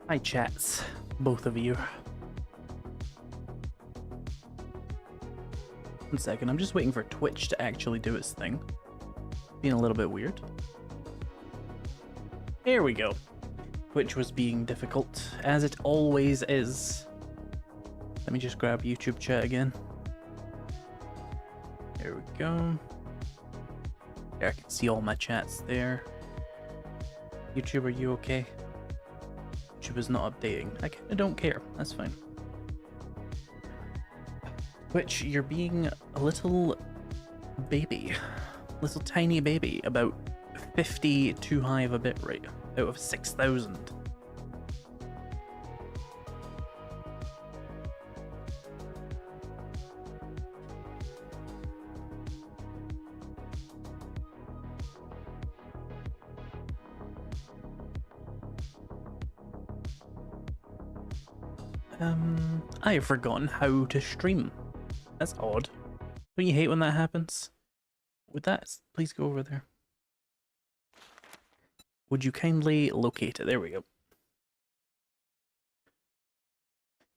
Hi chats, both of you. One second, I'm just waiting for Twitch to actually do its thing. Being a little bit weird. There we go. Twitch was being difficult, as it always is. Let me just grab YouTube chat again. There we go. There, I can see all my chats there. YouTube, are you okay? YouTube is not updating. I kinda don't care. That's fine. Twitch, you're being a little baby. Little tiny baby. About 50 too high of a bit rate out of 6,000. I have forgotten how to stream. That's odd. Don't you hate when that happens? Would that please go over there? Would you kindly locate it? There we go.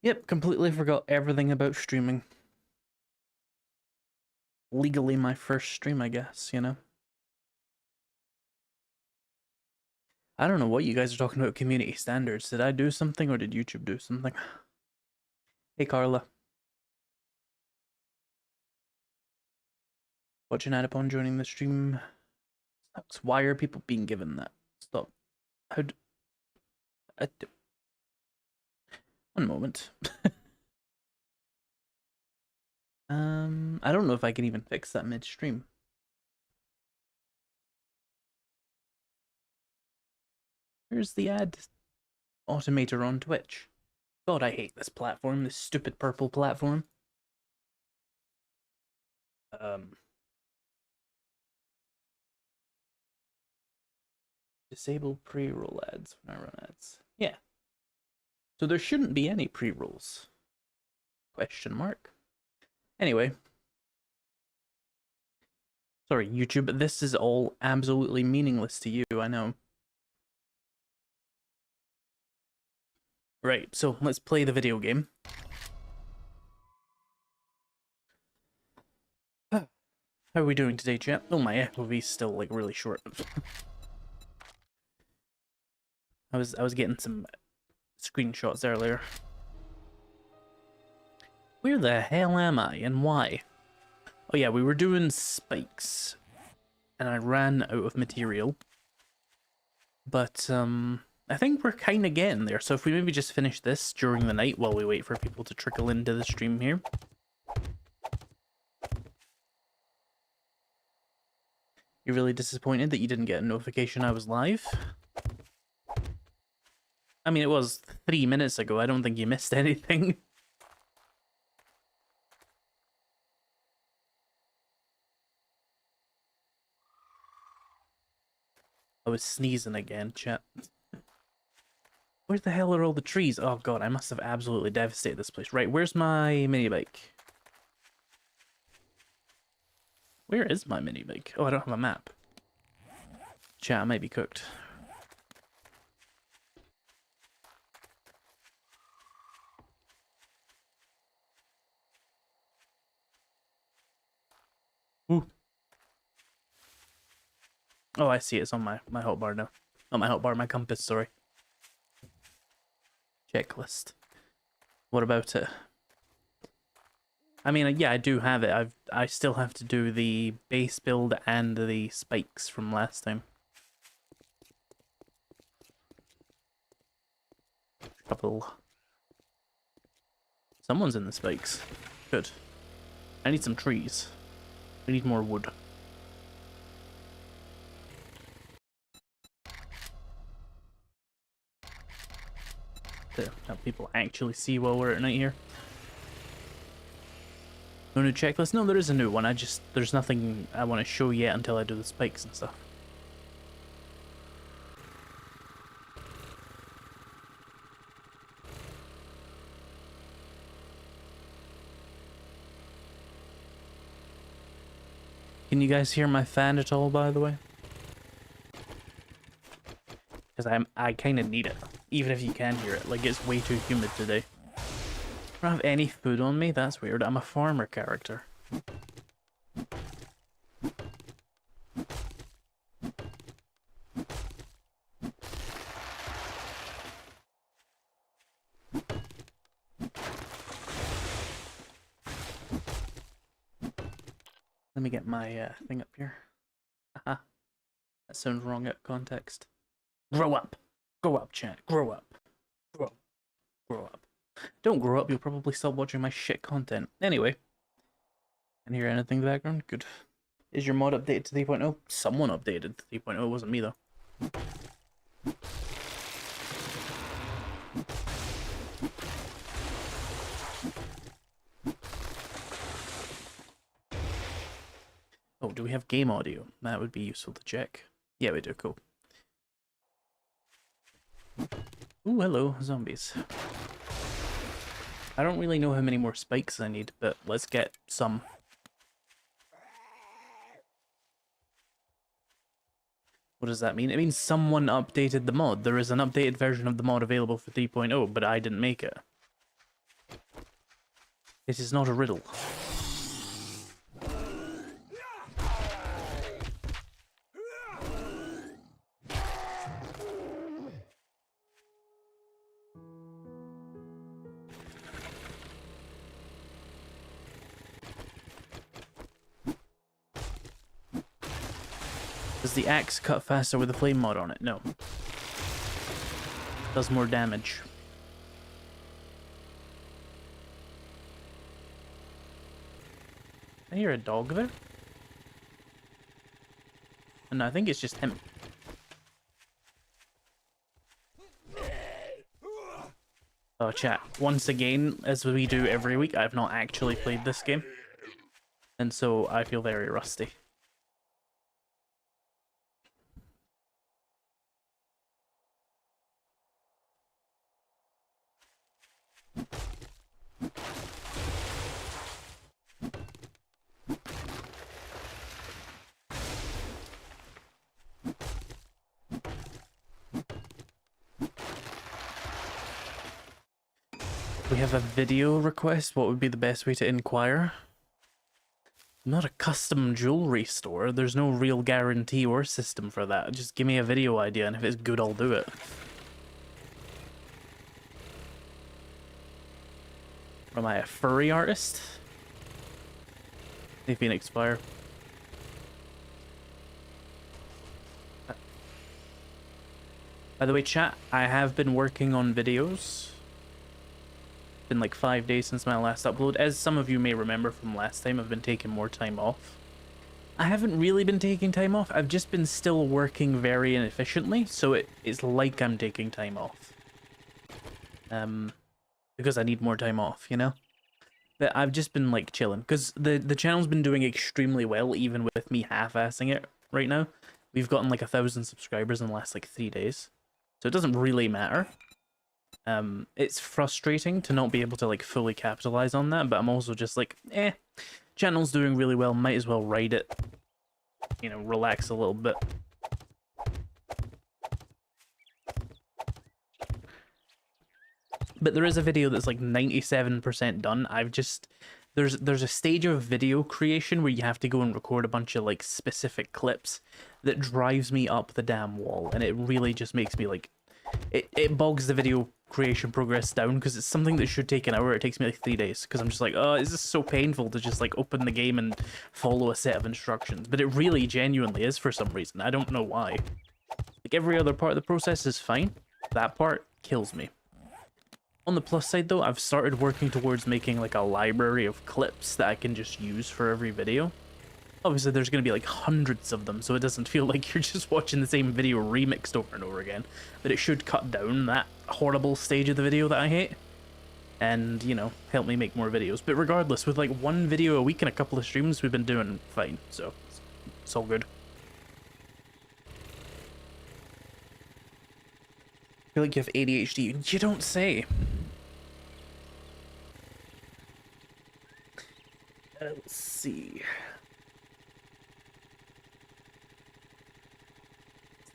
Yep, completely forgot everything about streaming. Legally my first stream, I guess, you know? I don't know what you guys are talking about community standards. Did I do something or did YouTube do something? Hey, Carla. Watching ad upon joining the stream. Why are people being given that? Stop. One moment. I don't know if I can even fix that midstream. Where's the ad automator on Twitch? God, I hate this platform, this stupid purple platform. Disable pre-roll ads when I run ads. Yeah. So there shouldn't be any pre-rolls. Question mark. Anyway. Sorry, YouTube, but this is all absolutely meaningless to you, I know. Right, so let's play the video game. How are we doing today, chat? Oh, my FOV's still like really short. I was getting some screenshots earlier. Where the hell am I and why? Oh yeah, we were doing spikes and I ran out of material. But I think we're kind of getting there. So if we maybe just finish this during the night while we wait for people to trickle into the stream here. You're really disappointed that you didn't get a notification I was live? I mean, it was 3 minutes ago. I don't think you missed anything. I was sneezing again, chat. Where the hell are all the trees? Oh god, I must have absolutely devastated this place. Right, where's my mini bike? Where is my mini bike? Oh, I don't have a map. Chat, I might be cooked. Ooh. Oh, I see. It's on my hotbar now. Not my hotbar, my compass, sorry. Checklist. What about it? I mean, yeah, I do have it. I still have to do the base build and the spikes from last time. Couple. Someone's in the spikes. Good. I need some trees. We need more wood. To help people actually see while we're at night here. No new checklist? No, there is a new one. There's nothing I want to show yet until I do the spikes and stuff. Can you guys hear my fan at all, by the way? Because I kind of need it, even if you can hear it. Like, it's way too humid today. I don't have any food on me. That's weird. I'm a farmer character. Let me get my thing up here. Haha. That sounds wrong out of context. Grow up. Grow up, chat. Grow up. Grow. Grow up. Don't grow up, you'll probably stop watching my shit content. Anyway. Can you hear anything in the background? Good. Is your mod updated to 3.0? Someone updated to 3.0, it wasn't me though. Oh, do we have game audio? That would be useful to check. Yeah, we do, cool. Ooh, hello, zombies. I don't really know how many more spikes I need, but let's get some. What does that mean? It means someone updated the mod. There is an updated version of the mod available for 3.0, but I didn't make it. It is not a riddle. Does the axe cut faster with the flame mod on it? No. Does more damage. I hear a dog there. And I think it's just him. Oh, chat. Once again, as we do every week, I've not actually played this game. And so I feel very rusty. We have a video request. What would be the best way to inquire? Not a custom jewelry store. There's no real guarantee or system for that. Just give me a video idea, and if it's good, I'll do it. Am I a furry artist? Hey, Phoenix Fire. By the way, chat, I have been working on videos. Been like 5 days since my last upload. As some of you may remember from last time, I've been taking more time off. I haven't really been taking time off. I've just been still working very inefficiently, so it's like I'm taking time off. Because I need more time off, you know? But I've just been like chilling, because the channel's been doing extremely well, even with me half-assing it right now. We've gotten like 1,000 subscribers in the last like 3 days. So it doesn't really matter. It's frustrating to not be able to like fully capitalize on that, but I'm also just like, channel's doing really well, might as well ride it, you know, relax a little bit. But there is a video that's like 97% done. There's a stage of video creation where you have to go and record a bunch of like specific clips that drives me up the damn wall, and it really just makes me like, it bogs the video creation progress down, because it's something that should take an hour. It takes me like 3 days, because I'm just like, oh, is this so painful to just like open the game and follow a set of instructions? But it really genuinely is for some reason. I don't know why. Like, every other part of the process is fine. That part kills me. On the plus side though, I've started working towards making like a library of clips that I can just use for every video. Obviously there's going to be like hundreds of them, so it doesn't feel like you're just watching the same video remixed over and over again. But it should cut down that horrible stage of the video that I hate. And, you know, help me make more videos. But regardless, with like 1 video a week and a couple of streams, we've been doing fine. So, it's all good. I feel like you have ADHD. You don't say. Let's see.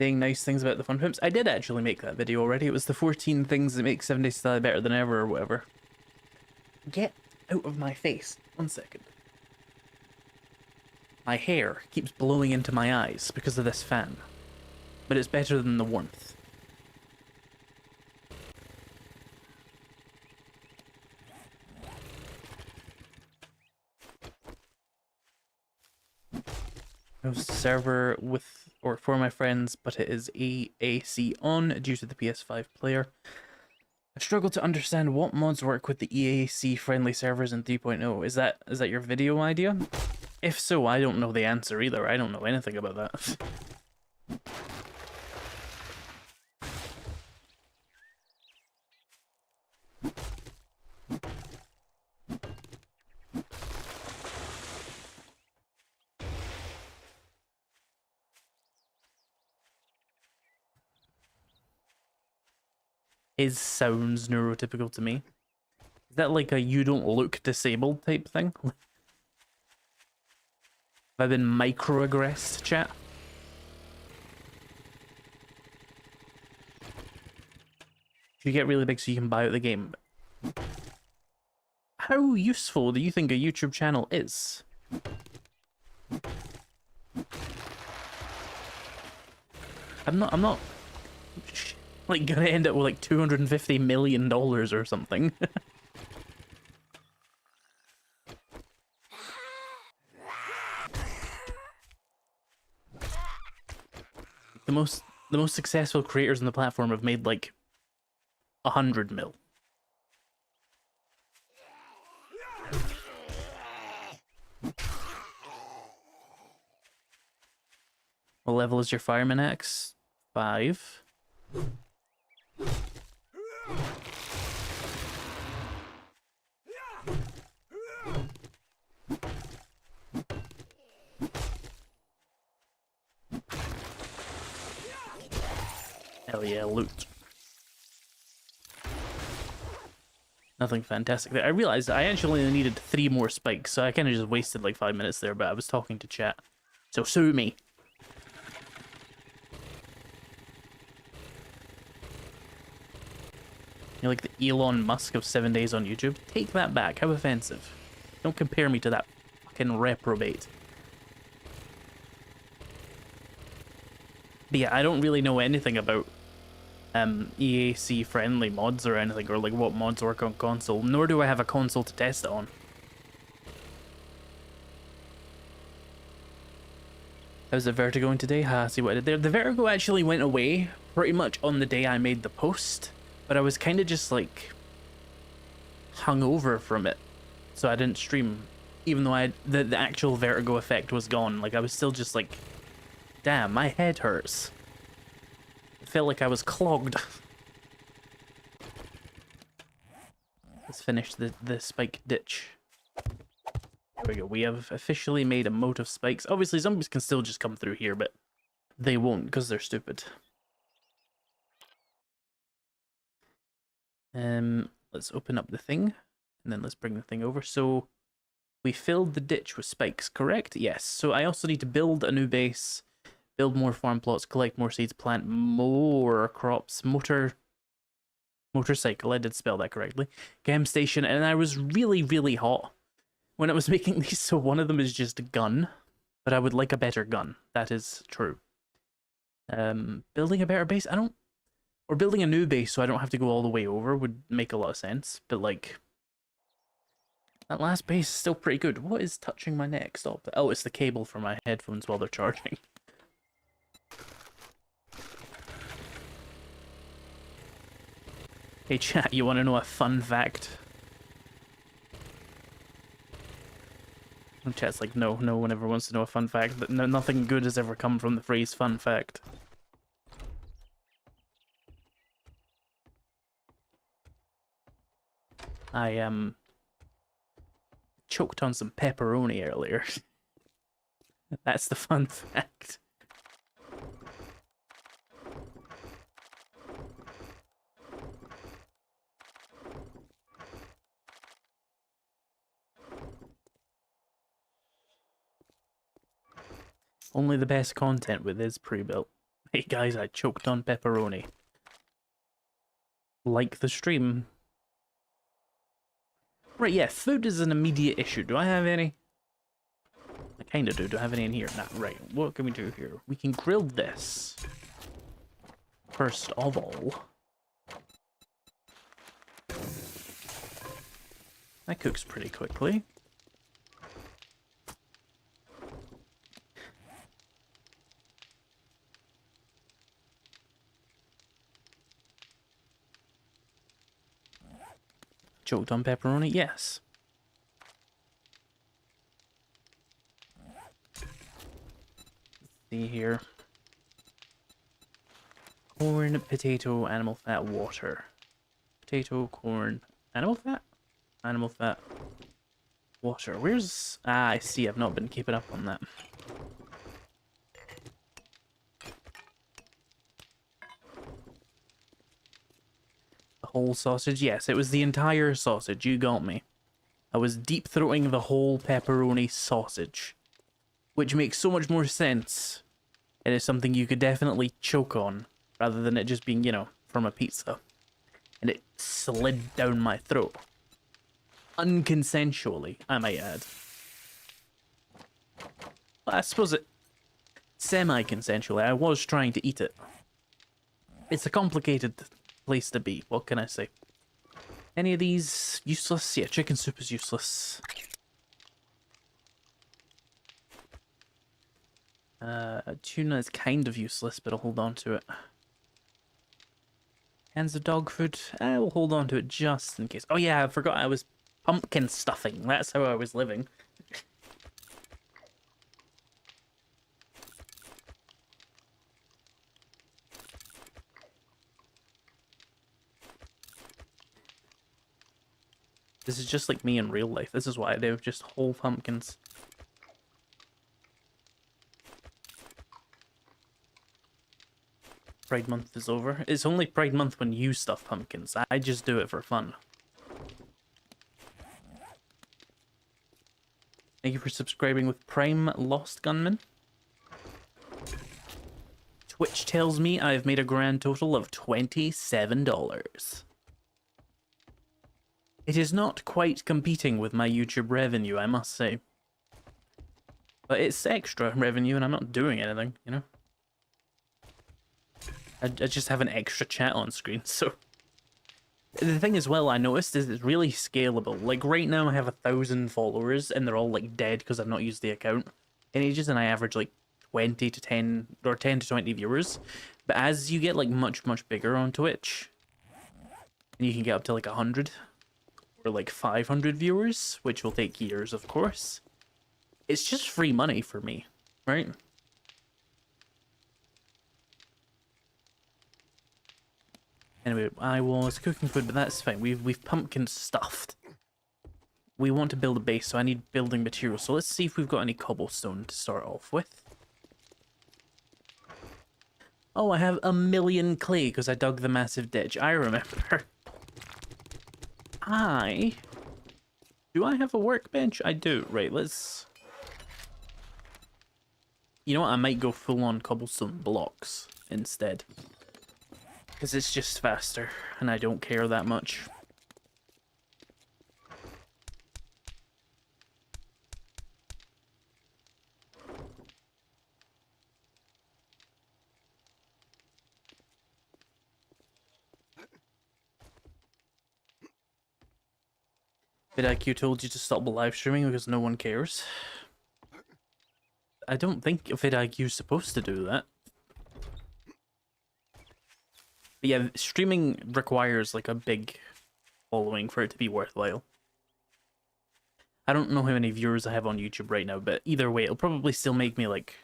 saying nice things about the fun pimps. I did actually make that video already. It was the 14 things that make 7 Days to Die better than ever or whatever. Get out of my face. 1 second. My hair keeps blowing into my eyes because of this fan. But it's better than the warmth. No server with or for my friends, but it is EAC on due to the PS5 player. I struggle to understand what mods work with the EAC friendly servers in 3.0. Is that your video idea? If so, I don't know the answer either. I don't know anything about that. Is sounds neurotypical to me? Is that like a you don't look disabled type thing? Have I been microaggressed, chat? You get really big so you can buy out the game. How useful do you think a YouTube channel is? I'm not like gonna end up with like $250 million or something. The most successful creators on the platform have made like 100 mil. What level is your fireman axe? 5. Hell yeah, loot. Nothing fantastic there. I realized I actually only needed 3 more spikes, so I kind of just wasted like 5 minutes there, but I was talking to chat. So sue me. You're like the Elon Musk of 7 days on YouTube. Take that back. How offensive. Don't compare me to that fucking reprobate. But yeah, I don't really know anything about EAC friendly mods or anything, or like what mods work on console, nor do I have a console to test it on. How's the Vertigo going today? See what I did there. The Vertigo actually went away pretty much on the day I made the post, but I was kind of just like hungover from it, so I didn't stream, even though the actual Vertigo effect was gone. Like I was still just like, damn, my head hurts. It felt like I was clogged. Let's finish the spike ditch. There we go. We have officially made a moat of spikes. Obviously, zombies can still just come through here, but they won't because they're stupid. Let's open up the thing, and then let's bring the thing over. So we filled the ditch with spikes, correct? Yes. So I also need to build a new base, build more farm plots, collect more seeds, plant more crops, motorcycle, I did spell that correctly, chem station, and I was really, really hot when I was making these, so one of them is just a gun, but I would like a better gun, that is true. Building a better base, or building a new base so I don't have to go all the way over would make a lot of sense, but like, that last base is still pretty good. What is touching my neck? Stop. Oh, it's the cable for my headphones while they're charging. Hey chat, you want to know a fun fact? And chat's like, no one ever wants to know a fun fact. But nothing good has ever come from the phrase fun fact. I choked on some pepperoni earlier. That's the fun fact. Only the best content with is pre-built. Hey guys, I choked on pepperoni. Like the stream. Right, yeah, food is an immediate issue. Do I have any? I kind of do. Do I have any in here? Nah, right. What can we do here? We can grill this. First of all. That cooks pretty quickly. Choked on pepperoni? Yes. Let's see here. Corn, potato, animal fat, water. Potato, corn, animal fat? Animal fat, water. Where's... Ah, I see. I've not been keeping up on that. The whole sausage? Yes, it was the entire sausage. You got me. I was deep-throating the whole pepperoni sausage. Which makes so much more sense. It is something you could definitely choke on, rather than it just being, you know, from a pizza. And it slid down my throat. Unconsensually, I might add. Well, I suppose it... Semi-consensually, I was trying to eat it. It's a complicated place to be, what can I say? Any of these useless? Yeah, chicken soup is useless. Tuna is kind of useless, but I'll hold on to it. Cans of dog food, I will hold on to it just in case. Oh yeah, I forgot I was pumpkin stuffing. That's how I was living. This is just like me in real life. This is what I do, just whole pumpkins. Pride Month is over. It's only Pride Month when you stuff pumpkins. I just do it for fun. Thank you for subscribing with Prime Lost Gunman. Twitch tells me I've made a grand total of $27. It is not quite competing with my YouTube revenue, I must say. But it's extra revenue and I'm not doing anything, you know? I just have an extra chat on screen, so... The thing as well I noticed is it's really scalable. Like right now I have 1,000 followers and they're all like dead because I've not used the account in ages, and I average like 20 to 10 or 10 to 20 viewers. But as you get like much bigger on Twitch, and you can get up to like 100 or like 500 viewers, which will take years of course, it's just free money for me, right? Anyway, I was cooking food, but that's fine. We've pumpkin stuffed. We want to build a base, so I need building materials. So let's see if we've got any cobblestone to start off with. Oh, I have 1,000,000 clay because I dug the massive ditch. I remember. Do I have a workbench? I do. Right, let's... You know what? I might go full on cobblestone blocks instead. Because it's just faster, and I don't care that much. vidIQ told you to stop live streaming because no one cares. I don't think vidIQ is supposed to do that. But yeah, streaming requires like a big following for it to be worthwhile. I don't know how many viewers I have on YouTube right now, but either way, it'll probably still make me like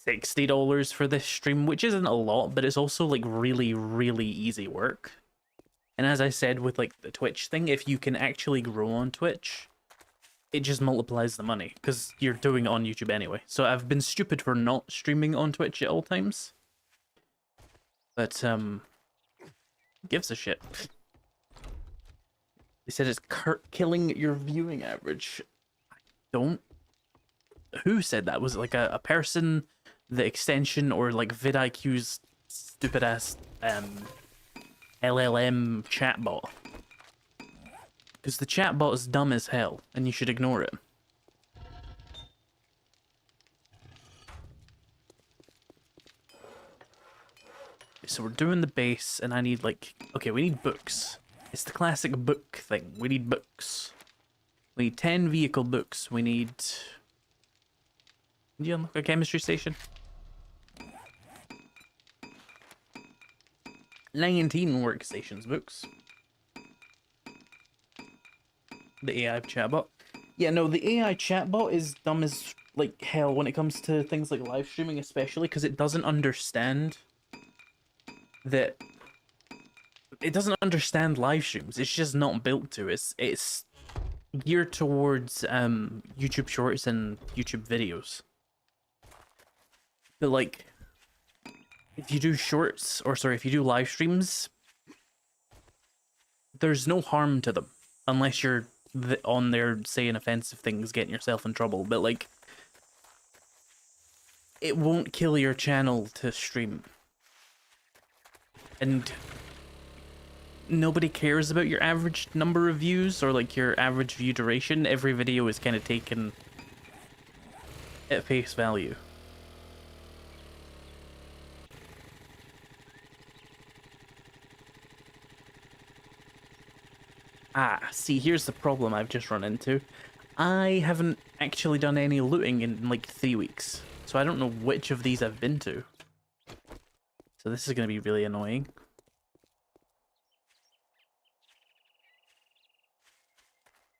$60 for this stream, which isn't a lot, but it's also like really easy work. And as I said with like the Twitch thing, if you can actually grow on Twitch, it just multiplies the money because you're doing it on YouTube anyway. So I've been stupid for not streaming on Twitch at all times. But, gives a shit. They said it's killing your viewing average. I don't... Who said that? Was it like a person the extension or like vidIQ's stupid ass LLM chatbot. Because the chatbot is dumb as hell, and you should ignore it. So we're doing the base, and I need like... Okay, we need books. It's the classic book thing. We need books. We need 10 vehicle books. We need... Did you unlock a chemistry station? 19 workstations books. The AI chatbot. Yeah, no, the AI chatbot is dumb as like hell when it comes to things like live streaming, especially because it doesn't understand that it doesn't understand live streams. It's just not built to. It's geared towards YouTube Shorts and YouTube videos. But like, if you do shorts, or sorry, if you do live streams, there's no harm to them unless you're on there saying offensive things, getting yourself in trouble. But like, it won't kill your channel to stream. And nobody cares about your average number of views or like your average view duration. Every video is kind of taken at face value. Ah, see, here's the problem I've just run into. I haven't actually done any looting in like 3 weeks, so I don't know which of these I've been to. So this is going to be really annoying.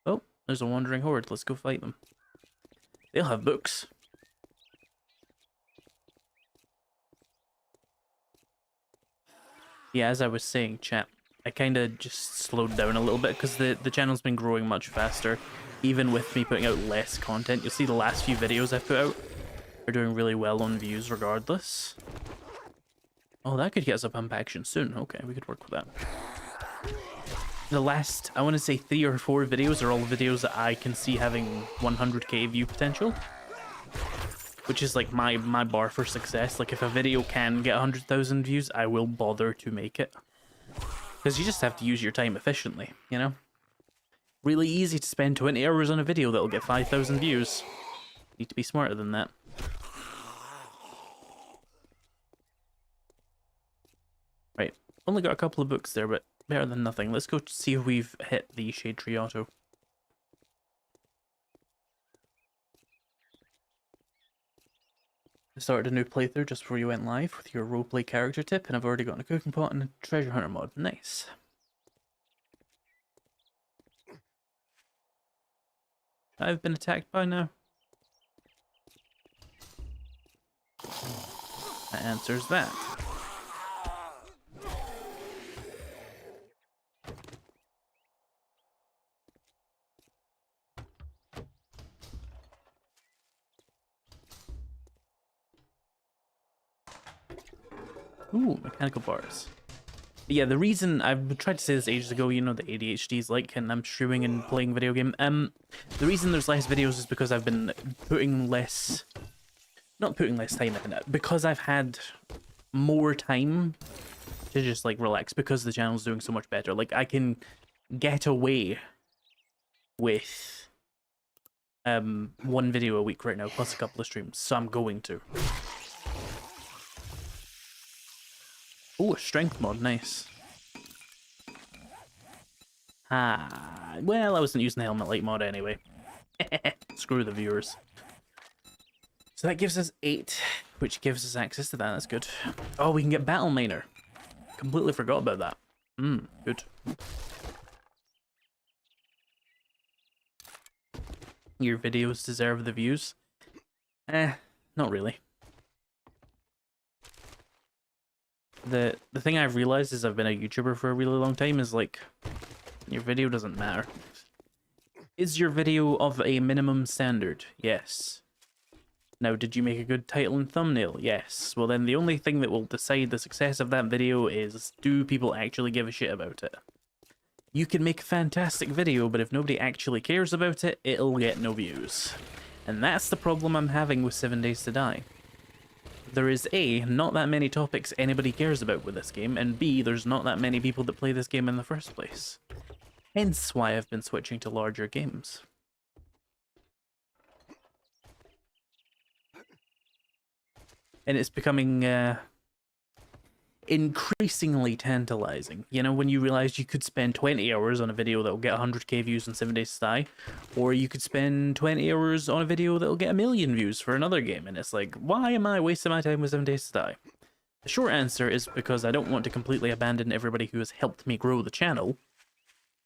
Oh, there's a wandering horde. Let's go fight them. They'll have books. Yeah, as I was saying, chat, I kind of just slowed down a little bit because the channel's been growing much faster, even with me putting out less content. You'll see the last few videos I've put out are doing really well on views regardless. Oh, that could get us a pump action soon. Okay, we could work with that. The last, I want to say 3 or 4 videos are all videos that I can see having 100k view potential, which is like my bar for success. Like if a video can get 100,000 views, I will bother to make it. Because you just have to use your time efficiently, you know? Really easy to spend 20 hours on a video that'll get 5,000 views. Need to be smarter than that. Right, only got a couple of books there, but better than nothing. Let's go see if we've hit the Shade Tree Auto. I started a new playthrough just before you went live with your roleplay character tip, and I've already gotten a cooking pot and a treasure hunter mod. Nice. I've been attacked by now. That answers that. Ooh, mechanical bars. Yeah, the reason I've tried to say this ages ago, you know, the ADHD's like, and I'm streaming and playing video game. The reason there's less videos is because I've been putting less, not putting less time in it, because I've had more time to just like relax because the channel's doing so much better. Like I can get away with 1 video a week right now, plus a couple of streams, so I'm going to. Oh, a strength mod, nice. Ah, well, I wasn't using the helmet light mod anyway. Screw the viewers. So that gives us 8, which gives us access to that, that's good. Oh, we can get Battle Miner. Completely forgot about that. Good. Your videos deserve the views? Not really. The thing I've realized is I've been a YouTuber for a really long time is like, your video doesn't matter. Is your video of a minimum standard? Yes. Now, did you make a good title and thumbnail? Yes. Well then the only thing that will decide the success of that video is, do people actually give a shit about it? You can make a fantastic video, but if nobody actually cares about it, it'll get no views. And that's the problem I'm having with 7 Days to Die. there is A, not that many topics anybody cares about with this game, and B, there's not that many people that play this game in the first place. Hence why I've been switching to larger games. And it's becoming increasingly tantalizing. You know, when you realize you could spend 20 hours on a video that'll get 100k views in 7 days to die, or you could spend 20 hours on a video that'll get 1 million views for another game, and it's like, why am I wasting my time with 7 days to die? The short answer is because I don't want to completely abandon everybody who has helped me grow the channel,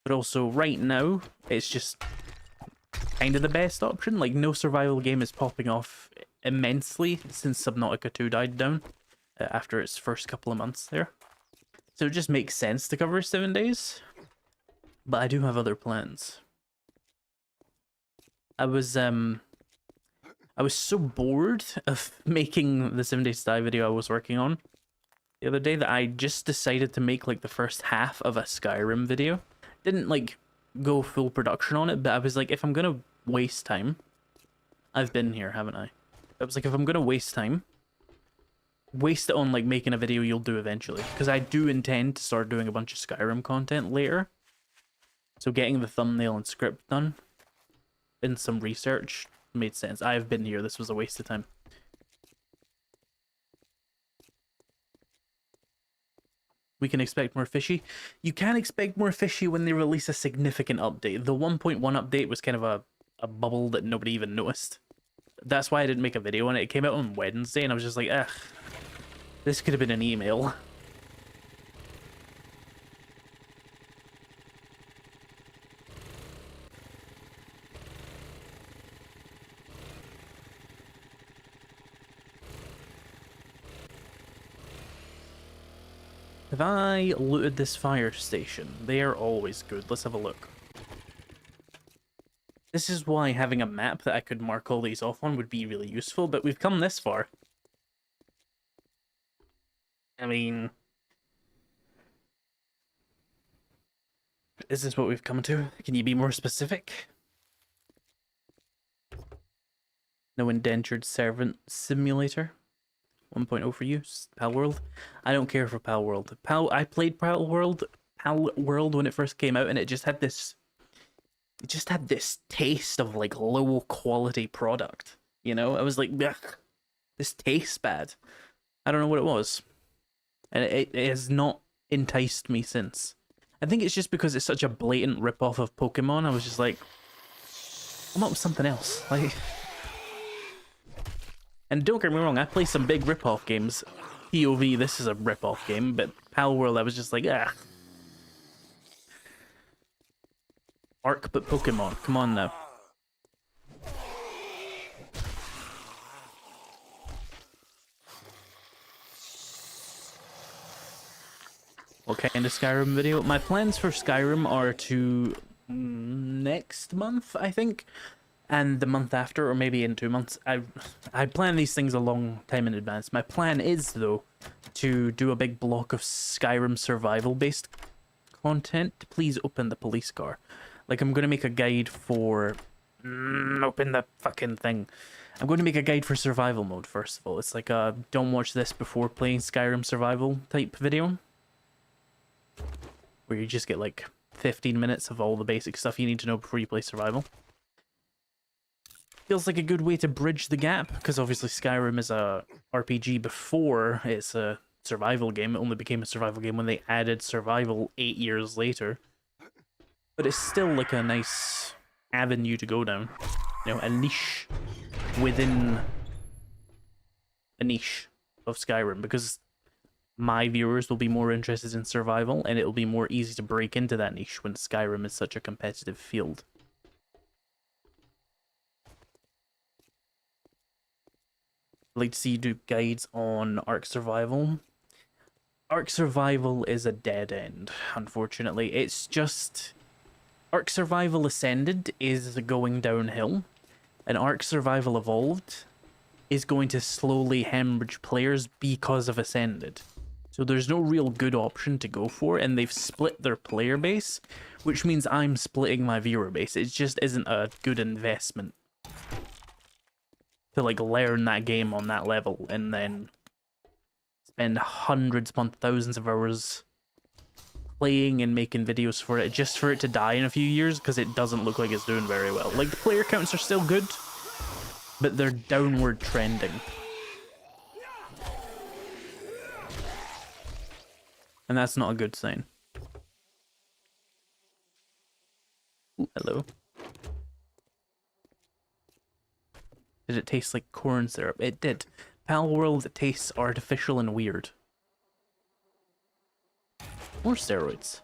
but also right now, it's just kind of the best option. Like, no survival game is popping off immensely since Subnautica 2 died down after its first couple of months there. So it just makes sense to cover 7 days. But I do have other plans. I was so bored of making the 7 days to die video I was working on the other day that I just decided to make like the first half of a Skyrim video. Didn't like go full production on it, but I was like, if I'm gonna waste time, I've been here, haven't I? I was like, if I'm gonna waste time, waste it on like making a video you'll do eventually, because I do intend to start doing a bunch of Skyrim content later. So getting the thumbnail and script done and some research made sense. I've been here. This was a waste of time. We can expect more fishy. You can expect more fishy when they release a significant update. The 1.1 update was kind of a bubble that nobody even noticed. That's why I didn't make a video on it. It came out on Wednesday, and I was just like, ugh, this could have been an email. Have I looted this fire station? They are always good. Let's have a look. This is why having a map that I could mark all these off on would be really useful, but we've come this far. I mean, is this what we've come to? Can you be more specific? No indentured servant simulator. 1.0 for you, Palworld. I don't care for Palworld. I played Palworld when it first came out, and it just had this taste of like low quality product. You know, I was like, ugh, this tastes bad. I don't know what it was, and it has not enticed me since. I think it's just because it's such a blatant ripoff of Pokemon. I was just like, I'm up with something else, like. And don't get me wrong, I play some big ripoff games. POV, this is a ripoff game, but Palworld, I was just like, ah. Ark, but Pokemon. Come on now. What kind of Skyrim video? My plans for Skyrim are to next month, I think. And the month after, or maybe in 2 months. I plan these things a long time in advance. My plan is, though, to do a big block of Skyrim survival-based content. Please open the police car. Like, I'm going to make a guide for... open the fucking thing. I'm going to make a guide for survival mode, first of all. It's like a don't watch this before playing Skyrim survival type video. Where you just get, like, 15 minutes of all the basic stuff you need to know before you play survival. Feels like a good way to bridge the gap, because obviously Skyrim is a RPG before it's a survival game. It only became a survival game when they added survival 8 years later. But it's still like a nice avenue to go down. You know, a niche within a niche of Skyrim, because my viewers will be more interested in survival, and it'll be more easy to break into that niche when Skyrim is such a competitive field. I'd like to see you do guides on Ark Survival. Ark Survival is a dead end, unfortunately. It's just... Ark Survival Ascended is going downhill, and Ark Survival Evolved is going to slowly hemorrhage players because of Ascended. So there's no real good option to go for, and they've split their player base, which means I'm splitting my viewer base. It just isn't a good investment. to like learn that game on that level and then spend hundreds upon thousands of hours playing and making videos for it just for it to die in a few years because it doesn't look like it's doing very well. Like, the player counts are still good, but they're downward trending. And that's not a good sign. Ooh, hello. Did it taste like corn syrup? It did. Pal World tastes artificial and weird. More steroids.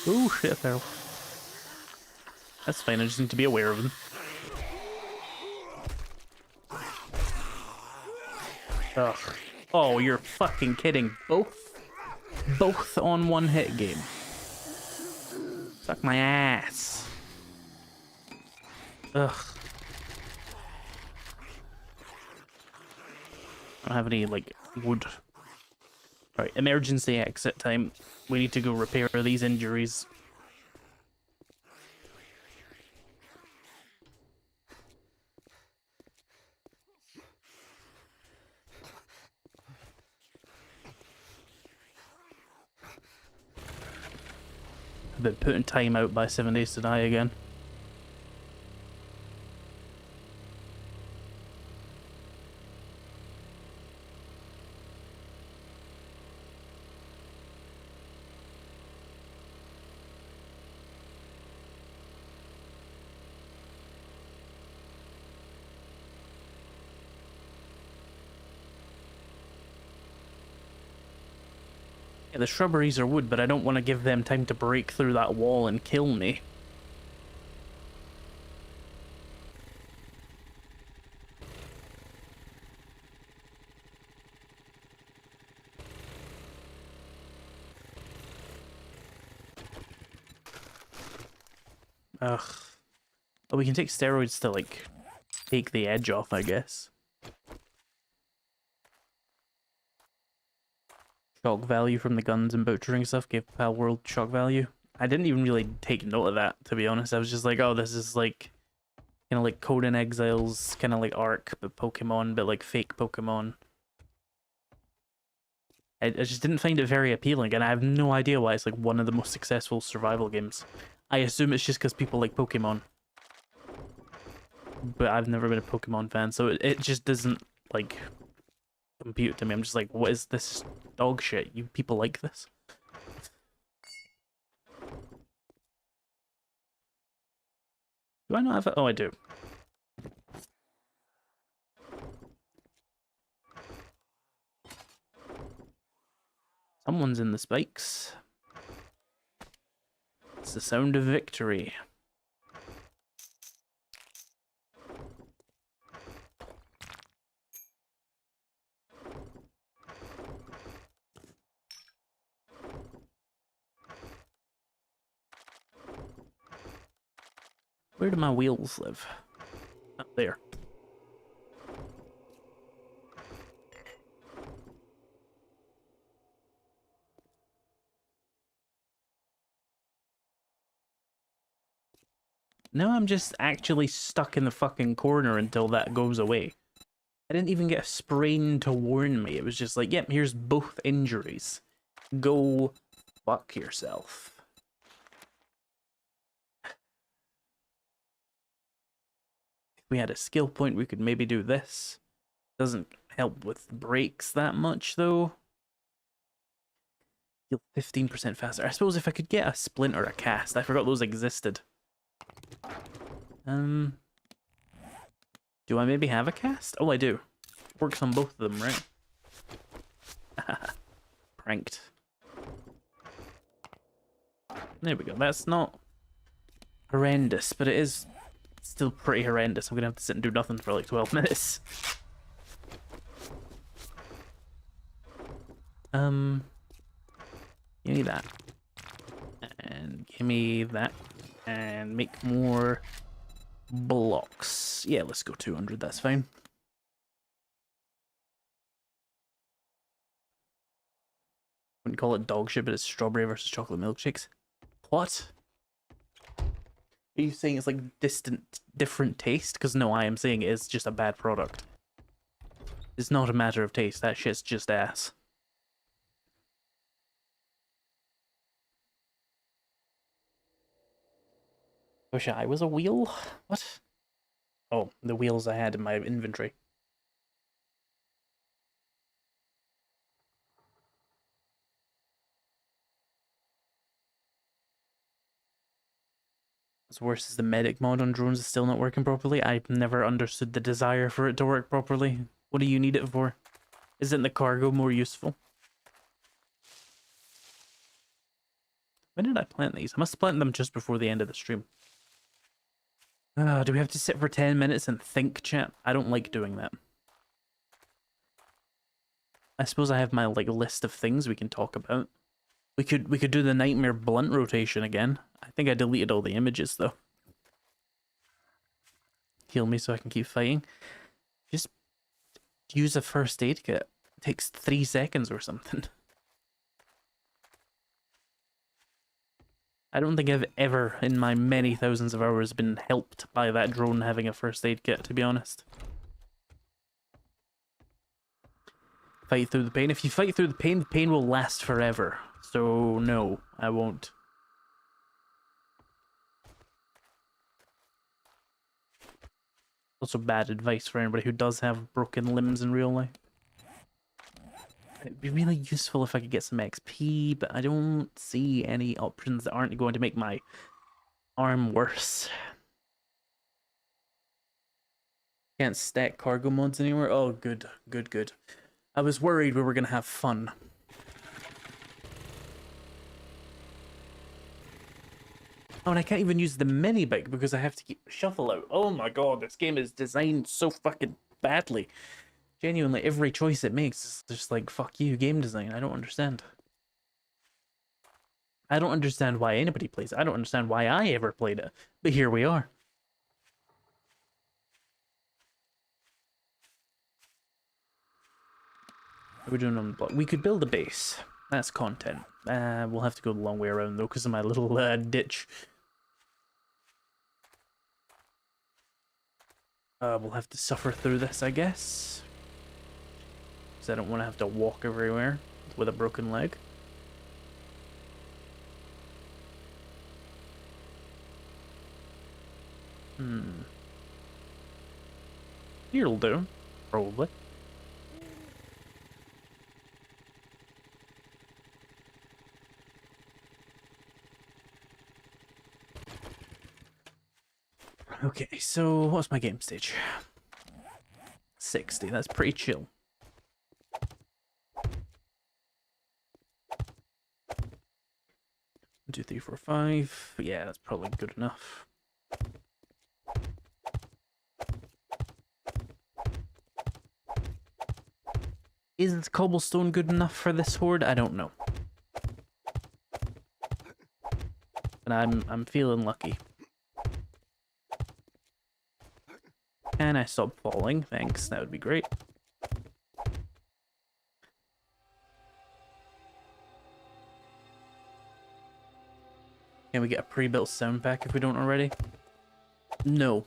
Oh shit, Feral. That's fine, I just need to be aware of them. Ugh. Oh, you're fucking kidding. Both on one hit game. Suck my ass. Ugh. I don't have any, like, wood. Alright, emergency exit time. We need to go repair these injuries. I've been putting time out by 7 days to die again. Yeah, the shrubberies are wood, but I don't want to give them time to break through that wall and kill me. Ugh. But we can take steroids to, like, take the edge off, I guess. Shock value from the guns and butchering stuff gave Pal World shock value. I didn't even really take note of that, to be honest. I was just like, oh, this is like, kind of like Conan Exiles, kind of like Ark, but Pokemon, but like fake Pokemon. I just didn't find it very appealing, and I have no idea why it's like one of the most successful survival games. I assume it's just because people like Pokemon. But I've never been a Pokemon fan, so it just doesn't, like, compute to me. I'm just like, what is this dog shit? You people like this? Do I not have it? Oh, I do. Someone's in the spikes. It's the sound of victory. Where do my wheels live? Up there. Now I'm just actually stuck in the fucking corner until that goes away. I didn't even get a sprain to warn me. It was just like, yep, here's both injuries. Go fuck yourself. If we had a skill point, we could maybe do this. Doesn't help with breaks that much, though. Heal 15% faster. I suppose if I could get a splint or a cast. I forgot those existed. Do I maybe have a cast? Oh, I do. Works on both of them, right? Pranked. There we go. That's not horrendous, but it is still pretty horrendous. I'm gonna have to sit and do nothing for like 12 minutes. Give me that. And give me that. And make more blocks. Yeah, let's go 200, that's fine. wouldn't call it dog shit, but it's strawberry versus chocolate milkshakes. What? Are you saying it's like different taste? Because no, I am saying it's just a bad product. It's not a matter of taste. That shit's just ass. Wish I was a wheel? What? Oh, the wheels I had in my inventory. What's worse is the medic mod on drones is still not working properly. I've never understood the desire for it to work properly. What do you need it for? Isn't the cargo more useful? When did I plant these? I must have planted them just before the end of the stream. Do we have to sit for 10 minutes and think, chat? I don't like doing that. I suppose I have my like list of things we can talk about. We could do the nightmare blunt rotation again. I think I deleted all the images though. Heal me so I can keep fighting. Just use a first aid kit. It takes 3 seconds or something. I don't think I've ever, in my many thousands of hours, been helped by that drone having a first aid kit, to be honest. Fight through the pain. If you fight through the pain will last forever. So, no, I won't. Also bad advice for anybody who does have broken limbs in real life. It'd be really useful if I could get some XP, but I don't see any options that aren't going to make my arm worse. Can't stack cargo mods anywhere? Oh, good, good, good. I was worried we were going to have fun. Oh, and I can't even use the mini bike because I have to keep the shovel out. Oh my god, this game is designed so fucking badly. Genuinely, every choice it makes is just like, fuck you, game design. I don't understand. I don't understand why anybody plays it. I don't understand why I ever played it. But here we are. What are we doing on the block? We could build a base. That's content. We'll have to go the long way around though because of my little ditch. We'll have to suffer through this, I guess. Because I don't want to have to walk everywhere with a broken leg. Here'll do, probably. Okay, so what's my game stage? 60, that's pretty chill. 1, 2, 3, 4, 5. Yeah, that's probably good enough. Isn't cobblestone good enough for this horde? I don't know. But I'm feeling lucky. Can I stop falling? Thanks, that would be great. Can we get a pre-built sound pack if we don't already? No.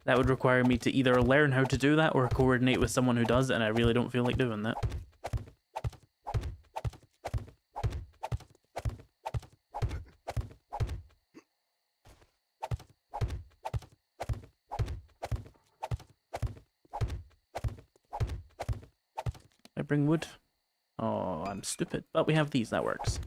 That would require me to either learn how to do that or coordinate with someone who does, and I really don't feel like doing that. I bring wood? Oh, I'm stupid. But we have these, that works.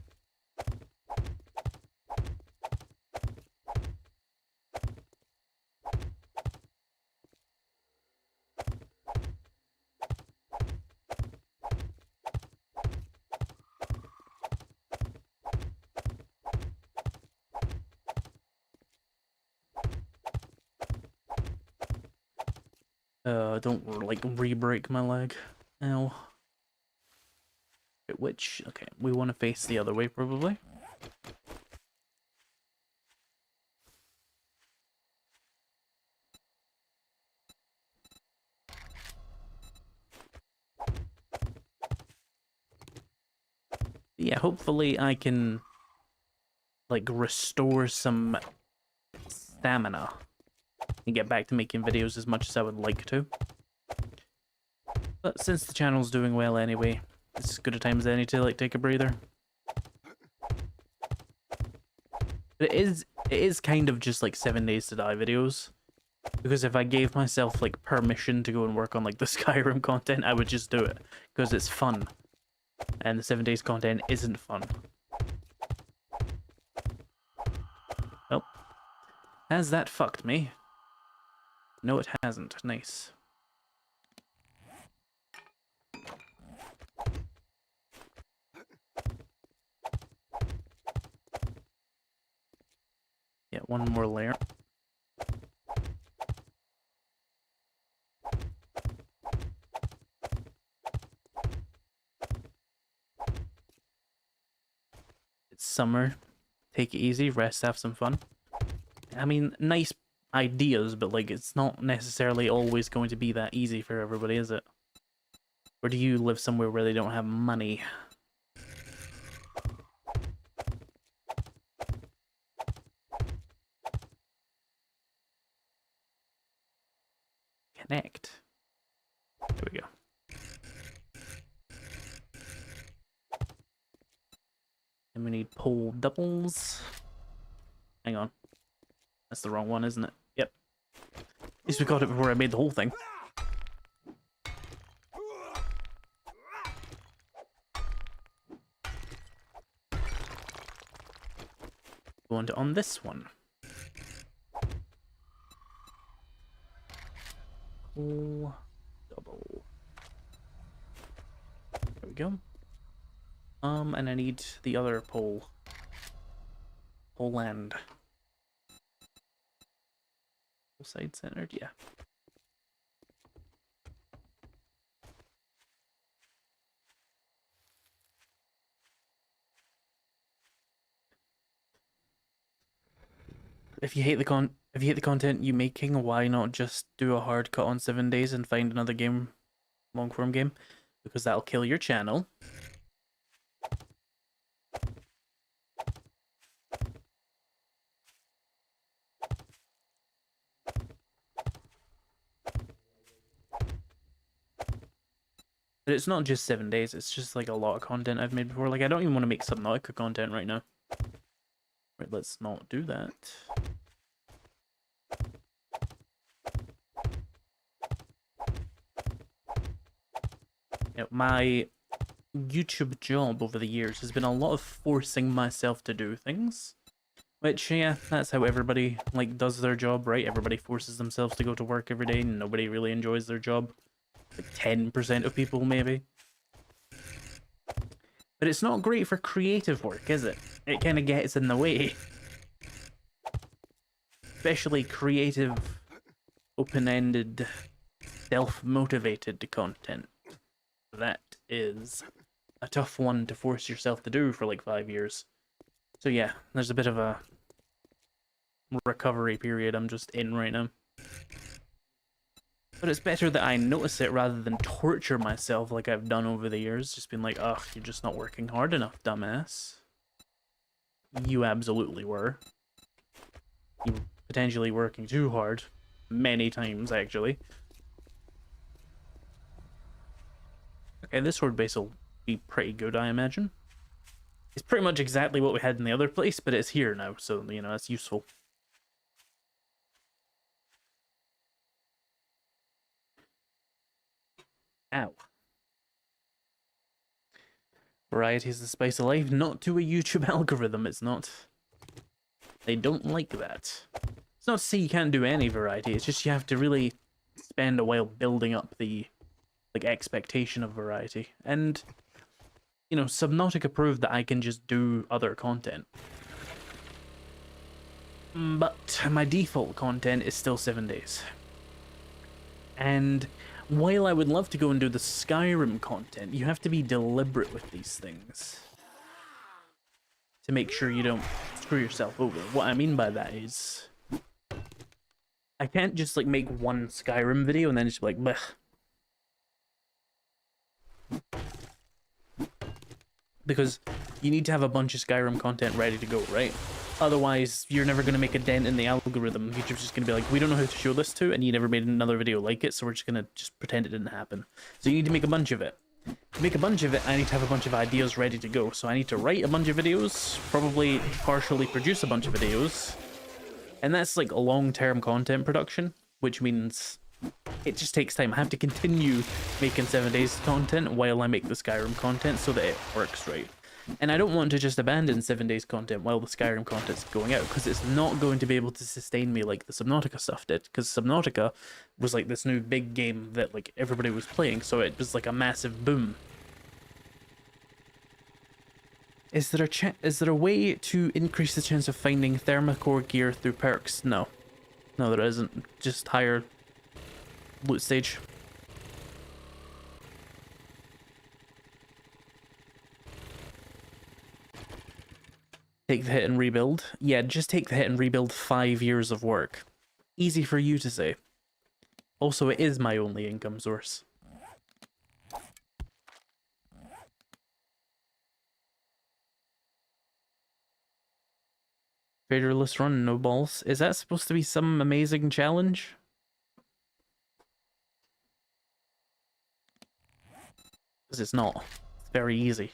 Don't, like, re-break my leg. Ow. Which, okay, we want to face the other way, probably. yeah, hopefully I can, like, restore some stamina and get back to making videos as much as I would like to. But since the channel's doing well anyway, it's as good a time as any to, like, take a breather. But it is kind of just, like, 7 days to die videos. Because if I gave myself, like, permission to go and work on, like, the Skyrim content, I would just do it. Because it's fun. And the 7 days content isn't fun. Well, has that fucked me? No, it hasn't. Nice. Yeah, one more layer. It's summer. Take it easy, rest, have some fun. I mean, nice ideas, but, like, it's not necessarily always going to be that easy for everybody, is it? Or do you live somewhere where they don't have money? Connect. There we go. And we need pole doubles. Hang on. That's the wrong one, isn't it? Yep. At least we got it before I made the whole thing. Going to on this one. Pole double. There we go. And I need the other pole. Pole land. Side centered, yeah. If you hate the content you making, why not just do a hard cut on 7 days and find another game, long form game? Because that'll kill your channel. But it's not just 7 days, it's just like a lot of content I've made before. Like, I don't even want to make Subnautica content right now. Right, let's not do that. You know, my YouTube job over the years has been a lot of forcing myself to do things. Which, yeah, that's how everybody, like, does their job, right? Everybody forces themselves to go to work every day and nobody really enjoys their job. Like 10% of people, maybe. But it's not great for creative work, is it? It kind of gets in the way. Especially creative, open-ended, self-motivated content. That is a tough one to force yourself to do for like 5 years. So yeah, there's a bit of a recovery period I'm just in right now. But it's better that I notice it rather than torture myself like I've done over the years. Just being like, ugh, you're just not working hard enough, dumbass. You absolutely were. You were potentially working too hard. Many times, actually. Okay, this sword base will be pretty good, I imagine. It's pretty much exactly what we had in the other place, but it's here now, so, you know, that's useful. Ow. Variety is the spice of life, not to a YouTube algorithm, it's not. They don't like that. It's not to say you can't do any variety, it's just you have to really spend a while building up the, like, expectation of variety. And, you know, Subnautica proved that I can just do other content. But my default content is still 7 days. And while I would love to go and do the Skyrim content, you have to be deliberate with these things to make sure you don't screw yourself over. What I mean by that is, I can't just like make one Skyrim video and then just be like, bleh. Because you need to have a bunch of Skyrim content ready to go, right? Otherwise, you're never going to make a dent in the algorithm. YouTube's just going to be like, we don't know how to show this to, and you never made another video like it, so we're just going to just pretend it didn't happen. So you need to make a bunch of it. To make a bunch of it, I need to have a bunch of ideas ready to go. So I need to write a bunch of videos, probably partially produce a bunch of videos, and that's like a long-term content production, which means it just takes time. I have to continue making 7 days content while I make the Skyrim content so that it works right. And I don't want to just abandon 7 days content while the Skyrim content's going out, because it's not going to be able to sustain me like the Subnautica stuff did, because Subnautica was like this new big game that like everybody was playing, so it was like a massive boom. Is there a way to increase the chance of finding thermocore gear through perks? No. No, there isn't. Just higher loot stage. Take the hit and rebuild. Yeah, just take the hit and rebuild 5 years of work. Easy for you to say. Also, it is my only income source. Traderless run, no balls. Is that supposed to be some amazing challenge? Because it's not. It's very easy.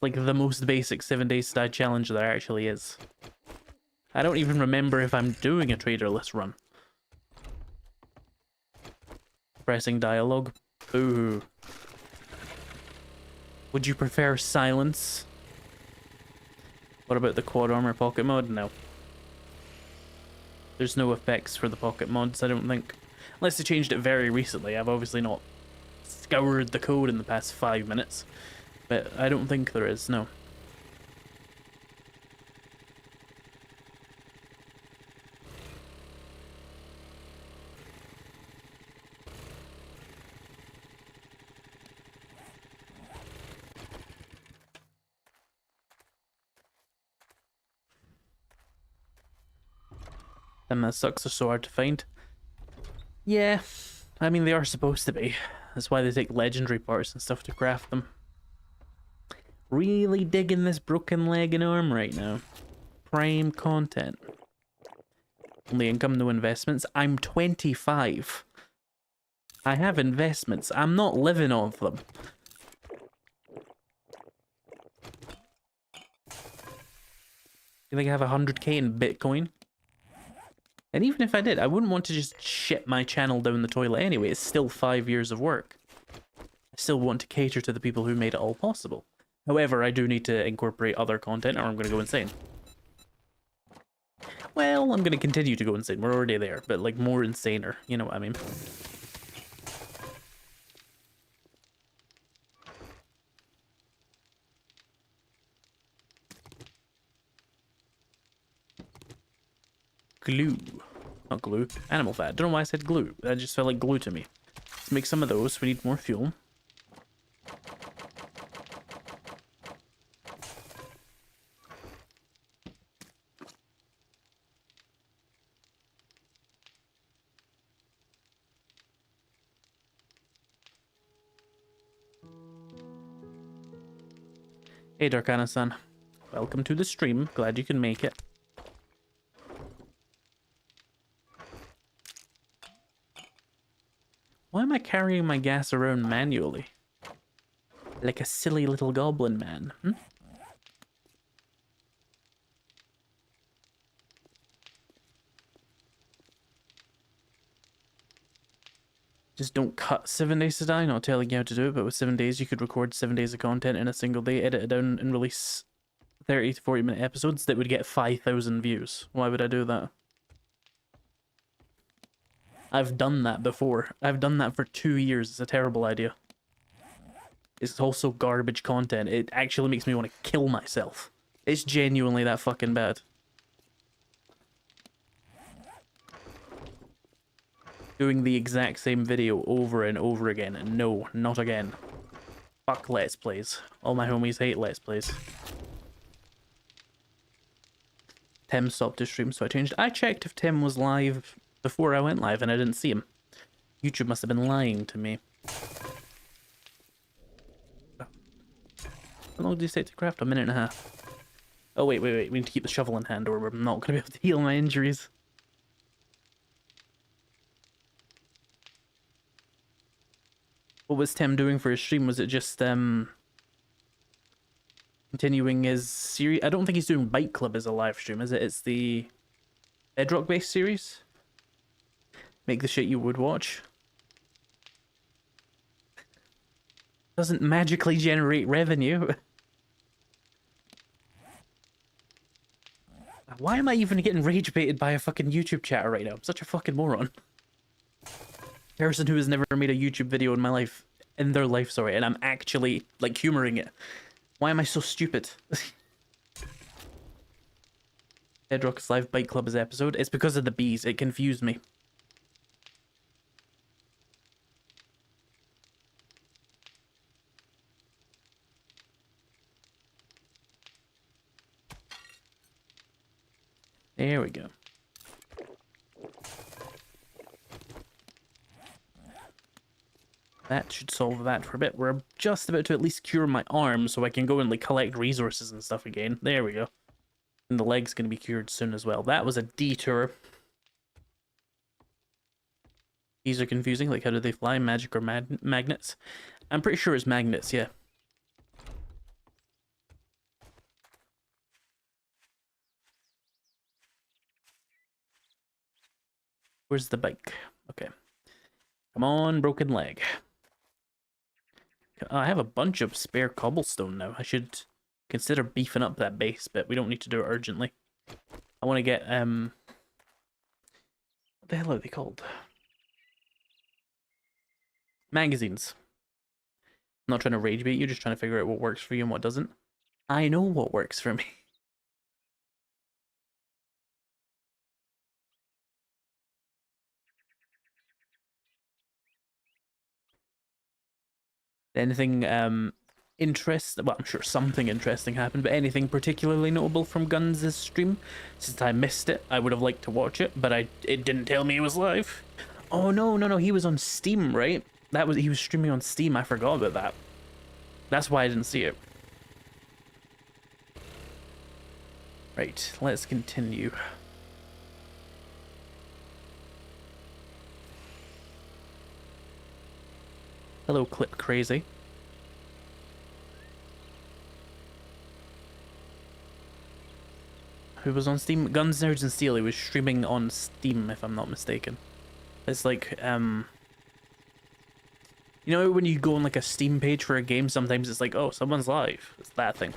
Like the most basic 7 days to die challenge there actually is. I don't even remember if I'm doing a traderless run. Pressing dialogue. Boo. Would you prefer silence? What about the quad armor pocket mod? No. There's no effects for the pocket mods, I don't think. Unless they changed it very recently. I've obviously not scoured the code in the past 5 minutes. But I don't think there is, no. And that sucks are so hard to find. Yeah, I mean they are supposed to be. That's why they take legendary parts and stuff to craft them. Really digging this broken leg and arm right now. Prime content. Only income, no investments. I'm 25. I have investments. I'm not living off them. You think I have 100k in Bitcoin? And even if I did, I wouldn't want to just ship my channel down the toilet anyway. It's still 5 years of work. I still want to cater to the people who made it all possible. However, I do need to incorporate other content or I'm going to go insane. Well, I'm going to continue to go insane. We're already there, but like more insaner. You know what I mean? Glue. Not glue. Animal fat. Don't know why I said glue. That just felt like glue to me. Let's make some of those. We need more fuel. Hey Darkana-san, welcome to the stream. Glad you can make it. Why am I carrying my gas around manually? Like a silly little goblin man, hmm? Just don't cut 7 days to die, not telling you how to do it, but with 7 days you could record 7 days of content in a single day, edit it down and release 30 to 40 minute episodes that would get 5,000 views. Why would I do that? I've done that before. I've done that for 2 years. It's a terrible idea. It's also garbage content. It actually makes me want to kill myself. It's genuinely that fucking bad. Doing the exact same video over and over again. No, not again. Fuck Let's Plays. All my homies hate Let's Plays. Tim stopped his stream, so I changed. I checked if Tim was live before I went live and I didn't see him. YouTube must have been lying to me. How long do you take to craft? A minute and a half. Oh, wait. We need to keep the shovel in hand or we're not going to be able to heal my injuries. What was Tim doing for his stream? Was it just, continuing his series? I don't think he's doing Bike Club as a live stream, is it? It's the Bedrock-based series? Make the shit you would watch. Doesn't magically generate revenue. Why am I even getting rage baited by a fucking YouTube chatter right now? I'm such a fucking moron. Person who has never made a YouTube video in their life, sorry, and I'm actually, like, humoring it. Why am I so stupid? Bedrock's live Bike Club is episode. It's because of the bees. It confused me. There we go. That should solve that for a bit. We're just about to at least cure my arm so I can go and like collect resources and stuff again. There we go. And the leg's going to be cured soon as well. That was a detour. These are confusing. Like, how do they fly? Magic or magnets? I'm pretty sure it's magnets, yeah. Where's the bike? Okay. Come on, broken leg. I have a bunch of spare cobblestone now. I should consider beefing up that base, but we don't need to do it urgently. I want to get, what the hell are they called? Magazines. I'm not trying to rage bait you, just trying to figure out what works for you and what doesn't. I know what works for me. Anything, well, I'm sure something interesting happened, but anything particularly notable from Guns' stream? Since I missed it, I would have liked to watch it, but it didn't tell me he was live. Oh, no, he was on Steam, right? He was streaming on Steam, I forgot about that. That's why I didn't see it. Right, let's continue. Hello, Clip Crazy. Who was on Steam? Guns, Nerds, and Steel. He was streaming on Steam, if I'm not mistaken. It's like, you know when you go on like a Steam page for a game, sometimes it's like, oh, someone's live. It's that thing.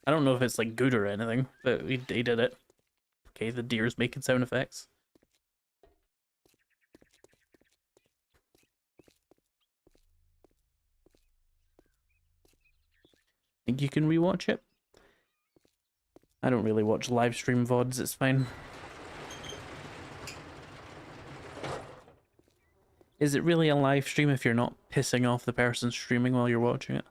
I don't know if it's like good or anything, but he did it. Okay, the deer's making sound effects. Think you can rewatch it? I don't really watch live stream VODs, it's fine. Is it really a live stream if you're not pissing off the person streaming while you're watching it?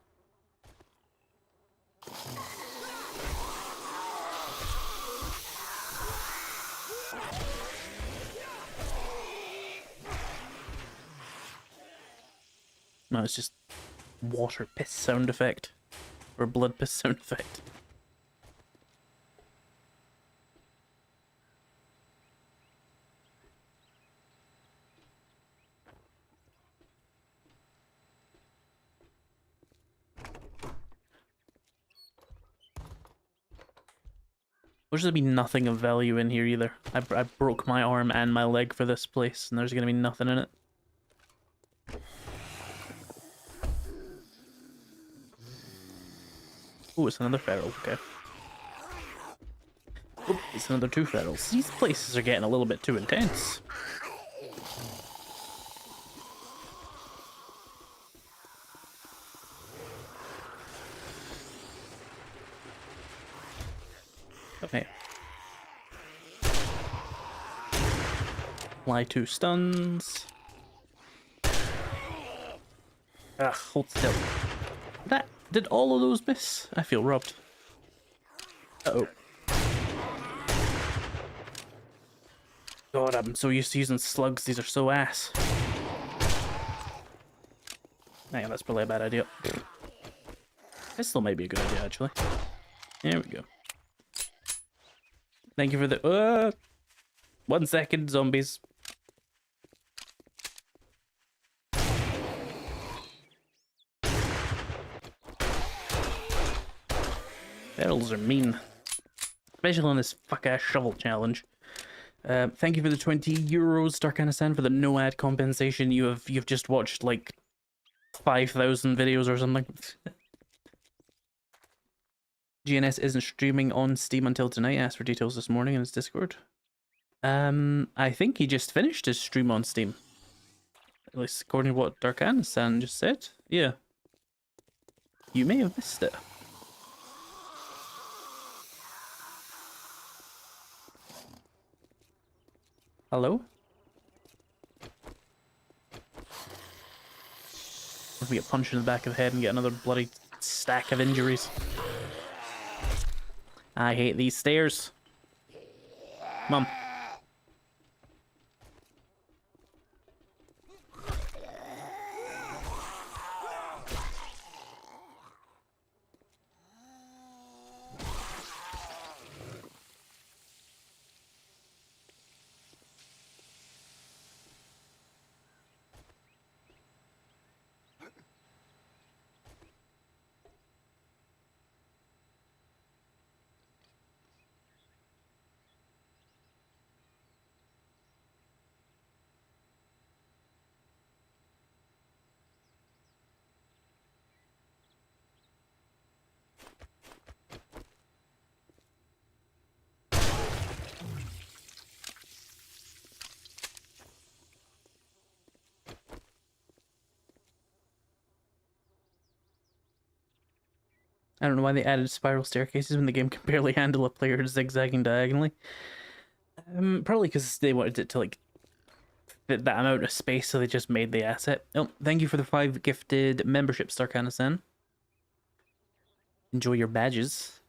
No, it's just water piss sound effect. Or blood piss sound effect. There's gonna be nothing of value in here either. I broke my arm and my leg for this place, and there's gonna be nothing in it. Oh, it's another feral, okay. Oh, it's another 2 ferals. These places are getting a little bit too intense. Okay. Apply 2 stuns. Ugh, hold still. Did all of those miss? I feel robbed. Uh-oh. God, I'm so used to using slugs. These are so ass. Hang on, that's probably a bad idea. Pistol might be a good idea, actually. There we go. Thank you for the... 1 second, zombies. Barrels are mean. Especially on this fuck-ass shovel challenge. Thank you for the 20 euros, Darkanistan, for the no ad compensation. You've just watched like 5,000 videos or something. GNS isn't streaming on Steam until tonight. Asked for details this morning in his Discord. I think he just finished his stream on Steam. At least according to what Darkanistan just said. Yeah. You may have missed it. Hello? If we get punched in the back of the head and get another bloody stack of injuries. I hate these stairs. Mum. I don't know why they added spiral staircases when the game can barely handle a player zigzagging diagonally. Probably because they wanted it to like fit that amount of space, so they just made the asset. Oh, thank you for the 5 gifted memberships, Darkanis. Enjoy your badges.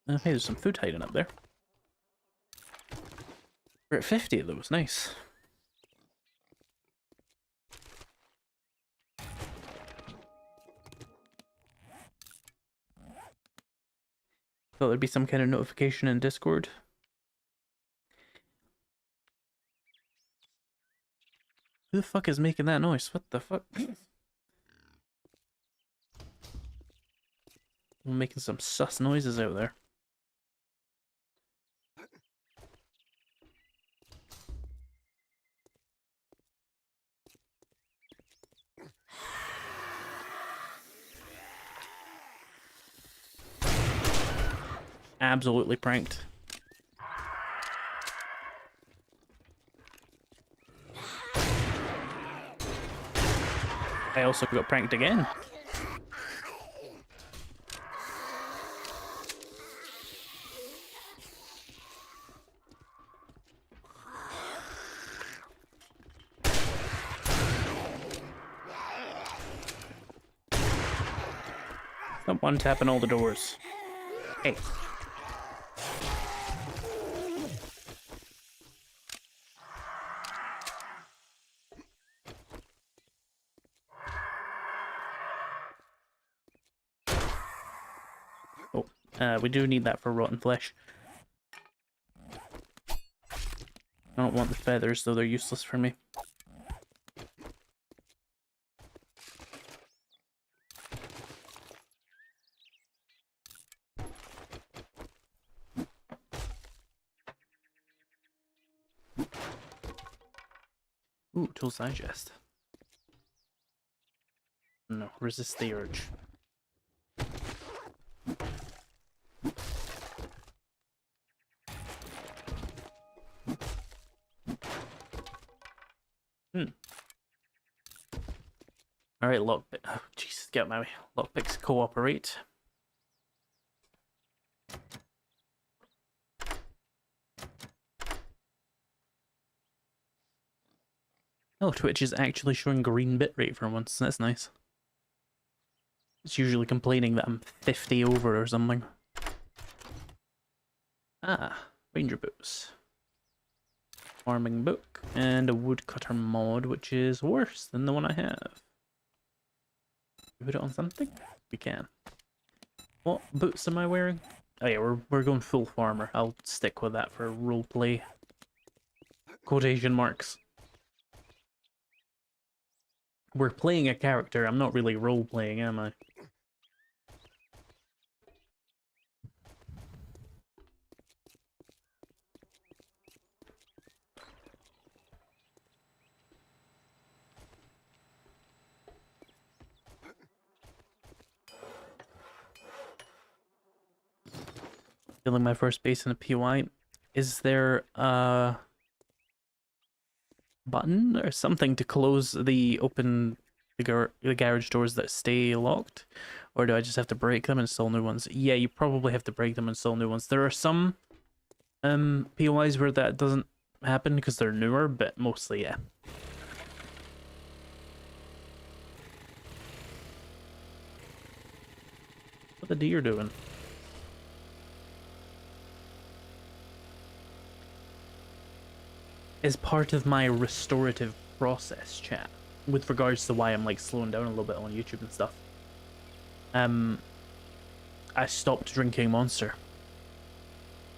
Oh, hey, there's some food hiding up there. We're at 50 of those, nice. Thought there'd be some kind of notification in Discord. Who the fuck is making that noise? What the fuck? I'm making some sus noises out there. Absolutely pranked. I also got pranked again. Stop one-tapping all the doors. Hey. We do need that for rotten flesh. I don't want the feathers, though they're useless for me. Ooh, Tools Digest. No, resist the urge. Alright, lockpick. Oh, Jesus, get my way. Lockpicks cooperate. Oh, Twitch is actually showing green bitrate for once. That's nice. It's usually complaining that I'm 50 over or something. Ah, Ranger boots. Farming book. And a woodcutter mod, which is worse than the one I have. Put it on something? We can. What boots am I wearing? Oh yeah, we're going full farmer. I'll stick with that for roleplay. Quotation marks. We're playing a character. I'm not really role-playing, am I? Filling my first base in a PY. Is there a button or something to close the the garage doors that stay locked? Or do I just have to break them and install new ones? Yeah, you probably have to break them and install new ones. There are some POIs where that doesn't happen because they're newer, but mostly, yeah. What the deer doing? As part of my restorative process, chat, with regards to why I'm like slowing down a little bit on YouTube and stuff, I stopped drinking Monster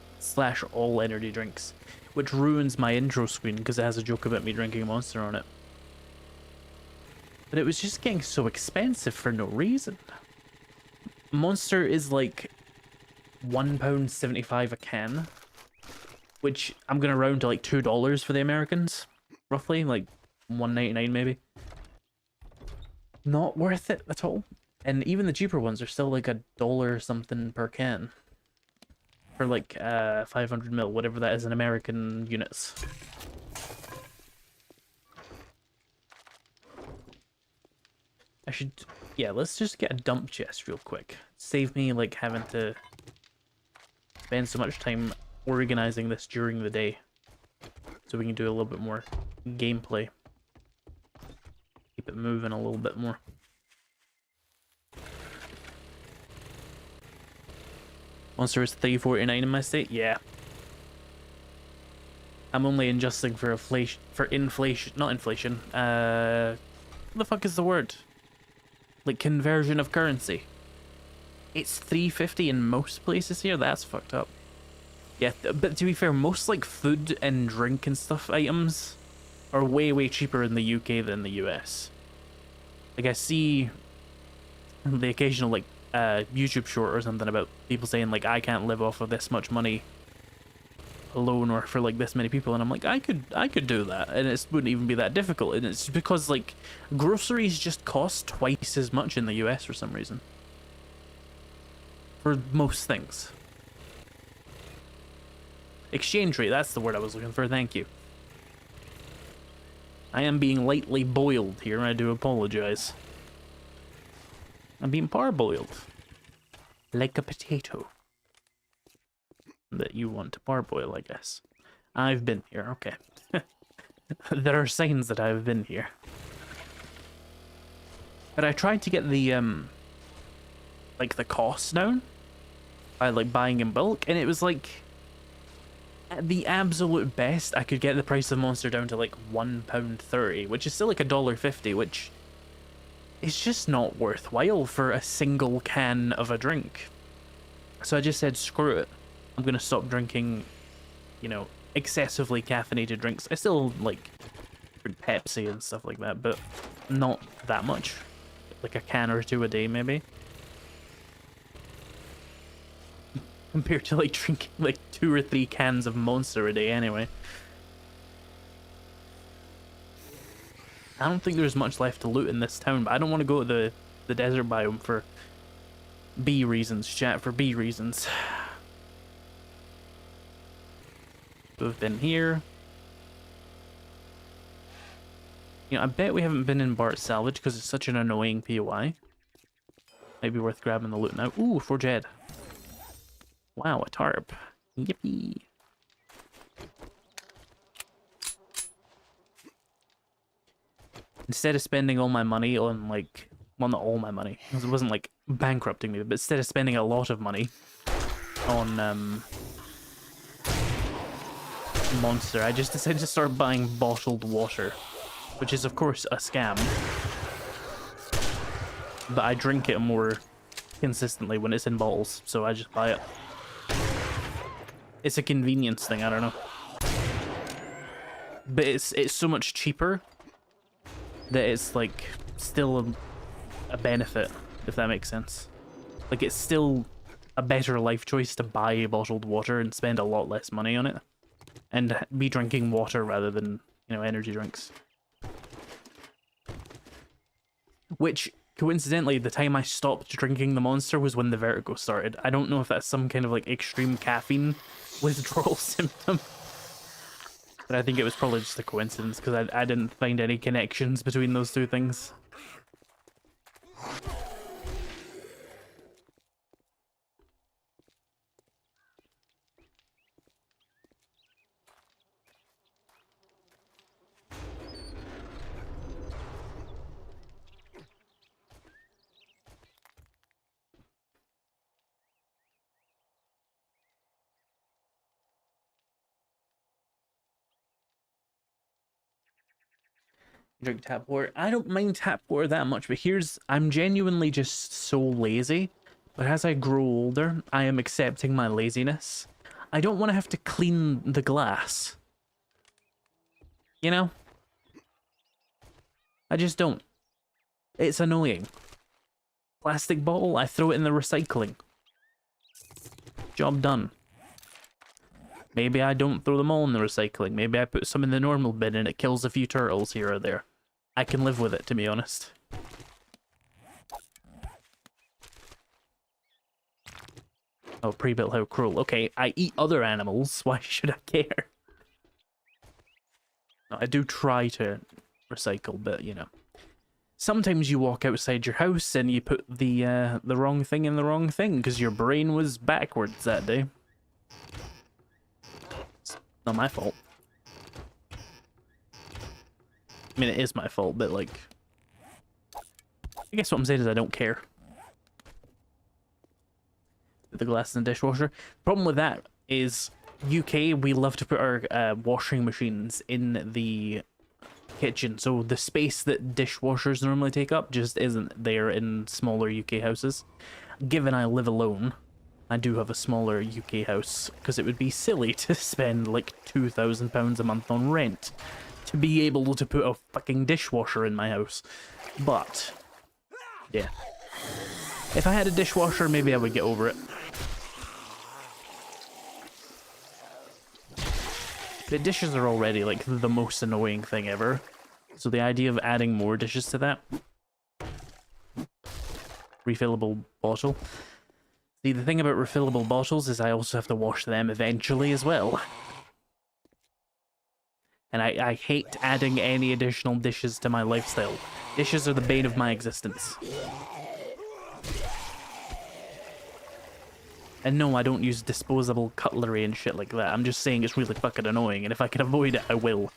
/ all energy drinks, which ruins my intro screen because it has a joke about me drinking Monster on it. But it was just getting so expensive for no reason. Monster is like £1.75 a can, which I'm gonna round to like $2 for the Americans, roughly, like $1.99 maybe. Not worth it at all. And even the cheaper ones are still like $1 something per can for like 500 ml, whatever that is in American units. I should, yeah, let's just get a dump chest real quick. Save me like having to spend so much time organizing this during the day, so we can do a little bit more gameplay. Keep it moving a little bit more. Monster is $3.49 in my state? Yeah. I'm only adjusting for inflation, not inflation. What the fuck is the word? Like conversion of currency. It's $3.50 in most places here. That's fucked up. Yeah, but to be fair, most like food and drink and stuff items are way cheaper in the UK than the US. Like I see the occasional like YouTube short or something about people saying like I can't live off of this much money alone or for like this many people, and I'm like I could do that, and it wouldn't even be that difficult. And it's because like groceries just cost twice as much in the US for some reason. For most things. Exchange rate, that's the word I was looking for, thank you. I am being lightly boiled here, I do apologize. I'm being parboiled. Like a potato. That you want to parboil, I guess. I've been here, okay. There are signs that I've been here. But I tried to get the, like the cost down by like buying in bulk, and it was like, at the absolute best, I could get the price of Monster down to like £1.30, which is still like $1.50, which is just not worthwhile for a single can of a drink. So I just said, screw it. I'm gonna stop drinking, you know, excessively caffeinated drinks. I still like Pepsi and stuff like that, but not that much. Like a can or two a day, maybe. Compared to like drinking like 2 or 3 cans of Monster a day anyway. I don't think there's much left to loot in this town, but I don't want to go to the desert biome for B reasons, chat, for B reasons. We've been here. You know, I bet we haven't been in Bart's Salvage because it's such an annoying POI. Might be worth grabbing the loot now. Ooh, Forge Head. Wow, a tarp. Yippee. Instead of spending all my money on, like, well, not all my money, because it wasn't, like, bankrupting me, but instead of spending a lot of money on monster, I just decided to start buying bottled water, which is of course a scam. But I drink it more consistently when it's in bottles, so I just buy it. It's a convenience thing, I don't know. But it's so much cheaper that it's like still a benefit, if that makes sense. Like it's still a better life choice to buy bottled water and spend a lot less money on it and be drinking water rather than, you know, energy drinks. Which, coincidentally, the time I stopped drinking the monster was when the vertigo started. I don't know if that's some kind of like extreme caffeine withdrawal symptom. But I think it was probably just a coincidence because I didn't find any connections between those two things. Drink tap water. I don't mind tap water that much, but I'm genuinely just so lazy. But as I grow older, I am accepting my laziness. I don't want to have to clean the glass. You know? I just don't. It's annoying. Plastic bottle, I throw it in the recycling. Job done. Maybe I don't throw them all in the recycling. Maybe I put some in the normal bin and it kills a few turtles here or there. I can live with it, to be honest. Oh, pre-built, how cruel. Okay, I eat other animals. Why should I care? No, I do try to recycle, but, you know. Sometimes you walk outside your house and you put the wrong thing in the wrong thing because your brain was backwards that day. Not my fault. I mean, it is my fault, but, like... I guess what I'm saying is I don't care. Put the glass in the dishwasher. Problem with that is, UK, we love to put our washing machines in the kitchen, so the space that dishwashers normally take up just isn't there in smaller UK houses. Given I live alone, I do have a smaller UK house, because it would be silly to spend like £2,000 a month on rent to be able to put a fucking dishwasher in my house. But, yeah. If I had a dishwasher, maybe I would get over it. The dishes are already like the most annoying thing ever. So the idea of adding more dishes to that. Refillable bottle. See, the thing about refillable bottles is I also have to wash them eventually as well. And I hate adding any additional dishes to my lifestyle. Dishes are the bane of my existence. And no, I don't use disposable cutlery and shit like that. I'm just saying it's really fucking annoying, and if I can avoid it, I will.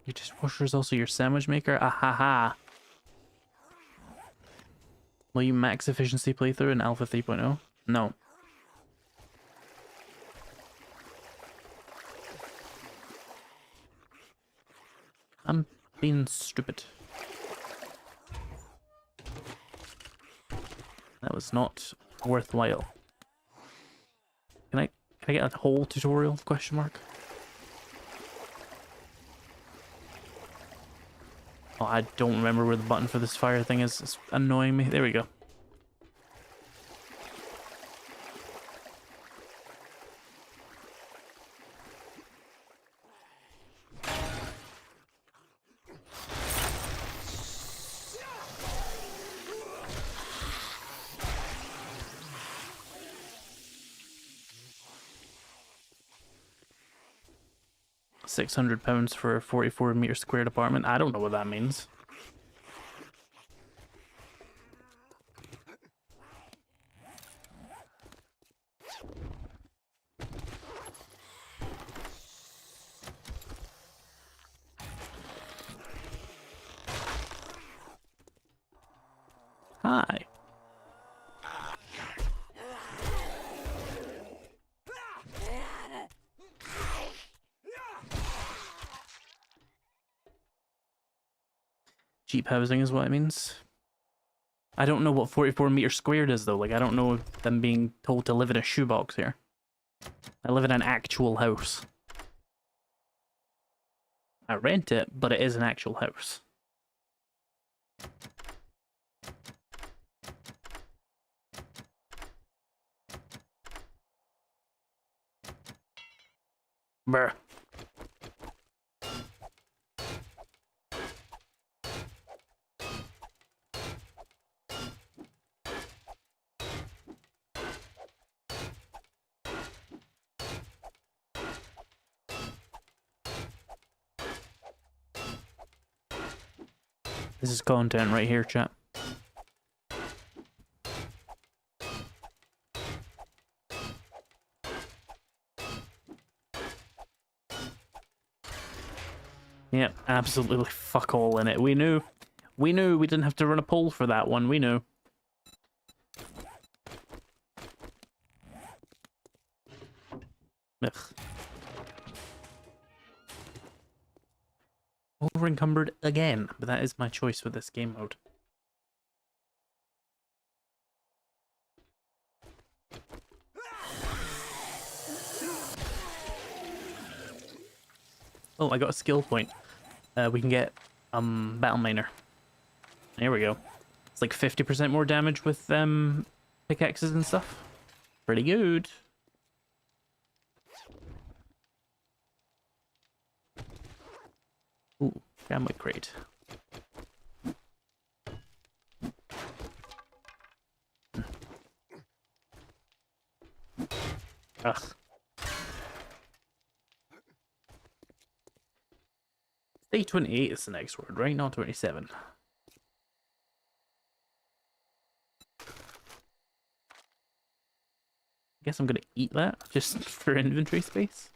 Your dishwasher is also your sandwich maker? Ah ha ha. Will you max efficiency playthrough in Alpha 3.0? No. I'm being stupid. That was not worthwhile. Can I get a whole tutorial? Question mark. Oh, I don't remember where the button for this fire thing is. It's annoying me. There we go. £600 for a 44-meter squared apartment. I don't know what that means. Hi. Cheap housing is what it means. I don't know what 44 meters squared is, though. Like, I don't know if them being told to live in a shoebox here. I live in an actual house. I rent it, but it is an actual house. Bruh. This is content right here, chat. Yep, absolutely fuck all in it. We knew we didn't have to run a poll for that one. We knew. Ugh. Over encumbered again, but that is my choice with this game mode. Oh, I got a skill point. We can get Battle Miner. There we go. It's like 50% more damage with pickaxes and stuff. Pretty good. Ooh, family crate. Ugh. Day 28 is the next word, right? Not 27. I guess I'm gonna eat that just for inventory space.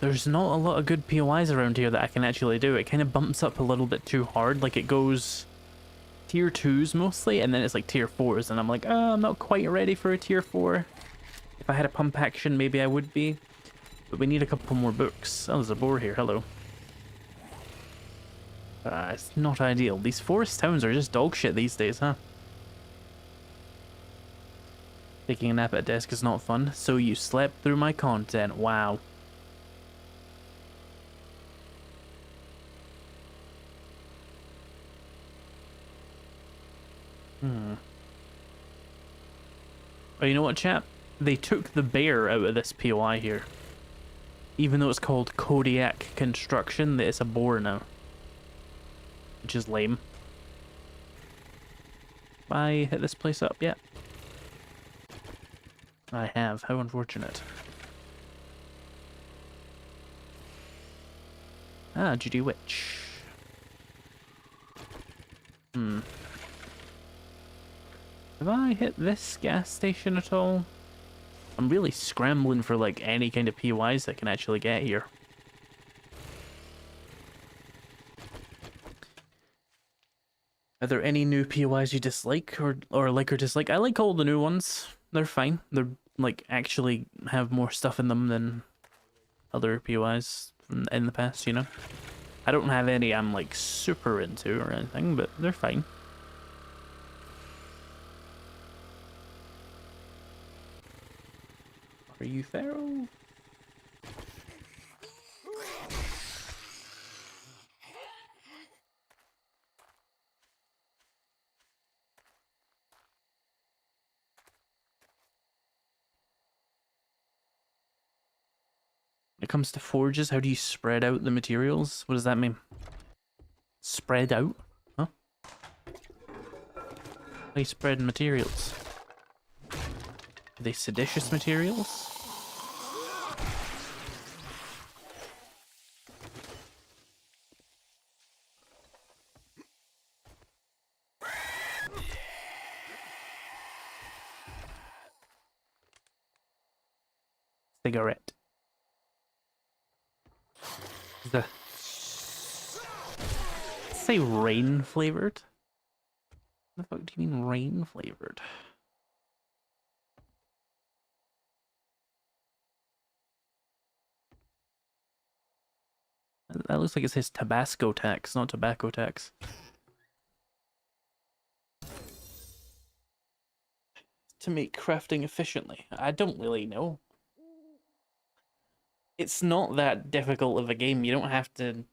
There's not a lot of good POIs around here that I can actually do. It kind of bumps up a little bit too hard. Like, it goes tier 2s mostly, and then it's like tier 4s, and I'm like, oh, I'm not quite ready for a tier 4. If I had a pump action, maybe I would be. But we need a couple more books. Oh, there's a boar here. Hello. It's not ideal. These forest towns are just dog shit these days, huh? Taking a nap at a desk is not fun. So you slept through my content. Wow. Oh, you know what, chap? They took the bear out of this POI here. Even though it's called Kodiak Construction, it's a boar now. Which is lame. Have I hit this place up yet? I have. How unfortunate. Ah, Judy Witch. Have I hit this gas station at all? I'm really scrambling for like any kind of POIs I can actually get here. Are there any new POIs you dislike or like or dislike? I like all the new ones. They're fine. They're like actually have more stuff in them than other POIs in the past, you know? I don't have any I'm like super into or anything, but they're fine. Are you feral? When it comes to forges, how do you spread out the materials? What does that mean? Spread out? Huh? How do you spread materials? Are they seditious materials? cigarette. The say rain flavored. What the fuck do you mean rain flavored? That looks like it says Tabasco tax, not tobacco tax. To make crafting efficiently. I don't really know. It's not that difficult of a game. You don't have to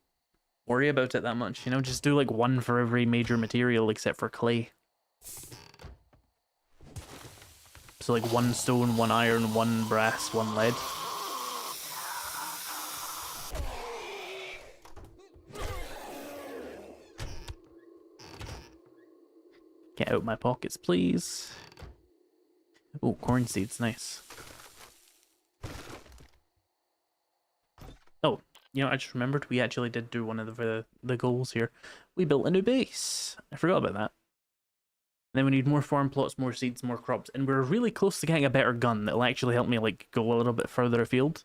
worry about it that much, you know? Just do like one for every major material except for clay. So like 1 stone, 1 iron, 1 brass, 1 lead. Get out my pockets, please. Oh, corn seeds, nice. Oh, you know, I just remembered we actually did do one of the goals here. We built a new base. I forgot about that. And then we need more farm plots, more seeds, more crops, and we're really close to getting a better gun that'll actually help me like go a little bit further afield.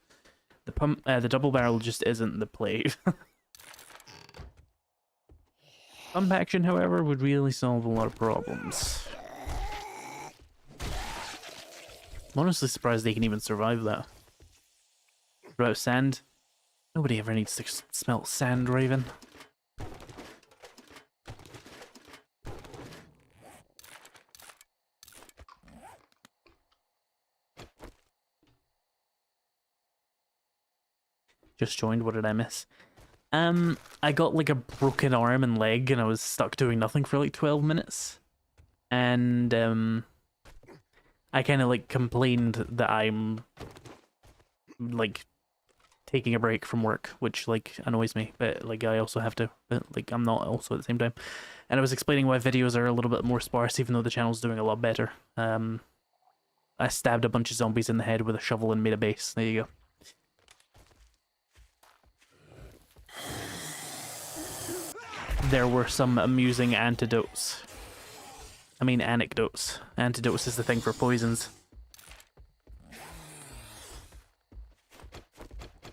The double barrel just isn't the play. Pump action, however, would really solve a lot of problems. I'm honestly surprised they can even survive that. Without sand. Nobody ever needs to smell sand, Raven. Just joined, what did I miss? I got like a broken arm and leg and I was stuck doing nothing for like 12 minutes. And I kind of like complained that I'm like taking a break from work, which like annoys me, but like I also have to, but like I'm not also at the same time. And I was explaining why videos are a little bit more sparse even though the channel's doing a lot better. I stabbed a bunch of zombies in the head with a shovel and made a base. There you go. There were some amusing antidotes. I mean anecdotes. Antidotes is the thing for poisons.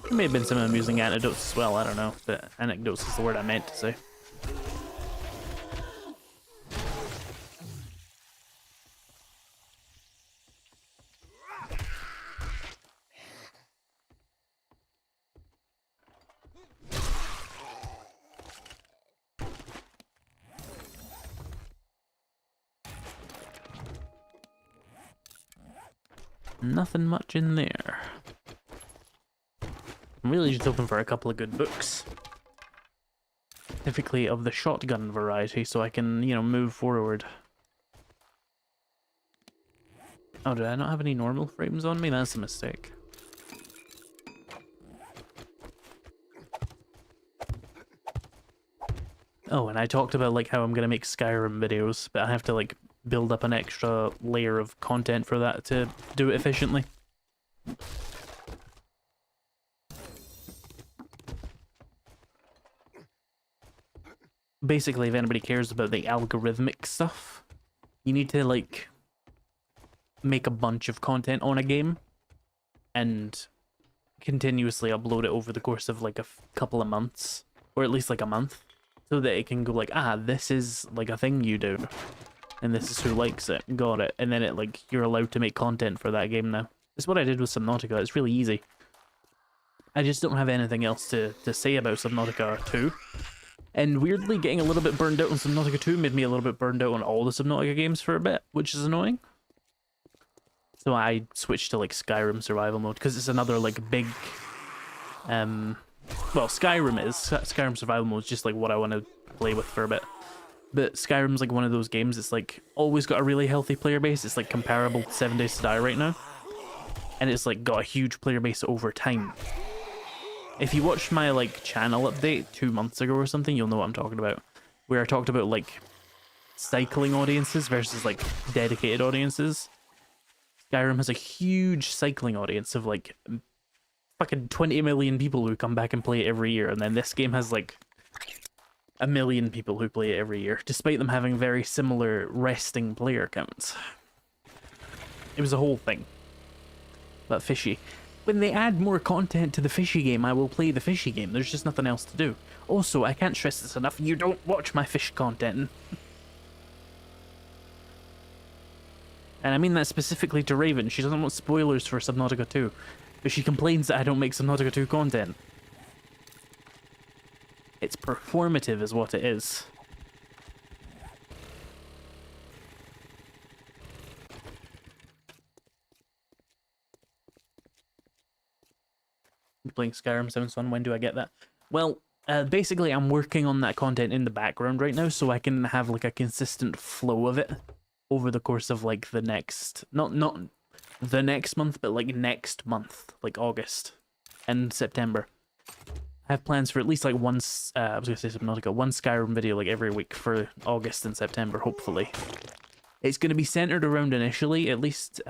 There may have been some amusing anecdotes as well, I don't know, but anecdotes is the word I meant to say. Nothing much in there. I'm really just hoping for a couple of good books. Specifically of the shotgun variety, so I can, you know, move forward. Oh, did I not have any normal frames on me? That's a mistake. Oh, and I talked about like how I'm gonna make Skyrim videos, but I have to like build up an extra layer of content for that to do it efficiently. Basically, if anybody cares about the algorithmic stuff, you need to like make a bunch of content on a game and continuously upload it over the course of like a couple of months, or at least like a month, so that it can go like, ah, this is like a thing you do. And this is who likes it. Got it. And then it like you're allowed to make content for that game now. It's what I did with Subnautica. It's really easy. I just don't have anything else to say about Subnautica 2. And weirdly, getting a little bit burned out on Subnautica 2 made me a little bit burned out on all the Subnautica games for a bit, which is annoying. So I switched to like Skyrim survival mode because it's another like big well, Skyrim survival mode is just like what I want to play with for a bit. But Skyrim's like one of those games, it's like always got a really healthy player base. It's like comparable to 7 Days to Die right now. And it's like got a huge player base over time. If you watched my like channel update 2 months ago or something, you'll know what I'm talking about. Where I talked about like cycling audiences versus like dedicated audiences. Skyrim has a huge cycling audience of like fucking 20 million people who come back and play it every year. And then this game has like 1 million people who play it every year, despite them having very similar resting player counts. It was a whole thing. But fishy. when they add more content to the fishy game, I will play the fishy game. There's just nothing else to do. Also, I can't stress this enough, you don't watch my fish content. And I mean that specifically to Raven. She doesn't want spoilers for Subnautica 2. But she complains that I don't make Subnautica 2 content. It's performative is what it is. Playing Skyrim sounds fun. When do I get that? Well, basically I'm working on that content in the background right now so I can have like a consistent flow of it over the course of like the next, not the next month, but like next month, like August and September. I have plans for at least like one, I was going to say Subnautica, one Skyrim video like every week for August and September, hopefully. It's going to be centered around initially, at least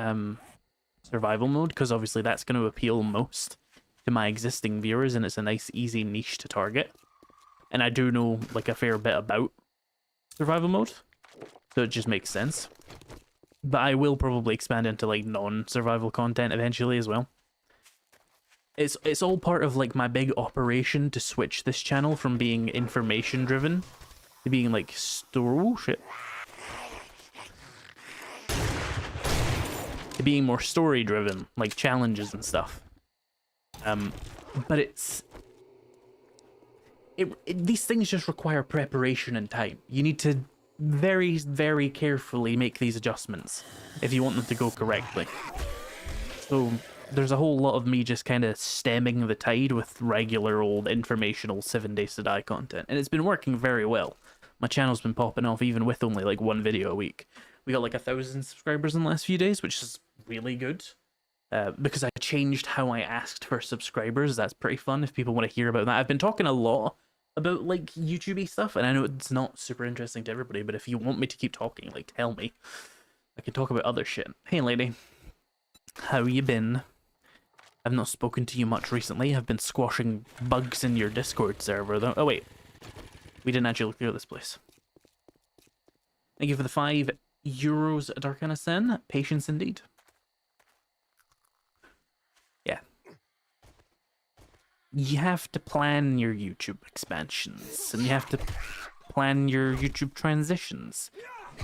survival mode, because obviously that's going to appeal most to my existing viewers, and it's a nice, easy niche to target. And I do know like a fair bit about survival mode, so it just makes sense. But I will probably expand into like non-survival content eventually as well. It's all part of like my big operation to switch this channel from being information driven to being like to being more story driven, like challenges and stuff. But these things just require preparation and time. You need to very, very carefully make these adjustments if you want them to go correctly. So there's a whole lot of me just kind of stemming the tide with regular old informational 7 Days to Die content, and it's been working very well. My channel's been popping off even with only like one video a week. We got like 1,000 subscribers in the last few days, which is really good. Because I changed how I asked for subscribers. That's pretty fun if people want to hear about that. I've been talking a lot about like YouTube-y stuff, and I know it's not super interesting to everybody, but if you want me to keep talking, like tell me. I can talk about other shit. Hey lady, how you been? I've not spoken to you much recently. I've been squashing bugs in your Discord server though. Oh wait, we didn't actually clear this place. Thank you for the €5, Darkana-sen. Patience indeed. Yeah. You have to plan your YouTube expansions, and you have to plan your YouTube transitions.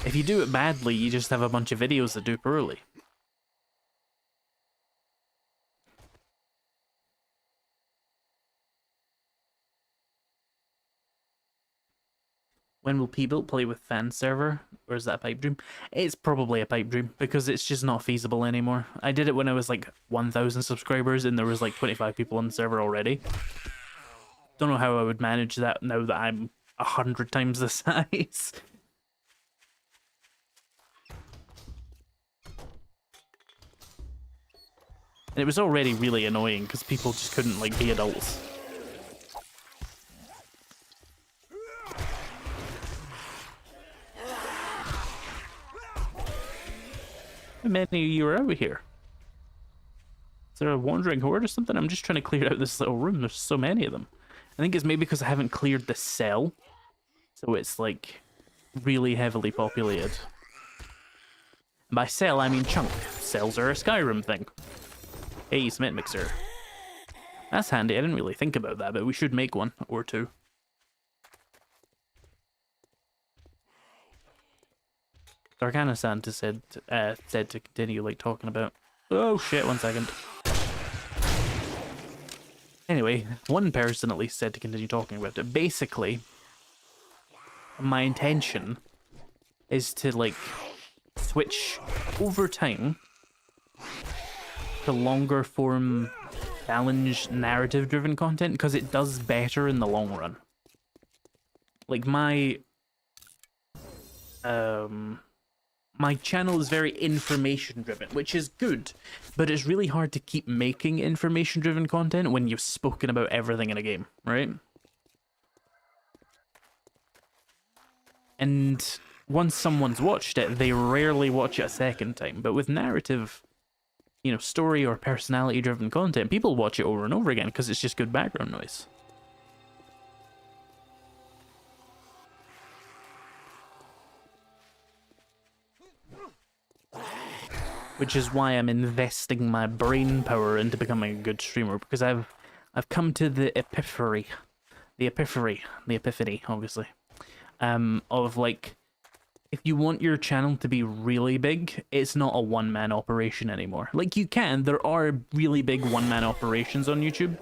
If you do it badly, you just have a bunch of videos that do poorly. When will P-Built play with fan server? Or is that a pipe dream? It's probably a pipe dream, because it's just not feasible anymore. I did it when I was like 1,000 subscribers and there was like 25 people on the server already. Don't know how I would manage that now that I'm 100 times the size. And it was already really annoying because people just couldn't like be adults. How many of you are out here? Is there a wandering horde or something? I'm just trying to clear out this little room. There's so many of them. I think it's maybe because I haven't cleared the cell. So it's like really heavily populated. And by cell, I mean chunk. Cells are a Skyrim thing. Hey, Smith Mixer. That's handy. I didn't really think about that, but we should make one or two. Darkana Santa said to continue like talking about. Oh shit! 1 second. Anyway, one person at least said to continue talking about it. Basically, my intention is to like switch over time to longer form challenge narrative driven content because it does better in the long run. Like my channel is very information driven, which is good, but it's really hard to keep making information driven content when you've spoken about everything in a game, right? And once someone's watched it, they rarely watch it a second time. But with narrative, you know, story or personality driven content, people watch it over and over again because it's just good background noise. which is why I'm investing my brain power into becoming a good streamer, because I've come to the epiphany, obviously, of like, if you want your channel to be really big, it's not a one-man operation anymore. Like, there are really big one-man operations on YouTube.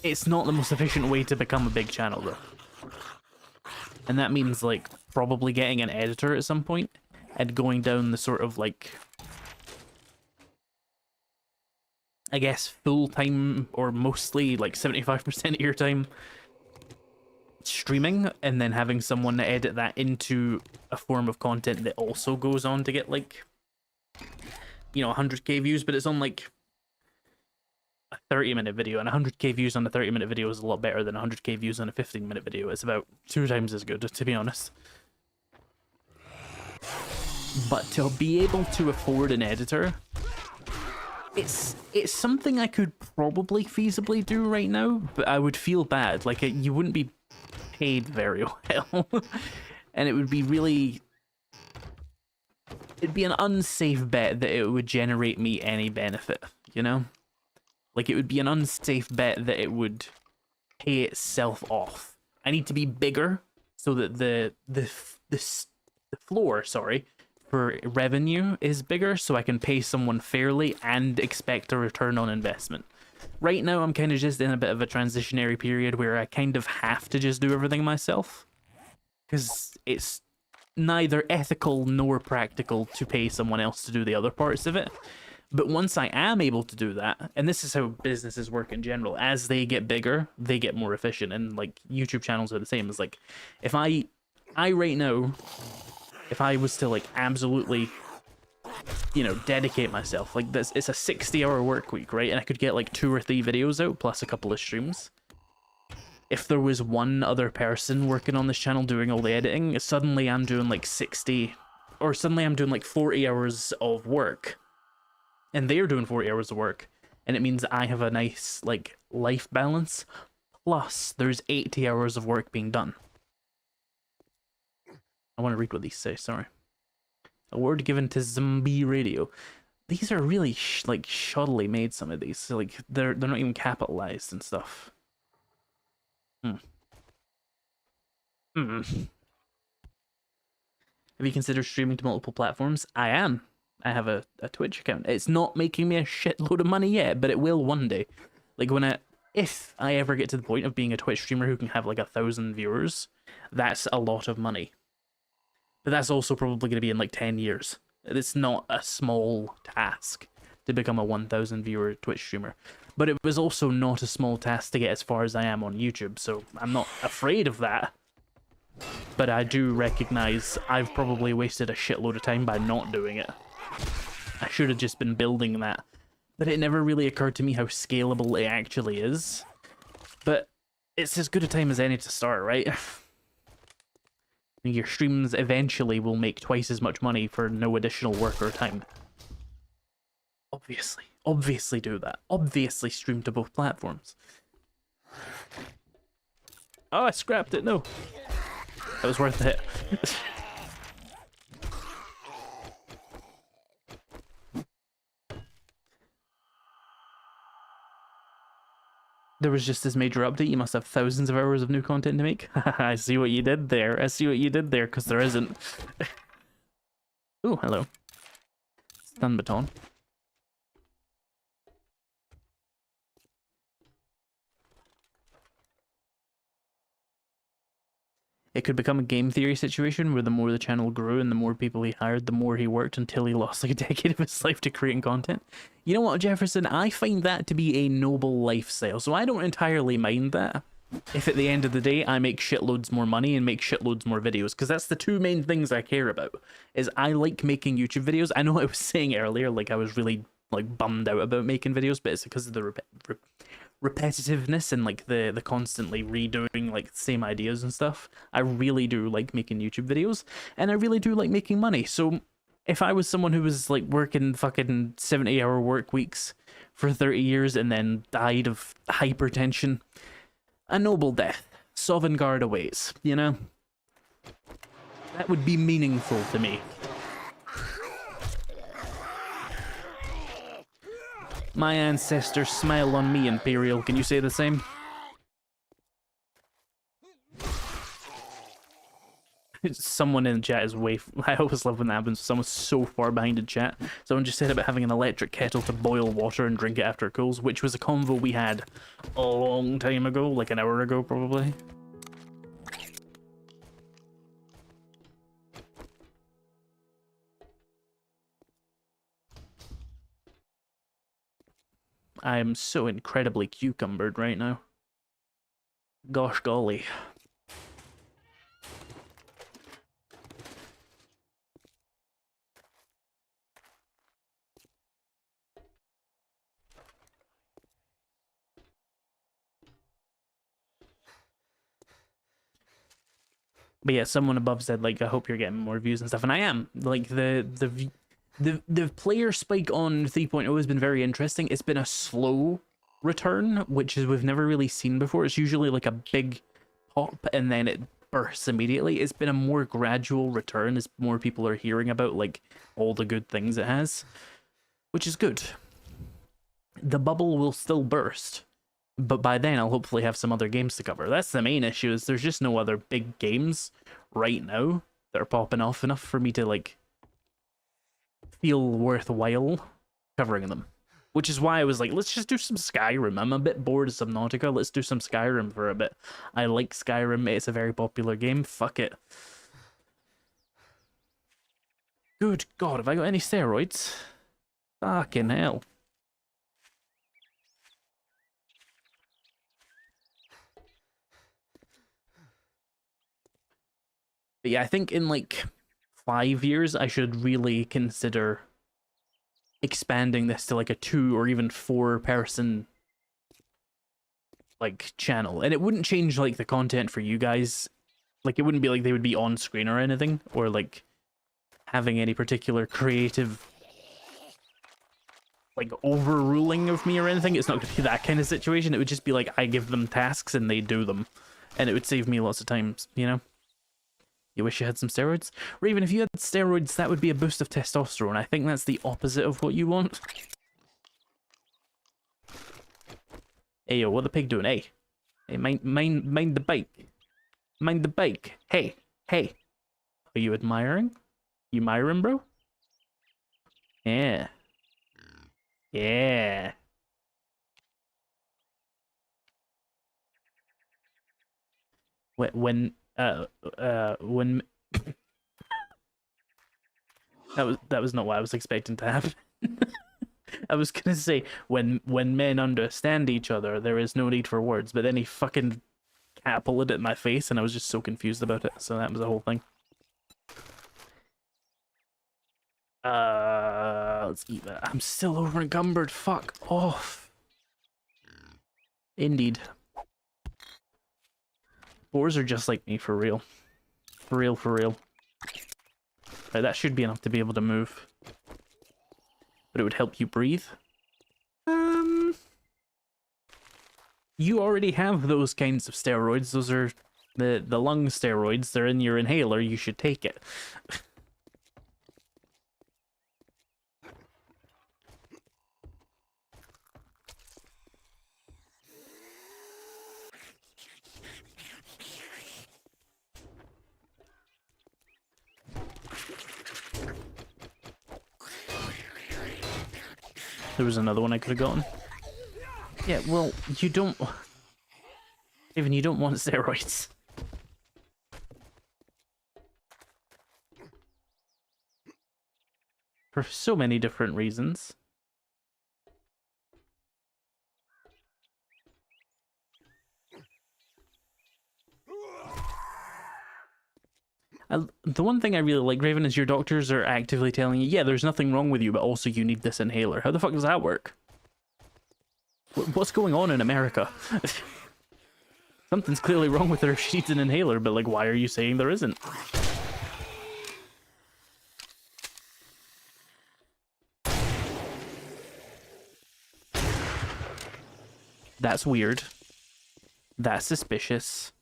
It's not the most efficient way to become a big channel, though. And that means, like, probably getting an editor at some point and going down the sort of, like, I guess, full-time, or mostly, like, 75% of your time streaming, and then having someone edit that into a form of content that also goes on to get, like, you know, 100k views, but it's on, like, a 30-minute video, and 100k views on a 30-minute video is a lot better than 100k views on a 15-minute video. It's about 2 times as good, to be honest. But to be able to afford an editor, it's something I could probably feasibly do right now, but I would feel bad. Like, you wouldn't be paid very well, and it would be really... It'd be an unsafe bet that it would generate me any benefit, you know? Like, it would be an unsafe bet that it would pay itself off. I need to be bigger so that the floor, sorry, for revenue is bigger, so I can pay someone fairly and expect a return on investment. Right now, I'm kind of just in a bit of a transitionary period where I kind of have to just do everything myself, because it's neither ethical nor practical to pay someone else to do the other parts of it. But once I am able to do that, and this is how businesses work in general, as they get bigger, they get more efficient, and like YouTube channels are the same. It's like, if I right now, if I was to like absolutely, you know, dedicate myself, like this, it's a 60-hour work week, right? And I could get like 2 or 3 videos out plus a couple of streams. If there was one other person working on this channel doing all the editing, suddenly I'm doing like 60, or suddenly I'm doing like 40 hours of work. And they're doing 40 hours of work, and it means I have a nice, like, life balance, plus there's 80 hours of work being done. I want to read what these say, sorry. Award given to Zombie Radio. These are really, like, shoddily made, some of these. So, like, they're not even capitalized and stuff. Have you considered streaming to multiple platforms? I am. I have a Twitch account. It's not making me a shitload of money yet, but it will one day. Like, if I ever get to the point of being a Twitch streamer who can have like 1,000 viewers, that's a lot of money. But that's also probably going to be in like 10 years. It's not a small task to become a 1,000 viewer Twitch streamer. But it was also not a small task to get as far as I am on YouTube, so I'm not afraid of that. But I do recognize I've probably wasted a shitload of time by not doing it. I should have just been building that. But it never really occurred to me how scalable it actually is. But it's as good a time as any to start, right? Your streams eventually will make twice as much money for no additional work or time. Obviously. Obviously do that. Obviously stream to both platforms. Oh, I scrapped it. No. That was worth it. There was just this major update. You must have thousands of hours of new content to make. I see what you did there. I see what you did there, because there isn't. Ooh, hello. Stun baton. It could become a game theory situation where the more the channel grew and the more people he hired, the more he worked until he lost like a decade of his life to creating content. You know what, Jefferson? I find that to be a noble lifestyle, so I don't entirely mind that. If at the end of the day I make shitloads more money and make shitloads more videos, because that's the 2 main things I care about. Is I like making YouTube videos. I know I was saying earlier, like I was really like bummed out about making videos, but it's because of the repetitiveness and like the constantly redoing like the same ideas and stuff. I really do like making YouTube videos, and I really do like making money. So if I was someone who was like working fucking 70-hour work weeks for 30 years and then died of hypertension, a noble death, Sovngarde awaits, you know? That would be meaningful to me. My ancestors smile on me, Imperial. Can you say the same? Someone in the chat is I always love when that happens. Someone's so far behind in chat. Someone just said about having an electric kettle to boil water and drink it after it cools, which was a convo we had a long time ago, like an hour ago probably. I am so incredibly cucumbered right now. Gosh golly. But yeah, someone above said, like, I hope you're getting more views and stuff, and I am. Like, the player spike on 3.0 has been very interesting. It's been a slow return, which is we've never really seen before. It's usually like a big pop and then it bursts immediately. It's been a more gradual return as more people are hearing about, like, all the good things it has, which is good. The bubble will still burst, but by then I'll hopefully have some other games to cover. That's the main issue, is there's just no other big games right now that are popping off enough for me to, like, feel worthwhile covering them. Which is why I was like, let's just do some Skyrim. I'm a bit bored of Subnautica. Let's do some Skyrim for a bit. I like Skyrim. It's a very popular game. Fuck it. Good God, have I got any steroids? Fucking hell. But yeah, I think in like 5 years, I should really consider expanding this to like a 2 or even 4 person like channel. And it wouldn't change like the content for you guys. Like it wouldn't be like they would be on screen or anything, or like having any particular creative like overruling of me or anything. It's not going to be that kind of situation. It would just be like I give them tasks and they do them, and it would save me lots of times, you know. You wish you had some steroids? Or even if you had steroids, that would be a boost of testosterone. I think that's the opposite of what you want. Hey, yo, what the pig doing? Hey, hey, mind the bike. Mind the bike. Hey, hey. Are you admiring? You admiring, bro? Yeah. Yeah. When that was not what I was expecting to happen. I was gonna say when men understand each other, there is no need for words, but then he fucking catapulted it in my face, and I was just so confused about it. So that was the whole thing. Let's eat that. I'm still over encumbered. Fuck off. Indeed. Boars are just like me, for real. For real, for real. Right, that should be enough to be able to move. But it would help you breathe. You already have those kinds of steroids. Those are the lung steroids. They're in your inhaler. You should take it. There was another one I could have gotten. Yeah, well, you don't... Even you don't want steroids. For so many different reasons. The one thing I really like, Raven, is your doctors are actively telling you, yeah, there's nothing wrong with you, but also you need this inhaler. How the fuck does that work? What's going on in America? Something's clearly wrong with her if she needs an inhaler, but like, why are you saying there isn't? That's weird. That's suspicious.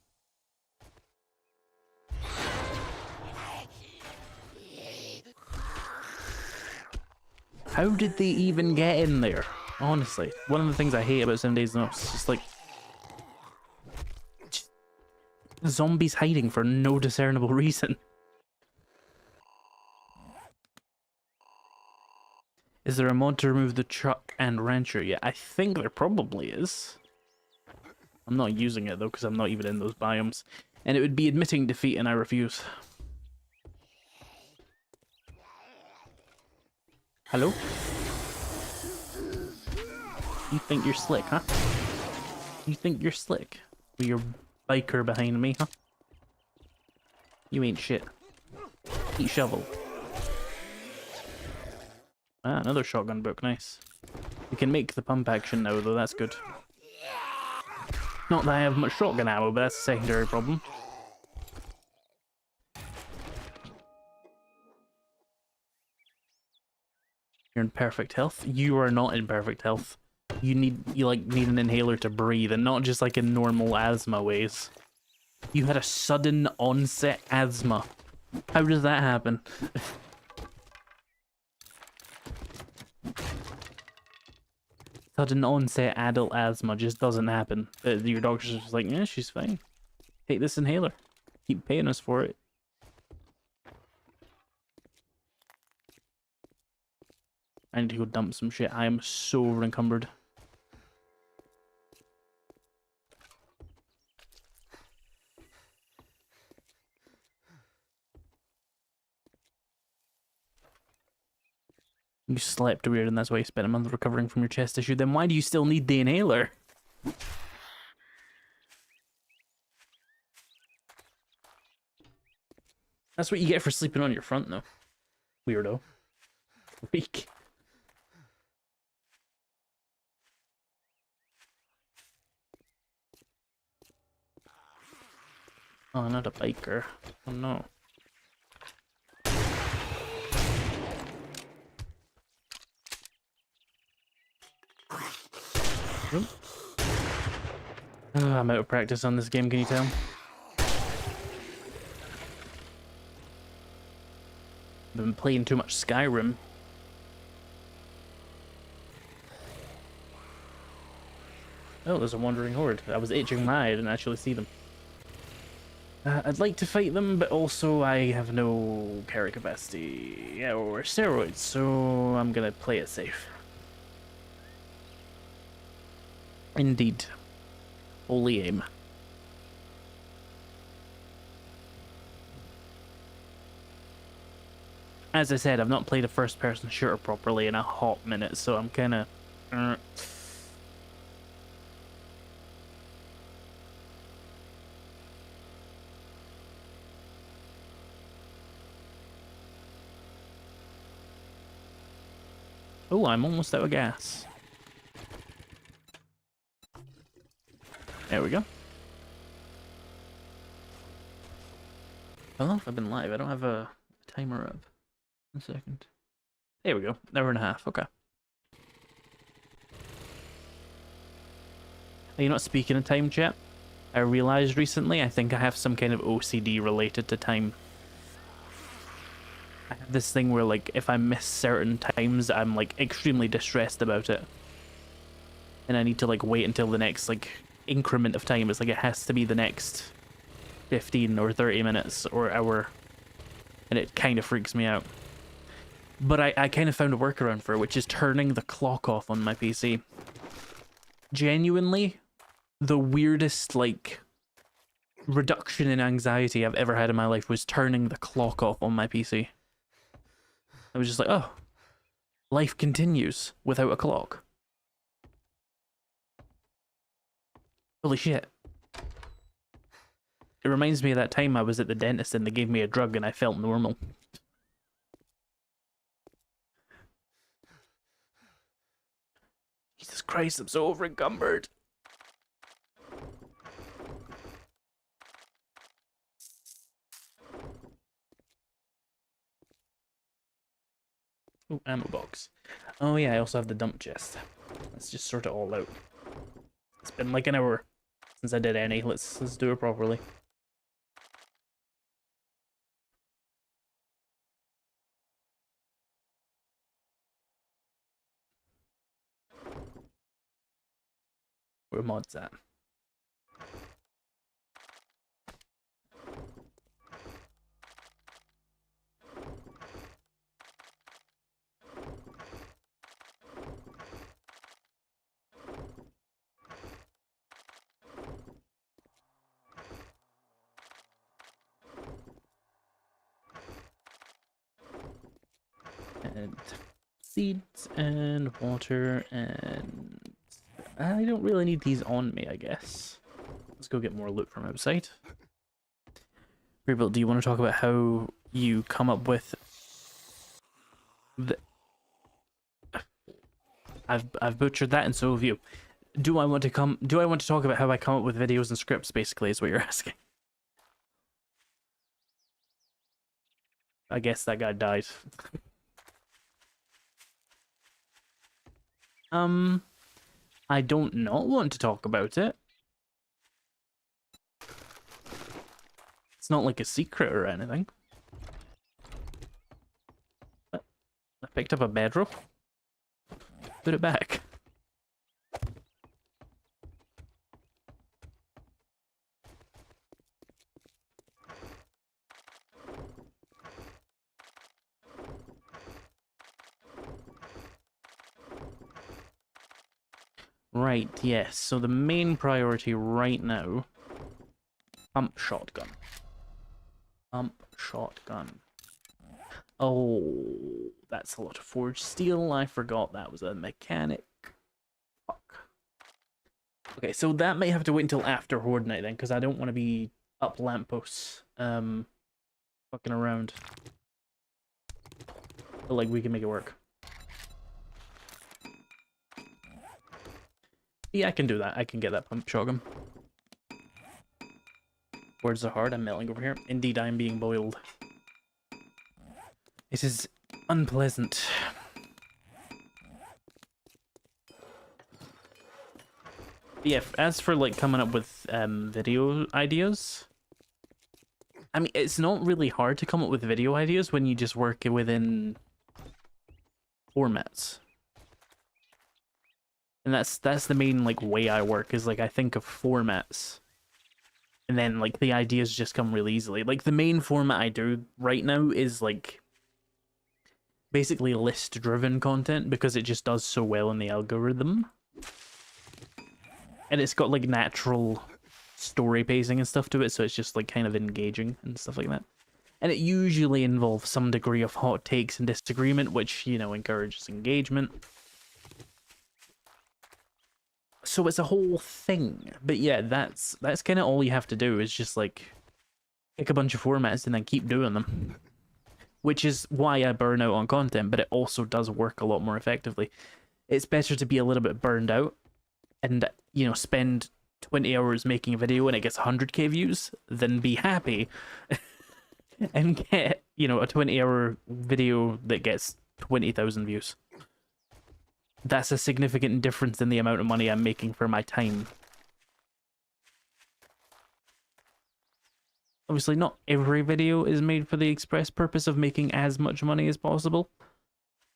How did they even get in there? Honestly, one of the things I hate about 7 Days the most is just like zombies hiding for no discernible reason. Is there a mod to remove the truck and rancher? Yeah, I think there probably is. I'm not using it though because I'm not even in those biomes. And it would be admitting defeat and I refuse. Hello? You think you're slick, huh? You think you're slick? With your biker behind me, huh? You ain't shit. Eat shovel. Ah, another shotgun book, nice. We can make the pump action now though, that's good. Not that I have much shotgun ammo, but that's a secondary problem. You're in perfect health. You are not in perfect health. You need an inhaler to breathe, and not just like in normal asthma ways. You had a sudden onset asthma. How does that happen? Sudden onset adult asthma just doesn't happen. Your doctor's just like, yeah, she's fine. Take this inhaler. Keep paying us for it. I need to go dump some shit. I am so encumbered. You slept weird and that's why you spent a month recovering from your chest issue. Then why do you still need the inhaler? That's what you get for sleeping on your front, though. Weirdo. Weak. Oh, not a biker. Oh no. Oh, I'm out of practice on this game, can you tell? I've been playing too much Skyrim. Oh, there's a wandering horde. I was itching my eye, I didn't actually see them. I'd like to fight them, but also I have no carry capacity or steroids, so I'm gonna play it safe. Indeed. Holy aim. As I said, I've not played a first-person shooter properly in a hot minute, so I'm kind of... Oh, I'm almost out of gas. There we go. How long have I been live? I don't have a timer up. 1 second. There we go. Hour and a half. Okay. Are you not speaking of time, chat? I realized recently I think I have some kind of OCD related to time. I have this thing where, like, if I miss certain times, I'm, like, extremely distressed about it. And I need to, like, wait until the next, like, increment of time. It's like it has to be the next 15 or 30 minutes or hour. And it kind of freaks me out. But I kind of found a workaround for it, which is turning the clock off on my PC. Genuinely, the weirdest, like, reduction in anxiety I've ever had in my life was turning the clock off on my PC. I was just like, oh, life continues without a clock. Holy shit. It reminds me of that time I was at the dentist and they gave me a drug and I felt normal. Jesus Christ, I'm so over-encumbered. Oh, ammo box. Oh yeah, I also have the dump chest. Let's just sort it all out. It's been like an hour since I did any. Let's do it properly. Where mods at? And seeds and water, and I don't really need these on me, I guess. Let's go get more loot from outside. Rebuilt, do you want to talk about how you come up with the... I've butchered that, and so have you. Do I want to talk about how I come up with videos and scripts, basically, is what you're asking. I guess that guy died. I don't not want to talk about it. It's not like a secret or anything. I picked up a bedroll. Put it back. Right, yes. So the main priority right now... Pump shotgun. Pump shotgun. Oh, that's a lot of forged steel. I forgot that was a mechanic. Fuck. Okay, so that may have to wait until after Horde Night then, because I don't want to be up lampposts, fucking around. But, like, we can make it work. Yeah, I can do that. I can get that pump shotgun. Words are hard. I'm melting over here. Indeed, I am being boiled. It is unpleasant. Yeah, as for like coming up with video ideas, I mean, it's not really hard to come up with video ideas when you just work within formats. And that's the main like way I work, is like I think of formats. And then like the ideas just come really easily. Like the main format I do right now is like basically list driven content, because it just does so well in the algorithm. And it's got like natural story pacing and stuff to it, so it's just like kind of engaging and stuff like that. And it usually involves some degree of hot takes and disagreement, which, you know, encourages engagement. So it's a whole thing. But yeah, that's kind of all you have to do, is just like pick a bunch of formats and then keep doing them. Which is why I burn out on content, but it also does work a lot more effectively. It's better to be a little bit burned out and, you know, spend 20 hours making a video and it gets 100k views than be happy and get, you know, a 20-hour video that gets 20,000 views. That's a significant difference in the amount of money I'm making for my time. Obviously, not every video is made for the express purpose of making as much money as possible.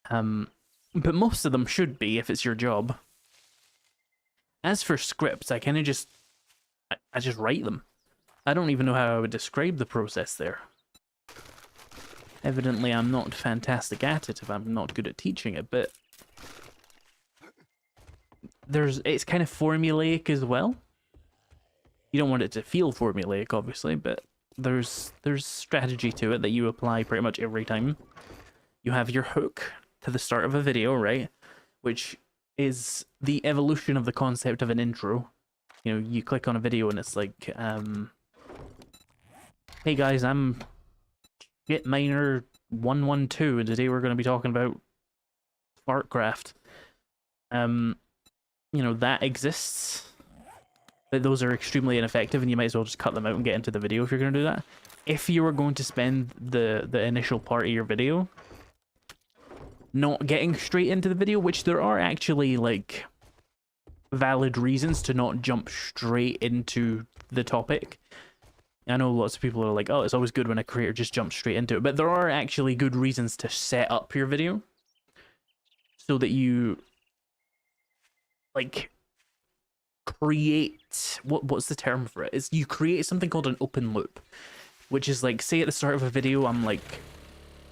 But most of them should be, if it's your job. As for scripts, I kind of just... I just write them. I don't even know how I would describe the process there. Evidently, I'm not fantastic at it if I'm not good at teaching it, but... it's kind of formulaic as well. You don't want it to feel formulaic, obviously, but there's strategy to it that you apply pretty much every time. You have your hook to the start of a video, right? Which is the evolution of the concept of an intro. You know, you click on a video and it's like, hey guys, I'm Shitminer112, and today we're going to be talking about Fartcraft. You know, that exists. But those are extremely ineffective, and you might as well just cut them out and get into the video if you're going to do that. If you were going to spend the initial part of your video not getting straight into the video, which there are actually, like, valid reasons to not jump straight into the topic. I know lots of people are like, oh, it's always good when a creator just jumps straight into it, but there are actually good reasons to set up your video so that you, like, create what's the term for it? Is you create something called an open loop, which is like, say at the start of a video, I'm like,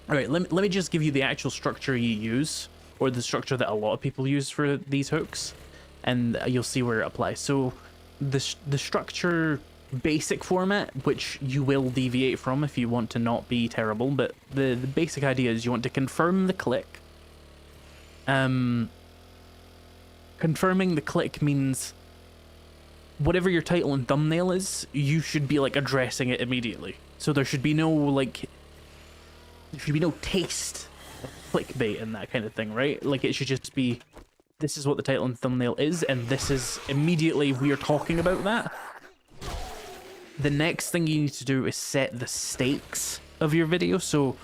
all right, let me just give you the actual structure you use, or the structure that a lot of people use for these hooks, and you'll see where it applies. So the structure basic format, which you will deviate from if you want to not be terrible, but the basic idea is you want to confirm the click. Confirming the click means whatever your title and thumbnail is, you should be like addressing it immediately. So there should be no like, there should be no taste of clickbait and that kind of thing, right? Like it should just be, this is what the title and thumbnail is, and this is immediately we are talking about that. The next thing you need to do is set the stakes of your video. So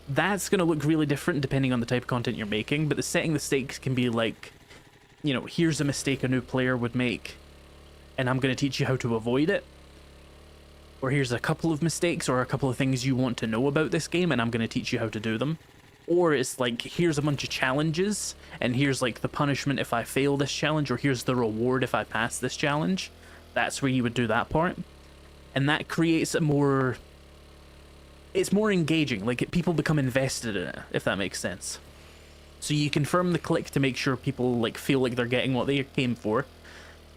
that's going to look really different depending on the type of content you're making, but the setting the stakes can be like, you know, here's a mistake a new player would make, and I'm going to teach you how to avoid it. Or here's a couple of mistakes or a couple of things you want to know about this game, and I'm going to teach you how to do them. Or it's like, here's a bunch of challenges, and here's like the punishment if I fail this challenge, or here's the reward if I pass this challenge. That's where you would do that part. And that creates a more... it's more engaging, like people become invested in it, if that makes sense. So you confirm the click to make sure people like feel like they're getting what they came for.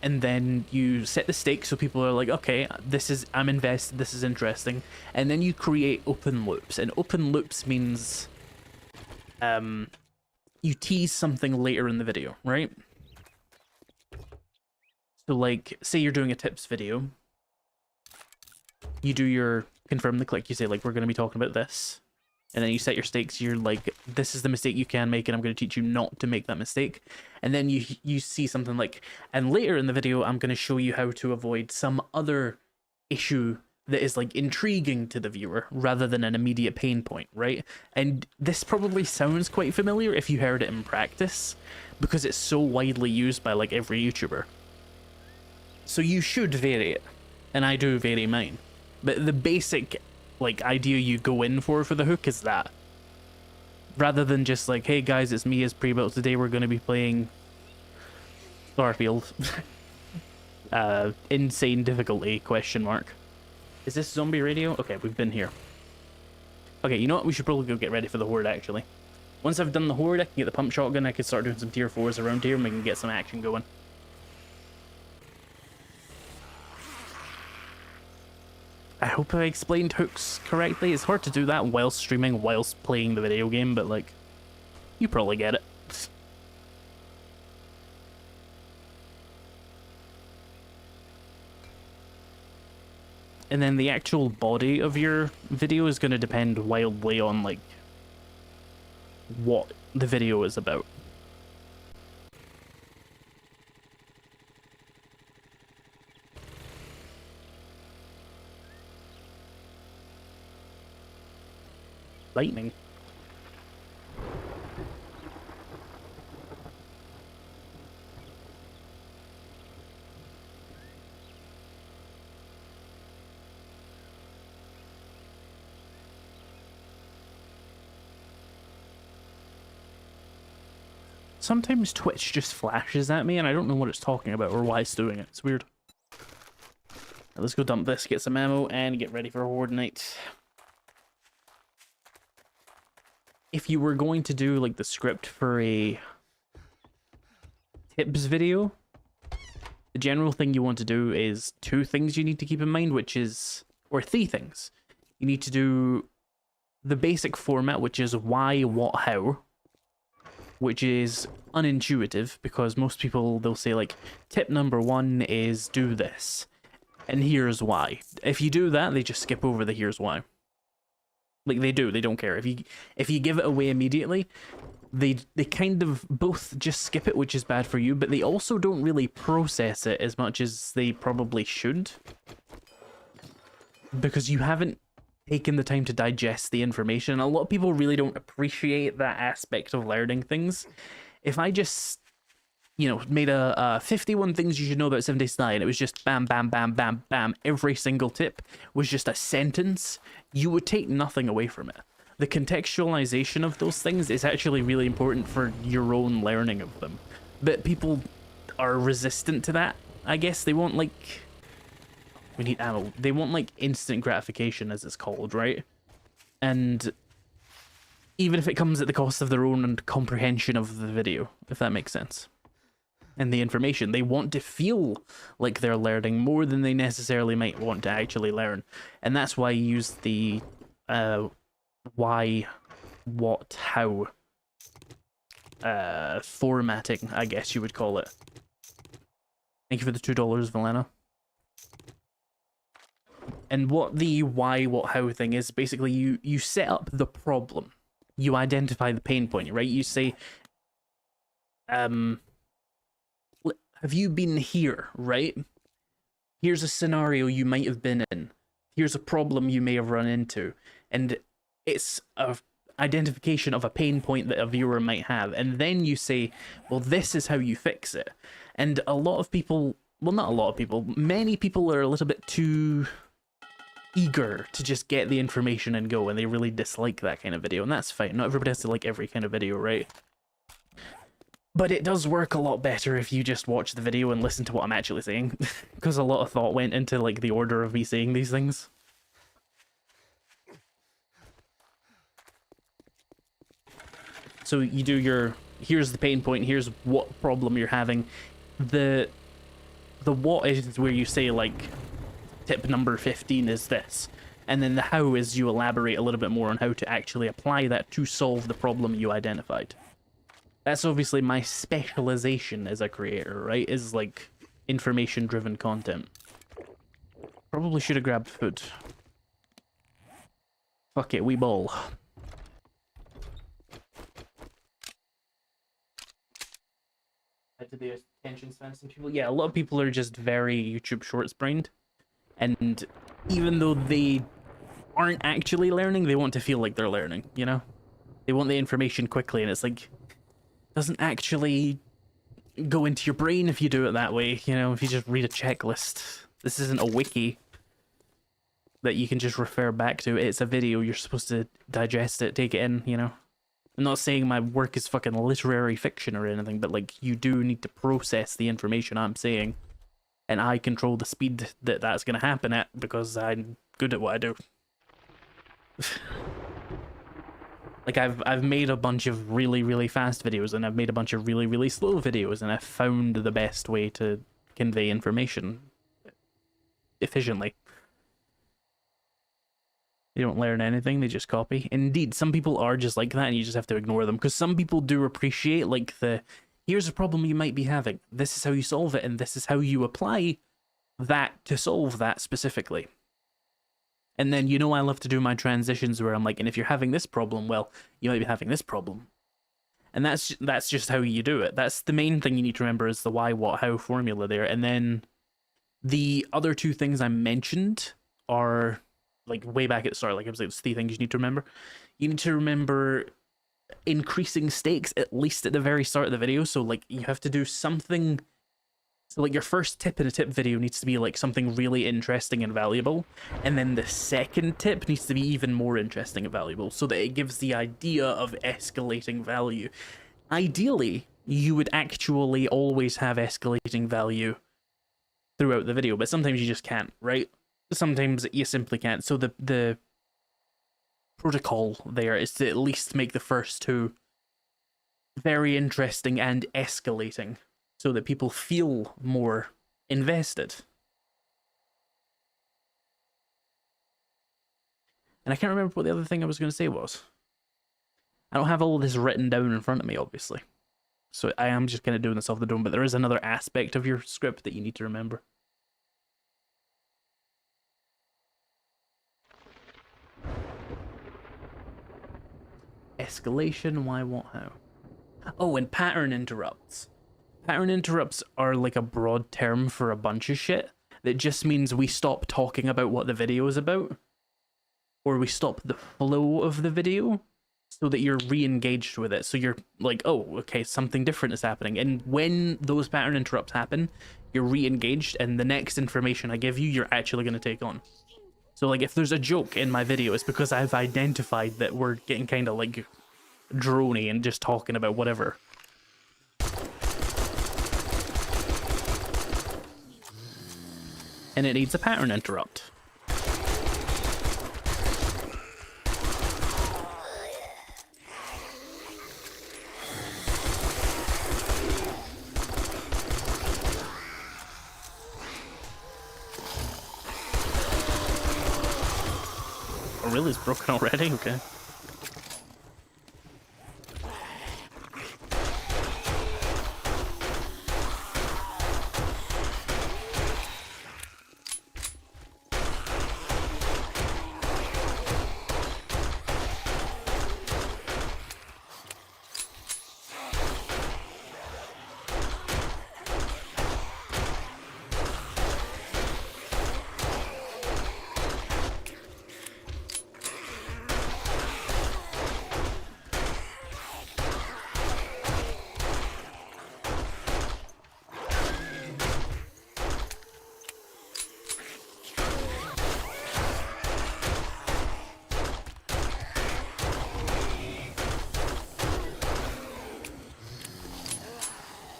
And then you set the stakes so people are like, okay, this is, I'm invested, this is interesting. And then you create open loops. And open loops means you tease something later in the video, right? So like, say you're doing a tips video. You do your confirm the click, you say like, we're going to be talking about this. And then you set your stakes, you're like, this is the mistake you can make, and I'm going to teach you not to make that mistake. And then you see something like, and later in the video, I'm going to show you how to avoid some other issue that is like intriguing to the viewer rather than an immediate pain point, right? And this probably sounds quite familiar if you heard it in practice, because it's so widely used by like every YouTuber. So you should vary it, and I do vary mine. But the basic like idea you go in for the hook is that, rather than just like, hey guys, it's me izprebuilt, today we're going to be playing Starfield. Insane difficulty, question mark. Is this zombie radio? Okay, we've been here. Okay, you know what, we should probably go get ready for the horde actually. Once I've done the horde, I can get the pump shotgun, I can start doing some tier 4s around here and we can get some action going. I hope I explained hooks correctly. It's hard to do that whilst streaming, whilst playing the video game, but like, you probably get it. And then the actual body of your video is going to depend wildly on like what the video is about. Lightning. Sometimes Twitch just flashes at me and I don't know what it's talking about or why it's doing it. It's weird. Right, let's go dump this, get some ammo, and get ready for Horde Night. If you were going to do like the script for a tips video, the general thing you want to do is 2 things you need to keep in mind, which is, or 3 things. You need to do the basic format, which is why, what, how, which is unintuitive because most people, they'll say like, tip number 1 is do this, and here's why. If you do that, they just skip over the here's why. Like they don't care. If you give it away immediately, they kind of both just skip it, which is bad for you, but they also don't really process it as much as they probably should. Because you haven't taken the time to digest the information. And a lot of people really don't appreciate that aspect of learning things. If I just, you know, made a 51 things you should know about 7 Days to Die, and it was just bam, bam, bam, bam, bam, every single tip was just a sentence, you would take nothing away from it. The contextualization of those things is actually really important for your own learning of them. But people are resistant to that I guess. They want, like... We need ammo. They want, like, instant gratification, as it's called, right? And even if it comes at the cost of their own comprehension of the video, if that makes sense. And the information. They want to feel like they're learning more than they necessarily might want to actually learn. And that's why I use the why, what, how formatting, I guess you would call it. Thank you for the $2, Valena. And what the why, what, how thing is, basically you set up the problem. You identify the pain point, right? You say, have you been here, right? Here's a scenario you might have been in. Here's a problem you may have run into. And it's a identification of a pain point that a viewer might have. And then you say, well, this is how you fix it. And a lot of people, well, not a lot of people, many people are a little bit too eager to just get the information and go, and they really dislike that kind of video. And that's fine. Not everybody has to like every kind of video, right? But it does work a lot better if you just watch the video and listen to what I'm actually saying. Because a lot of thought went into like the order of me saying these things. So you do your, here's the pain point, here's what problem you're having. The what is where you say like, tip number 15 is this. And then the how is you elaborate a little bit more on how to actually apply that to solve the problem you identified. That's obviously my specialization as a creator, right? Is like information-driven content. Probably should have grabbed food. Fuck it, we ball. To the attention span of some people. Yeah, a lot of people are just very YouTube Shorts brained. And even though they aren't actually learning, they want to feel like they're learning, you know? They want the information quickly, and it's like, doesn't actually go into your brain if you do it that way, you know, if you just read a checklist. This isn't a wiki that you can just refer back to. It's a video, you're supposed to digest it, take it in, you know. I'm not saying my work is fucking literary fiction or anything, but like, you do need to process the information I'm saying, and I control the speed that that's going to happen at because I'm good at what I do. Like, I've made a bunch of really, really fast videos, and I've made a bunch of really, really slow videos, and I've found the best way to convey information efficiently. They don't learn anything, they just copy. Indeed, some people are just like that, and you just have to ignore them, because some people do appreciate, like, here's a problem you might be having, this is how you solve it, and this is how you apply that to solve that specifically. And then, you know, I love to do my transitions where I'm like, and if you're having this problem, well, you might be having this problem. And that's just how you do it. That's the main thing you need to remember, is the why, what, how formula there. And then the other two things I mentioned are, like, way back at the start, like I was like, it's 3 things you need to remember. You need to remember increasing stakes, at least at the very start of the video. So, like, you have to do something. So, like, your first tip in a tip video needs to be, like, something really interesting and valuable. And then the second tip needs to be even more interesting and valuable, so that it gives the idea of escalating value. Ideally, you would actually always have escalating value throughout the video, but sometimes you just can't, right? Sometimes you simply can't. So the protocol there is to at least make the first 2 very interesting and escalating, so that people feel more invested. And I can't remember what the other thing I was going to say was. I don't have all of this written down in front of me, obviously. So I am just kind of doing this off the dome, but there is another aspect of your script that you need to remember. Escalation, why, what, how. Oh, and pattern interrupts. Pattern interrupts are like a broad term for a bunch of shit that just means we stop talking about what the video is about, or we stop the flow of the video so that you're re-engaged with it. So you're like, oh, okay, something different is happening. And when those pattern interrupts happen, you're re-engaged, and the next information I give you, you're actually going to take on. So, like, if there's a joke in my video, it's because I've identified that we're getting kind of like drony and just talking about whatever. and it needs a pattern interrupt. Oh, really? It's broken already? Okay.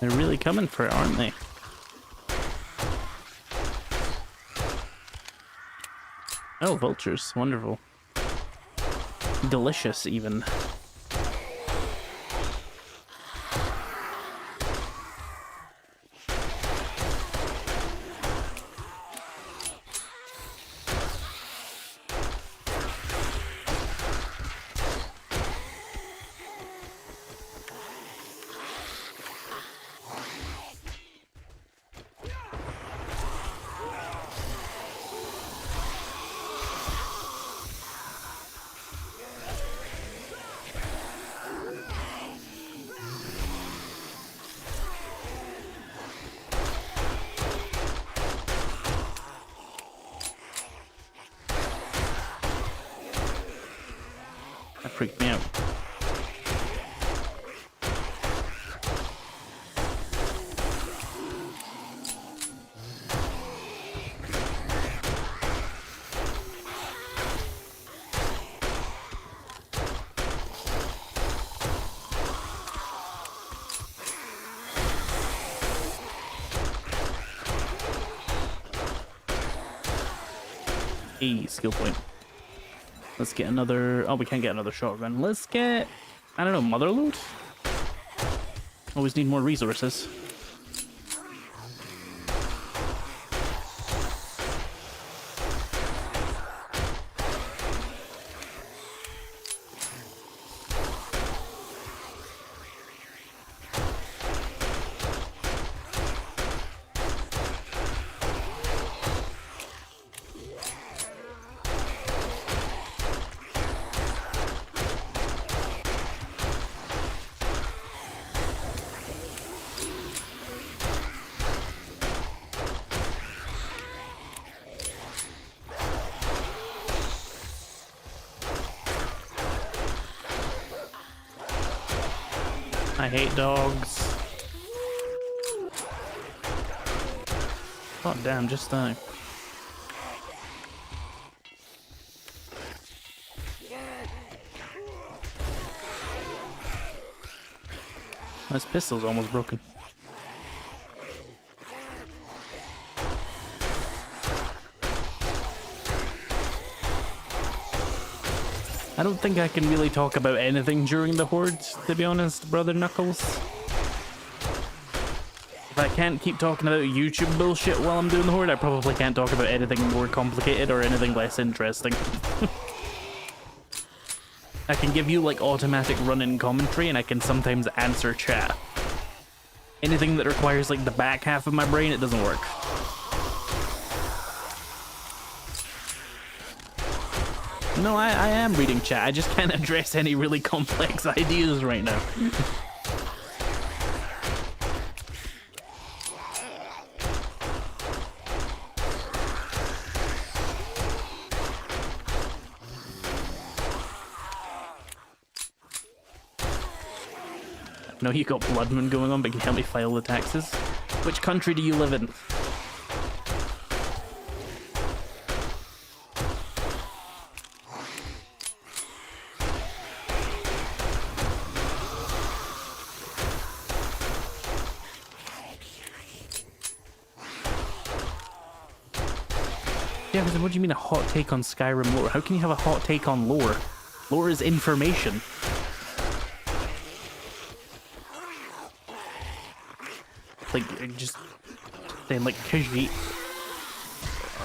They're really coming for it, aren't they? Oh, vultures. Wonderful. Delicious, even. That freaked me out. Skill point. Let's get another... Oh, we can't get another shotgun. Let's get... I don't know, mother loot? Always need more resources. I hate dogs. God damn, just die. This pistol's almost broken. I don't think I can really talk about anything during the Horde, to be honest, Brother Knuckles. If I can't keep talking about YouTube bullshit while I'm doing the Horde, I probably can't talk about anything more complicated or anything less interesting. I can give you like automatic run-in commentary and I can sometimes answer chat. Anything that requires like the back half of my brain, it doesn't work. No, I am reading chat. I just can't address any really complex ideas right now. No, you got blood moon going on, but can you help me file the taxes? Which country do you live in? Yeah, because what do you mean a hot take on Skyrim lore? How can you have a hot take on lore? Lore is information. Like, just saying, like, Khajiit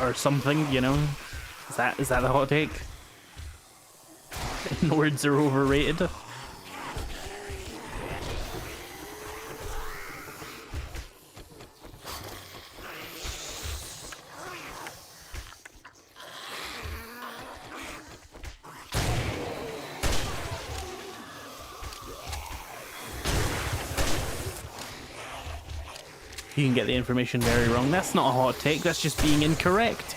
or something, you know? Is that the hot take? Nords are overrated? You can get the information very wrong. That's not a hot take, that's just being incorrect.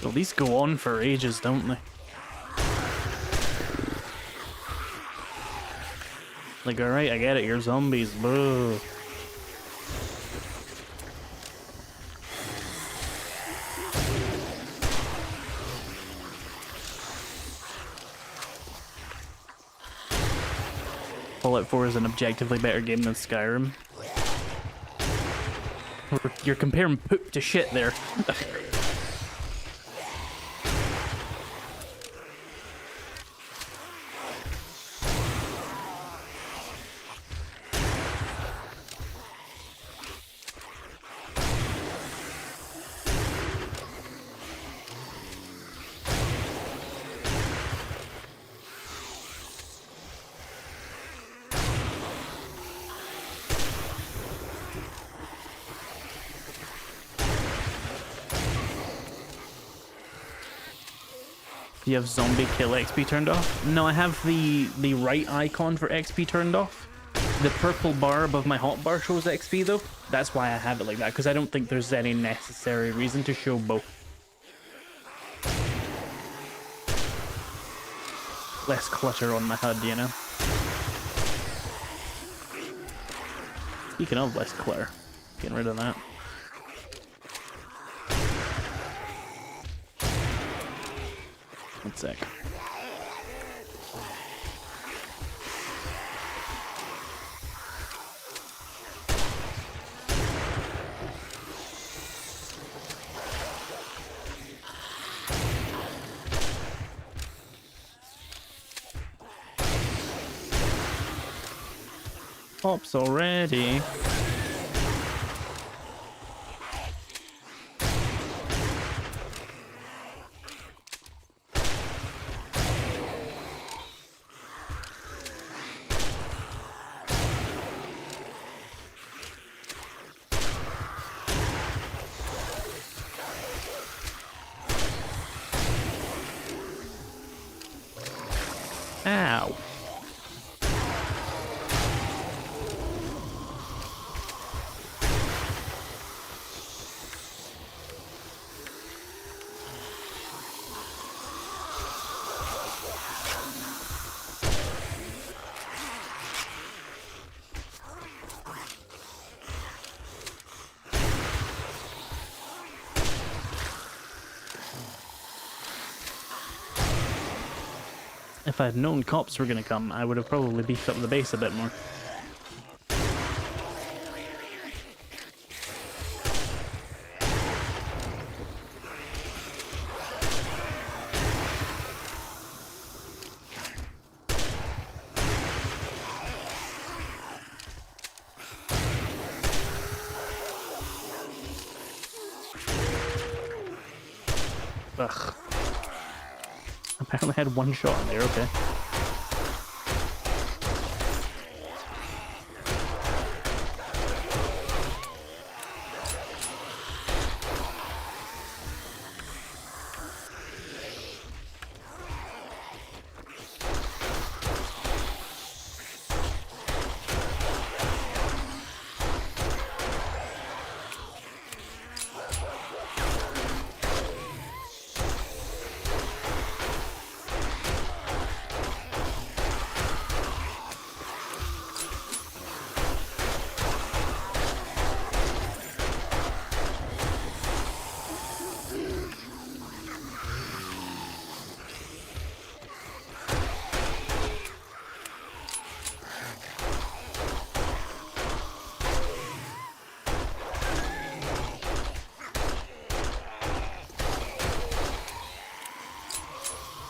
Well, these go on for ages, don't they? Like, alright, I get it, you're zombies, boo. Fallout 4 is an objectively better game than Skyrim. You're comparing poop to shit there. Do you have zombie kill XP turned off? No, I have the right icon for XP turned off. The purple bar above my hotbar shows XP though. That's why I have it like that, because I don't think there's any necessary reason to show both. Less clutter on my HUD, you know? Speaking of less clutter, getting rid of that. One sec. Pops already. Ow. If I'd known cops were gonna come, I would have probably beefed up the base a bit more. Ugh. Apparently I had one shot in there, okay.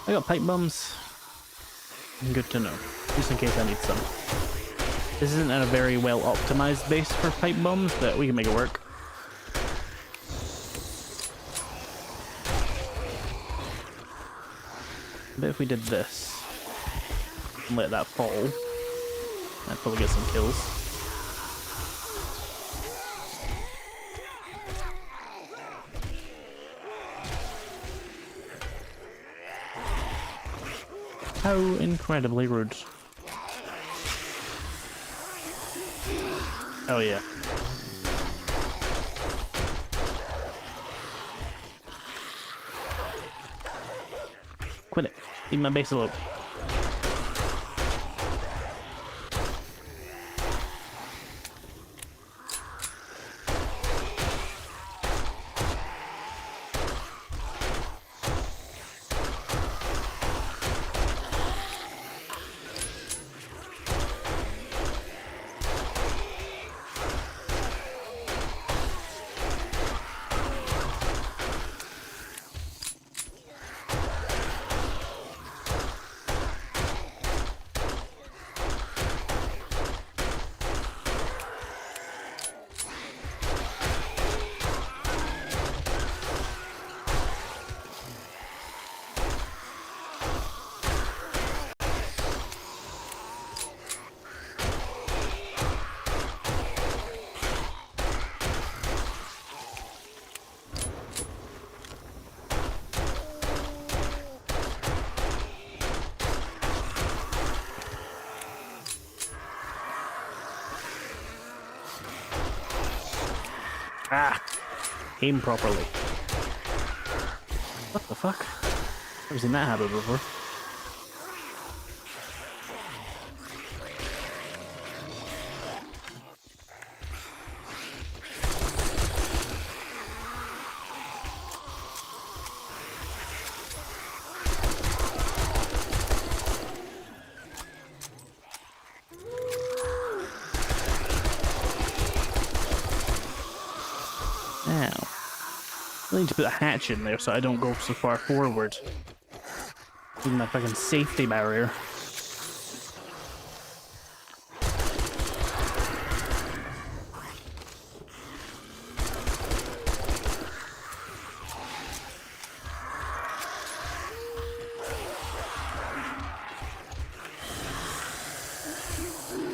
I got pipe bombs. Good to know, just in case I need some. This isn't a very well optimized base for pipe bombs, but we can make it work. But if we did this and let that fall, I'd probably get some kills. How incredibly rude. Oh yeah. Quit it. Leave my base alone. Ah! Aim properly. What the fuck? Never seen that happen before. Now, I need to put a hatch in there so I don't go so far forward. Even that fucking safety barrier.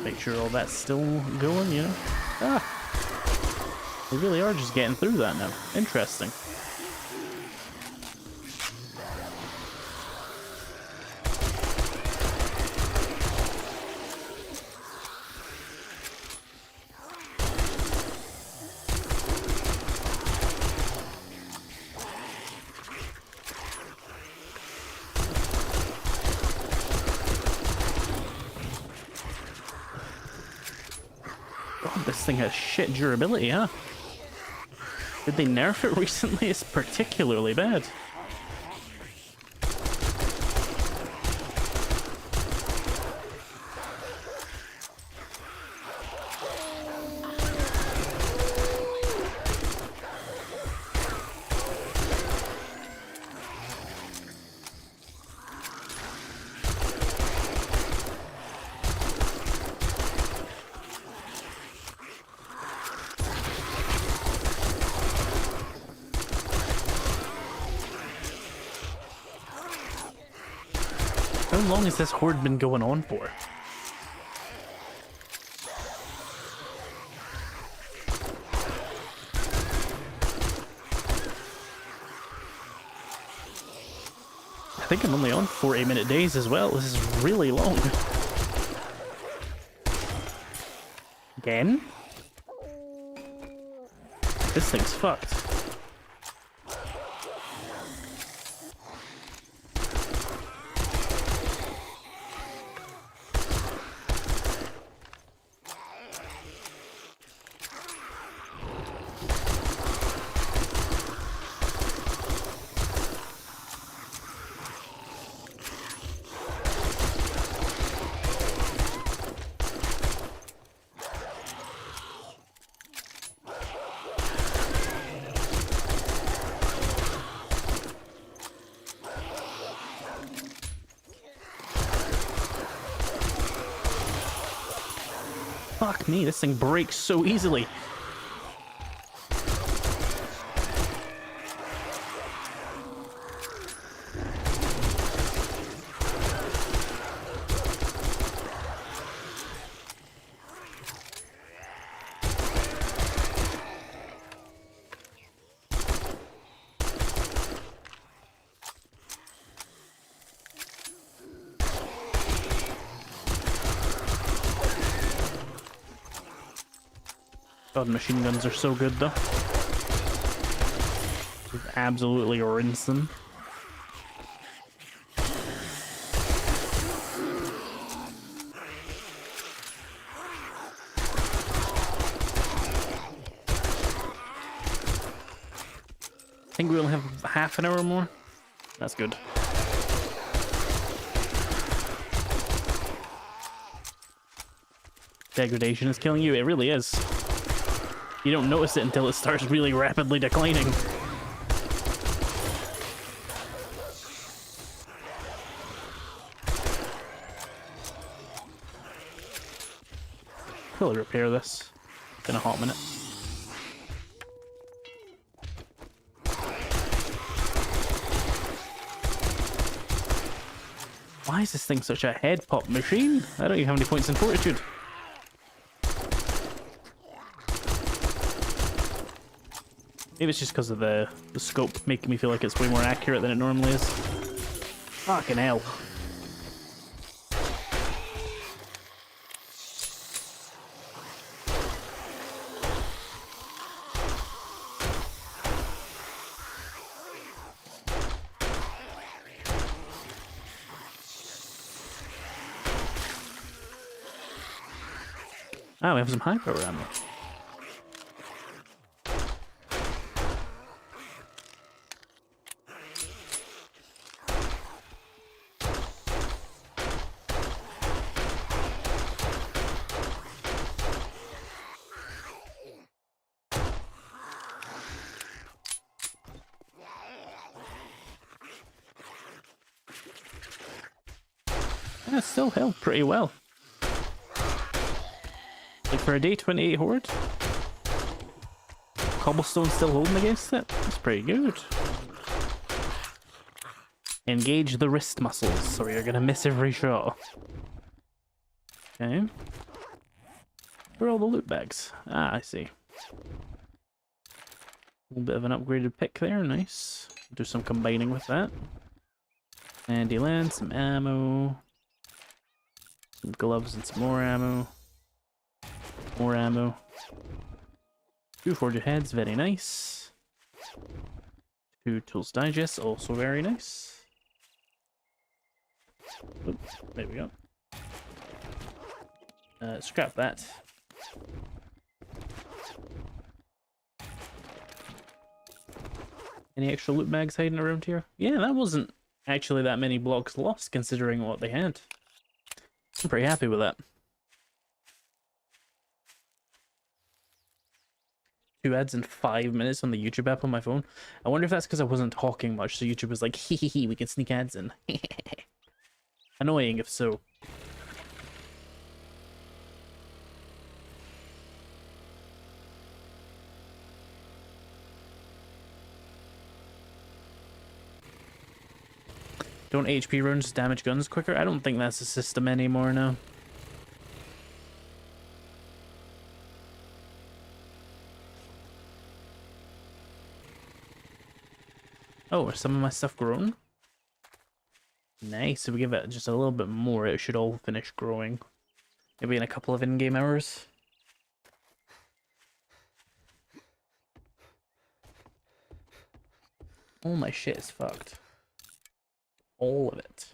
Make sure all that's still going, you know? Ah! We really are just getting through that now. Interesting. God, this thing has shit durability, huh? Did they nerf it recently? It's particularly bad. How long has this horde been going on for? I think I'm only on 40-minute days as well. This is really long. Again? This thing's fucked. Fuck me, this thing breaks so easily. God, machine guns are so good, though. Just absolutely rinse them. I think we'll have half an hour more. That's good. Degradation is killing you. It really is. You don't notice it until it starts really rapidly declining. We'll repair this in a hot minute. Why is this thing such a head pop machine? I don't even have any points in fortitude. Maybe it's just because of the scope making me feel like it's way more accurate than it normally is. Fucking hell. Ah, we have some high power ammo. Yeah, it still held pretty well. Like for a day 28 horde, cobblestone still holding against it. That's pretty good. Engage the wrist muscles, or you're gonna miss every shot. Okay. Where are all the loot bags? Ah, I see. A little bit of an upgraded pick there, nice. Do some combining with that. Handy land, some ammo. Some gloves and some more ammo. More ammo. 2 forged heads, very nice. 2 tools digest, also very nice. Oop, there we go. Scrap that. Any extra loot bags hiding around here? Yeah, that wasn't actually that many blocks lost considering what they had. I'm pretty happy with that. 2 ads in 5 minutes on the YouTube app on my phone. I wonder if that's because I wasn't talking much, so YouTube was like, hee hee hee, we can sneak ads in. Annoying if so. Don't HP runs damage guns quicker? I don't think that's a system anymore now. Oh, are some of my stuff grown? Nice, if we give it just a little bit more, it should all finish growing. Maybe in a couple of in-game hours. All my shit is fucked. All of it.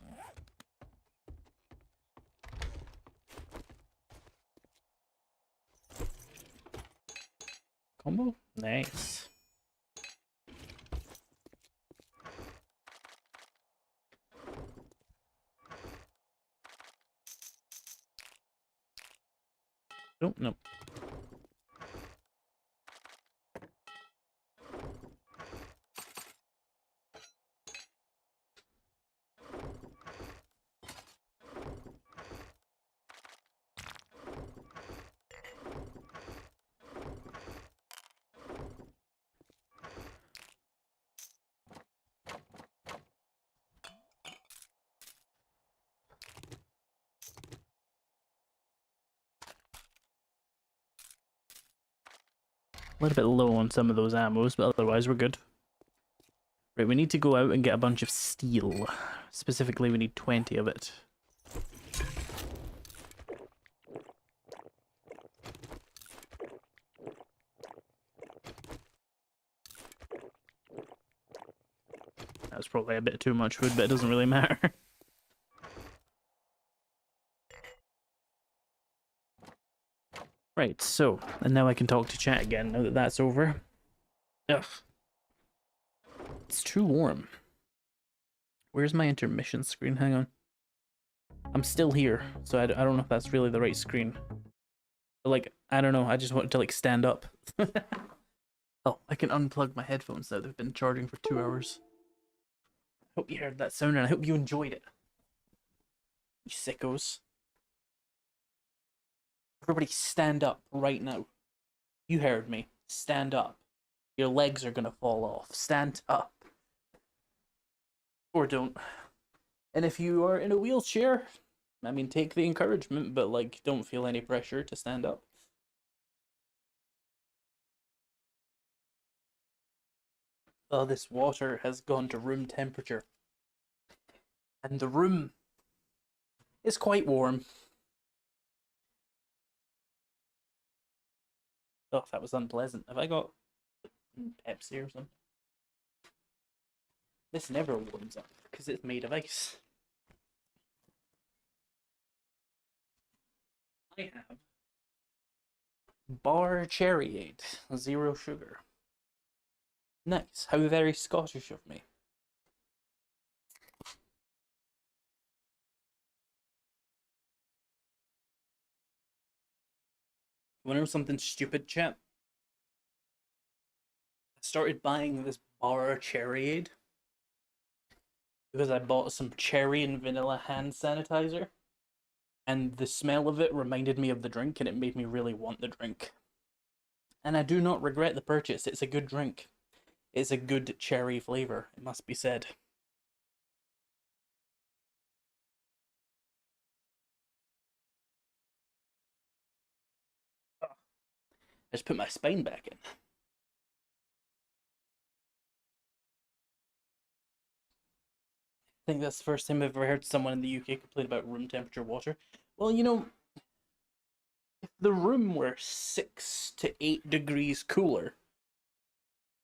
Combo? Nice. Oh, no. A little bit low on some of those ammos, but otherwise we're good. Right, we need to go out and get a bunch of steel. Specifically, we need 20 of it. That was probably a bit too much wood, but it doesn't really matter. Right, so, and now I can talk to chat again, now that that's over. Ugh. It's too warm. Where's my intermission screen? Hang on. I'm still here, so I don't know if that's really the right screen. But, like, I don't know, I just wanted to, like, stand up. Oh, I can unplug my headphones now. They've been charging for 2 hours. Hope you heard that sound, and I hope you enjoyed it. You sickos. Everybody stand up right now. You heard me. Stand up. Your legs are gonna fall off. Stand up. Or don't. And if you are in a wheelchair, I mean, take the encouragement, but, like, don't feel any pressure to stand up. Oh, this water has gone to room temperature. And the room is quite warm. Oh, that was unpleasant. Have I got Pepsi or something? This never warms up because it's made of ice. I have bar cherryade, 0 sugar. Nice. How very Scottish of me. You wanna know something stupid, chat? I started buying this bar cherryade because I bought some cherry and vanilla hand sanitizer, and the smell of it reminded me of the drink, and it made me really want the drink. And I do not regret the purchase. It's a good drink. It's a good cherry flavor, it must be said. I just put my spine back in. I think that's the first time I've ever heard someone in the UK complain about room temperature water. Well, you know, if the room were 6 to 8 degrees cooler,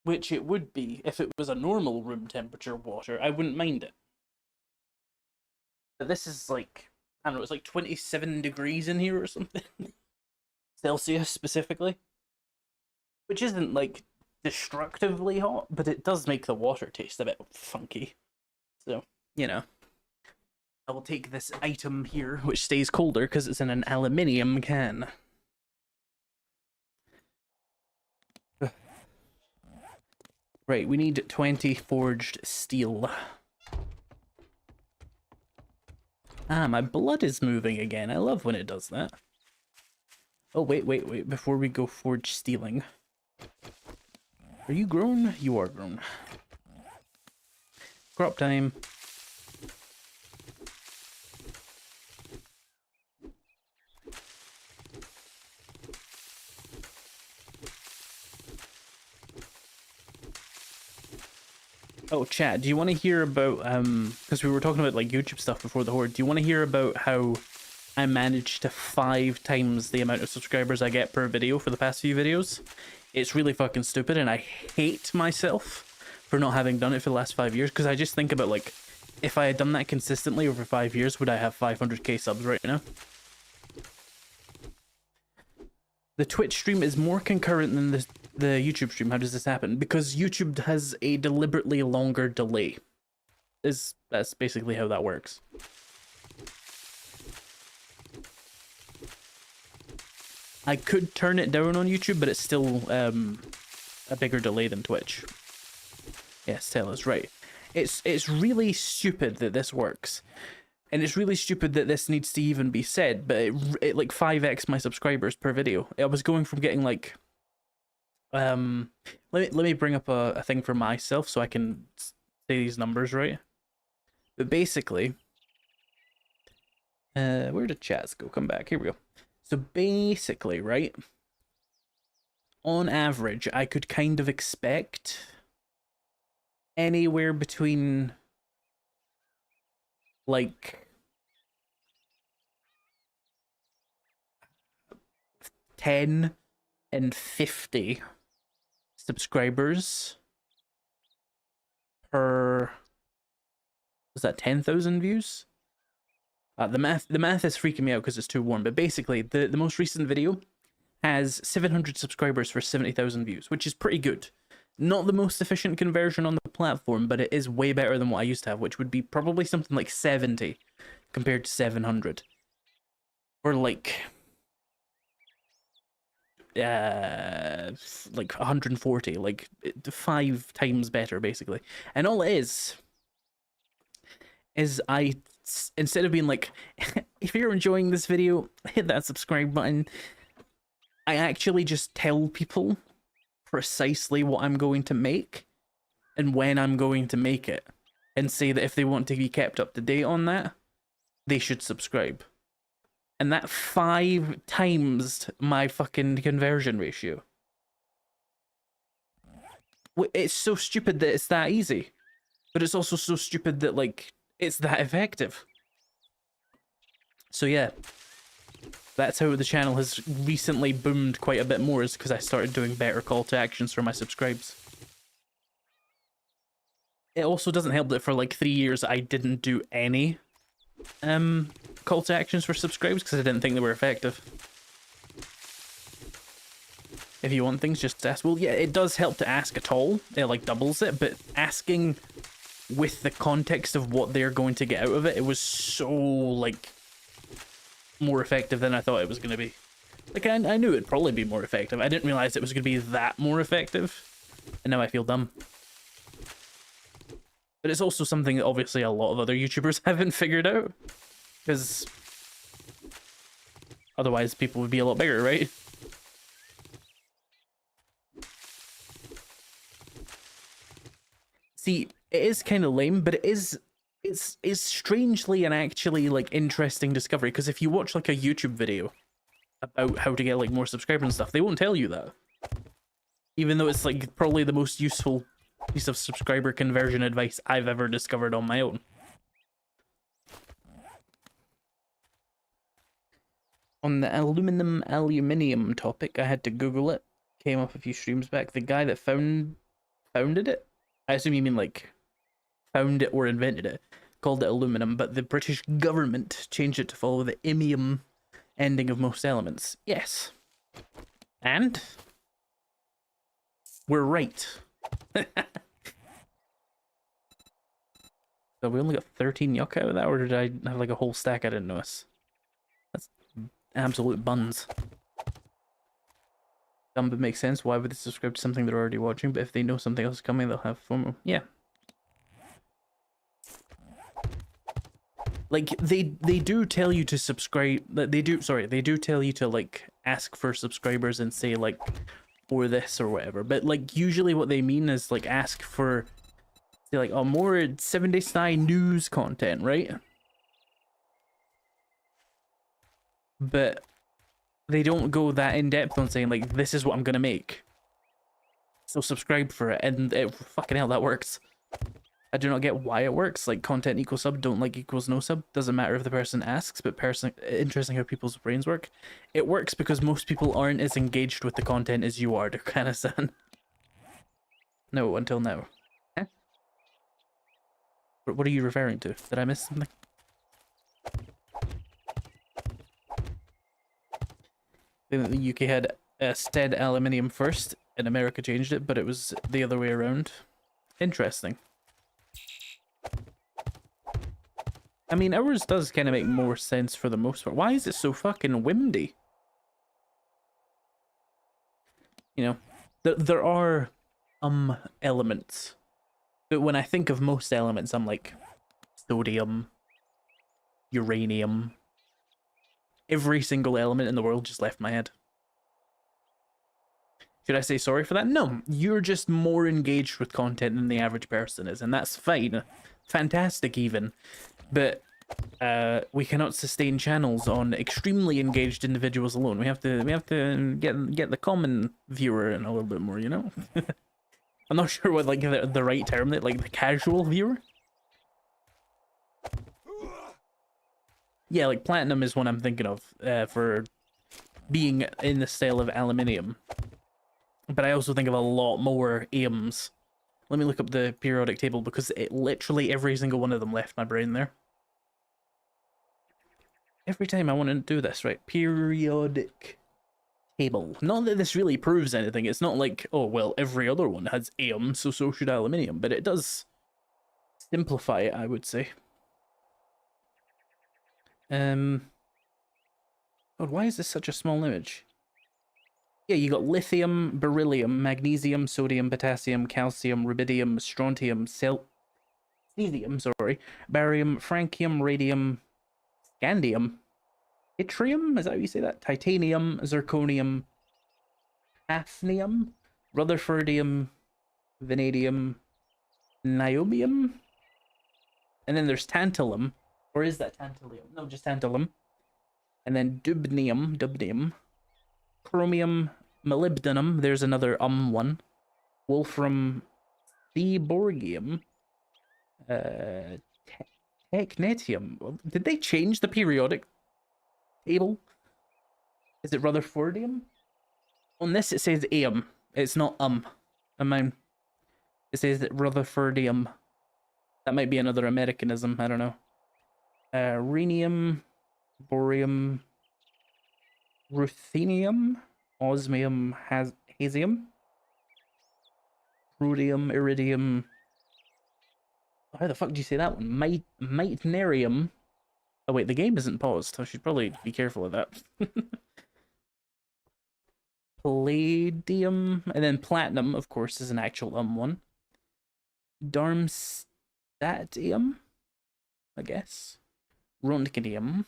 which it would be if it was a normal room temperature water, I wouldn't mind it. But this is like, I don't know, it's like 27 degrees in here or something. Celsius specifically. Which isn't like destructively hot, but it does make the water taste a bit funky. So, you know. I will take this item here, which stays colder because it's in an aluminium can. Right, we need 20 forged steel. Ah, my blood is moving again. I love when it does that. Oh, wait, before we go forge stealing. Are you grown? You are grown. Crop time. Oh, chat, do you want to hear about, because we were talking about, like, YouTube stuff before the Horde, do you want to hear about how I managed to 5 times the amount of subscribers I get per video for the past few videos? It's really fucking stupid, and I hate myself for not having done it for the last 5 years, because I just think about, like, if I had done that consistently over 5 years, would I have 500k subs right now? The Twitch stream is more concurrent than the YouTube stream. How does this happen? Because YouTube has a deliberately longer delay. That's basically how that works. I could turn it down on YouTube, but it's still a bigger delay than Twitch. Yes, tell us right. It's really stupid that this works. And it's really stupid that this needs to even be said, but it like 5x my subscribers per video. I was going from getting like let me bring up a thing for myself so I can say these numbers right. But basically, where did chats go? Come back. Here we go. So basically, right? on average, I could kind of expect anywhere between like 10 and 50 subscribers per, was that 10,000 views? The math is freaking me out because it's too warm, but basically the most recent video has 700 subscribers for 70,000 views, which is pretty good. Not the most efficient conversion on the platform, but it is way better than what I used to have, which would be probably something like 70 compared to 700. Or like 140, like 5 times better, basically. And all it is I, instead of being like, if you're enjoying this video, hit that subscribe button, I actually just tell people precisely what I'm going to make and when I'm going to make it, and say that if they want to be kept up to date on that, they should subscribe. And that 5 times my fucking conversion ratio. It's so stupid that it's that easy, but it's also so stupid that, like, it's that effective. So yeah, that's how the channel has recently boomed quite a bit more, is because I started doing better call to actions for my subscribes. It also doesn't help that for like 3 years I didn't do any call to actions for subscribes because I didn't think they were effective. If you want things, just ask. Well, yeah, it does help to ask at all. It like doubles it, but asking with the context of what they're going to get out of it, it was so like more effective than I thought it was going to be. Like I knew it'd probably be more effective. I didn't realize it was going to be that more effective, and now I feel dumb. But it's also something that obviously a lot of other YouTubers haven't figured out, because otherwise people would be a lot bigger, right? See, it is kind of lame, but it's strangely and actually like interesting discovery, because if you watch like a YouTube video about how to get like more subscribers and stuff, they won't tell you that. Even though it's like probably the most useful piece of subscriber conversion advice I've ever discovered on my own. On the aluminium topic, I had to Google it. Came up a few streams back. The guy that founded it, I assume you mean like found it or invented it, called it aluminum, but the British government changed it to follow the imium ending of most elements. Yes. And we're right. So we only got 13 yucca out of that, or did I have like a whole stack I didn't notice? That's absolute buns. Dumb, but makes sense. Why would they subscribe to something they're already watching? But if they know something else is coming, they'll have FOMO. Yeah. Like they do tell you to subscribe. They do tell you to like ask for subscribers and say like for this or whatever. But like usually what they mean is like ask for, say like, oh, more 7-day news content, right? But they don't go that in depth on saying like, this is what I'm gonna make, so subscribe for it. And fucking hell, that works. I do not get why it works. Like, content equals sub, don't like equals no sub. Doesn't matter if the person asks, but interesting how people's brains work. It works because most people aren't as engaged with the content as you are, Dakana-san. No, until now. Huh? What are you referring to? Did I miss something? The UK had Stead aluminium first, and America changed it, but it was the other way around. Interesting. I mean, ours does kind of make more sense for the most part. Why is it so fucking windy? You know, there are elements, but when I think of most elements, I'm like sodium, uranium. Every single element in the world just left my head. Should I say sorry for that? No, you're just more engaged with content than the average person is, and that's fine. Fantastic even. But we cannot sustain channels on extremely engaged individuals alone. We have to get the common viewer in a little bit more, you know? I'm not sure what like the right term, that like the casual viewer. Yeah, like platinum is what I'm thinking of for being in the style of aluminium. But I also think of a lot more aims. Let me look up the periodic table because literally every single one of them left my brain there. Every time I want to do this, right? Periodic table. Not that this really proves anything. It's not like, oh, well, every other one has aims, so should aluminium. But it does simplify it, I would say. God, why is this such a small image? Yeah, you got lithium, beryllium, magnesium, sodium, potassium, calcium, rubidium, strontium, cesium, sorry, barium, francium, radium, scandium, yttrium, is that how you say that? Titanium, zirconium, hafnium, rutherfordium, vanadium, niobium, and then there's tantalum, or is that tantalum? No, just tantalum, and then dubnium, chromium, molybdenum, there's another one, wolfram, seaborgium, technetium. Did they change the periodic table? Is it Rutherfordium? On this it says am. It's not I mean, it says Rutherfordium. That might be another Americanism, I don't know. Rhenium, borium, ruthenium, osmium, hazium, rhodium, iridium. How the fuck do you say that one? Meitnerium. Oh wait, the game isn't paused. I should probably be careful of that. Palladium, and then platinum, of course, is an actual one. Darmstadtium, I guess. Roentgenium,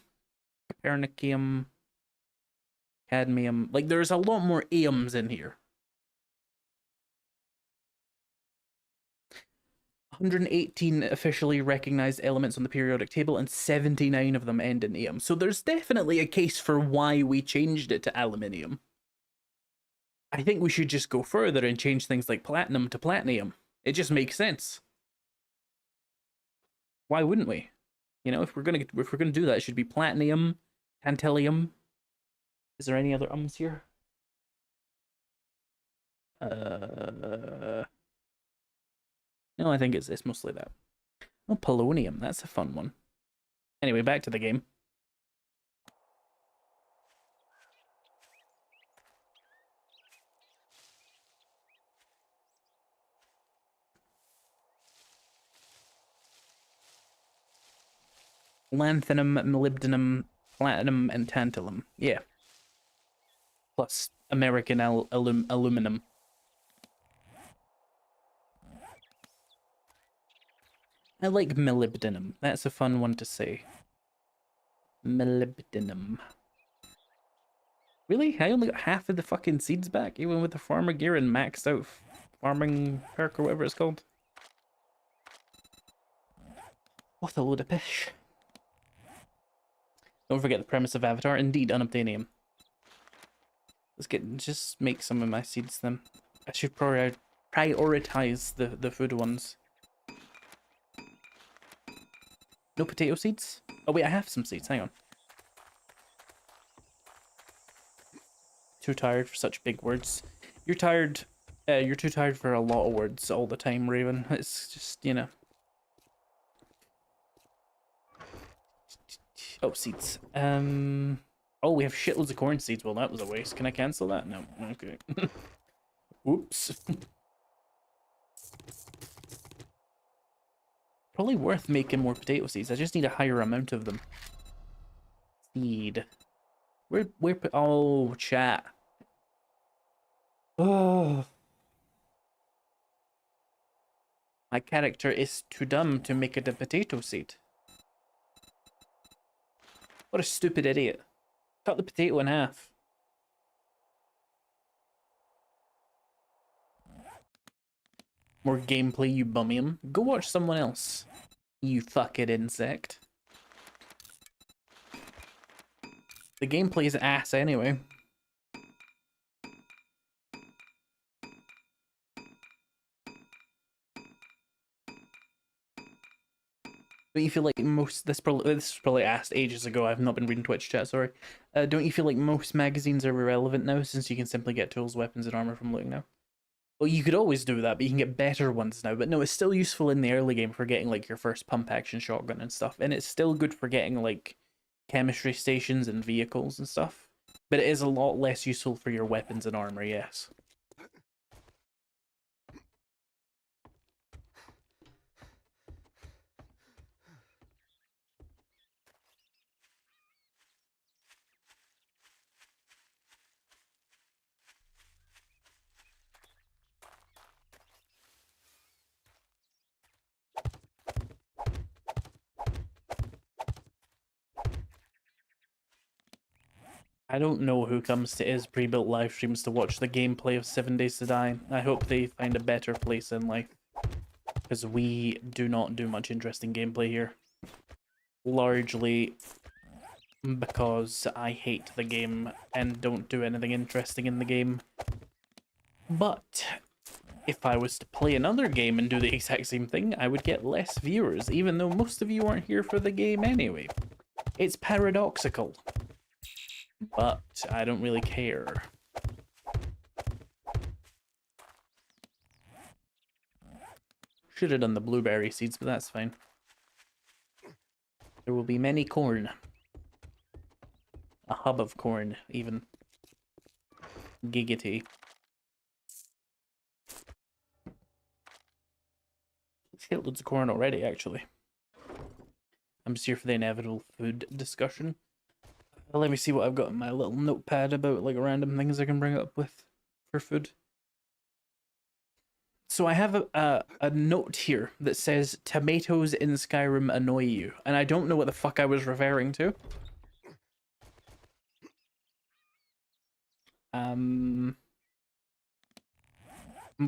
Copernicum, cadmium. Like, there's a lot more aims in here. 118 officially recognized elements on the periodic table, and 79 of them end in am. So there's definitely a case for why we changed it to aluminium. I think we should just go further and change things like platinum to platinum. It just makes sense. Why wouldn't we? You know, if we're gonna do that, it should be platinum, tantalum. Is there any other ums here? No, I think it's mostly that. Oh, polonium, that's a fun one. Anyway, back to the game. Lanthanum, molybdenum, platinum, and tantalum. Yeah. Plus American aluminum. I like molybdenum. That's a fun one to say. Molybdenum. Really? I only got half of the fucking seeds back, even with the farmer gear and maxed out farming perk or whatever it's called. What a load of pish. Don't forget the premise of Avatar. Indeed, unobtainium. Let's just make some of my seeds then. I should prioritize the food ones. No potato seeds? Oh wait, I have some seeds, hang on. Too tired for such big words. You're tired, you're too tired for a lot of words all the time, Raven. It's just, you know. Oh, seeds. Oh, we have shitloads of corn seeds. Well, that was a waste. Can I cancel that? No. Okay. Oops. Probably worth making more potato seeds. I just need a higher amount of them. Seed. Oh, chat. Oh. My character is too dumb to make it a potato seed. What a stupid idiot. Cut the potato in half. More gameplay, you bummium. Go watch someone else. You fucking insect. The gameplay's ass anyway. Don't you feel like this was probably asked ages ago, I've not been reading Twitch chat, sorry. Don't you feel like most magazines are irrelevant now since you can simply get tools, weapons, and armor from looting now? Well, you could always do that, but you can get better ones now. But no, it's still useful in the early game for getting like your first pump action shotgun and stuff. And it's still good for getting like chemistry stations and vehicles and stuff. But it is a lot less useful for your weapons and armor, yes. I don't know who comes to izprebuilt live streams to watch the gameplay of 7 Days to Die. I hope they find a better place in life. Because we do not do much interesting gameplay here. Largely because I hate the game and don't do anything interesting in the game. But if I was to play another game and do the exact same thing, I would get less viewers, even though most of you aren't here for the game anyway. It's paradoxical. But I don't really care. Should have done the blueberry seeds, but that's fine. There will be many corn. A hub of corn, even. Giggity. Let's hit loads of corn already, actually. I'm just here for the inevitable food discussion. Let me see what I've got in my little notepad about like random things I can bring up with for food. So I have a note here that says tomatoes in Skyrim annoy you, and I don't know what the fuck I was referring to. I'm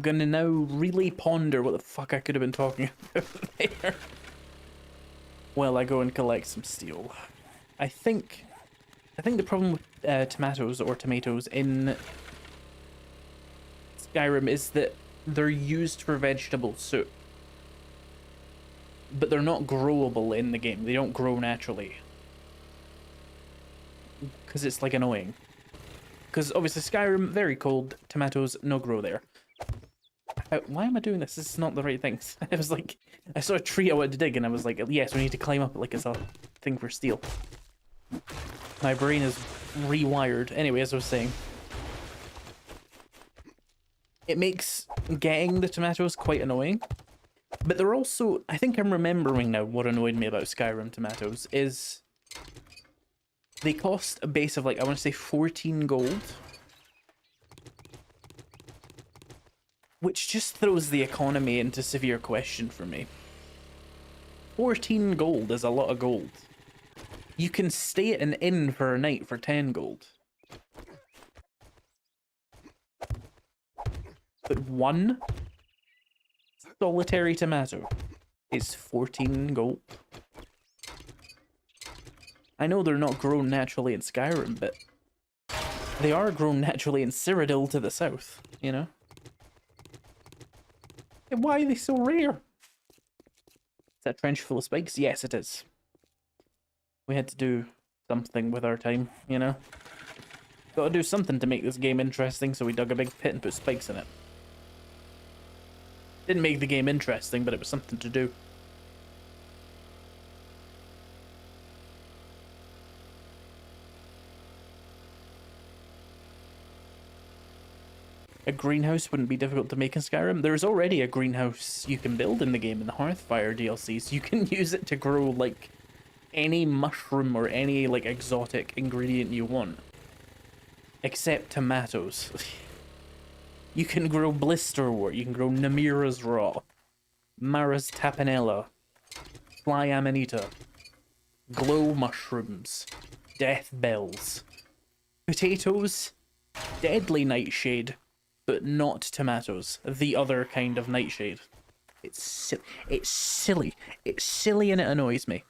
gonna now really ponder what the fuck I could have been talking about there. While I go and collect some steel. I think the problem with tomatoes in Skyrim is that they're used for vegetable soup. But they're not growable in the game. They don't grow naturally. Because it's like annoying. Because obviously Skyrim, very cold, tomatoes, no grow there. Why am I doing this? This is not the right thing. I was like, I saw a tree I wanted to dig and I was like, yes, we need to climb up it like it's a thing for steel. My brain is rewired. Anyway, as I was saying, it makes getting the tomatoes quite annoying. But they're also, I think I'm remembering now what annoyed me about Skyrim tomatoes is they cost a base of like, I want to say 14 gold. Which just throws the economy into severe question for me. 14 gold is a lot of gold. You can stay at an inn for a night for 10 gold. But one solitary tomato is 14 gold. I know they're not grown naturally in Skyrim, but they are grown naturally in Cyrodiil to the south, you know? And why are they so rare? Is that trench full of spikes? Yes, it is. We had to do something with our time, you know? Gotta do something to make this game interesting, so we dug a big pit and put spikes in it. Didn't make the game interesting, but it was something to do. A greenhouse wouldn't be difficult to make in Skyrim. There's already a greenhouse you can build in the game in the Hearthfire DLC, so you can use it to grow, like, any mushroom or any, like, exotic ingredient you want. Except tomatoes. You can grow Blisterwort, you can grow Namira's Raw, Mara's Tapanella, Fly Amanita, Glow Mushrooms, Death Bells, potatoes, Deadly Nightshade, but not tomatoes. The other kind of nightshade. It's silly. It's silly. It's silly and it annoys me.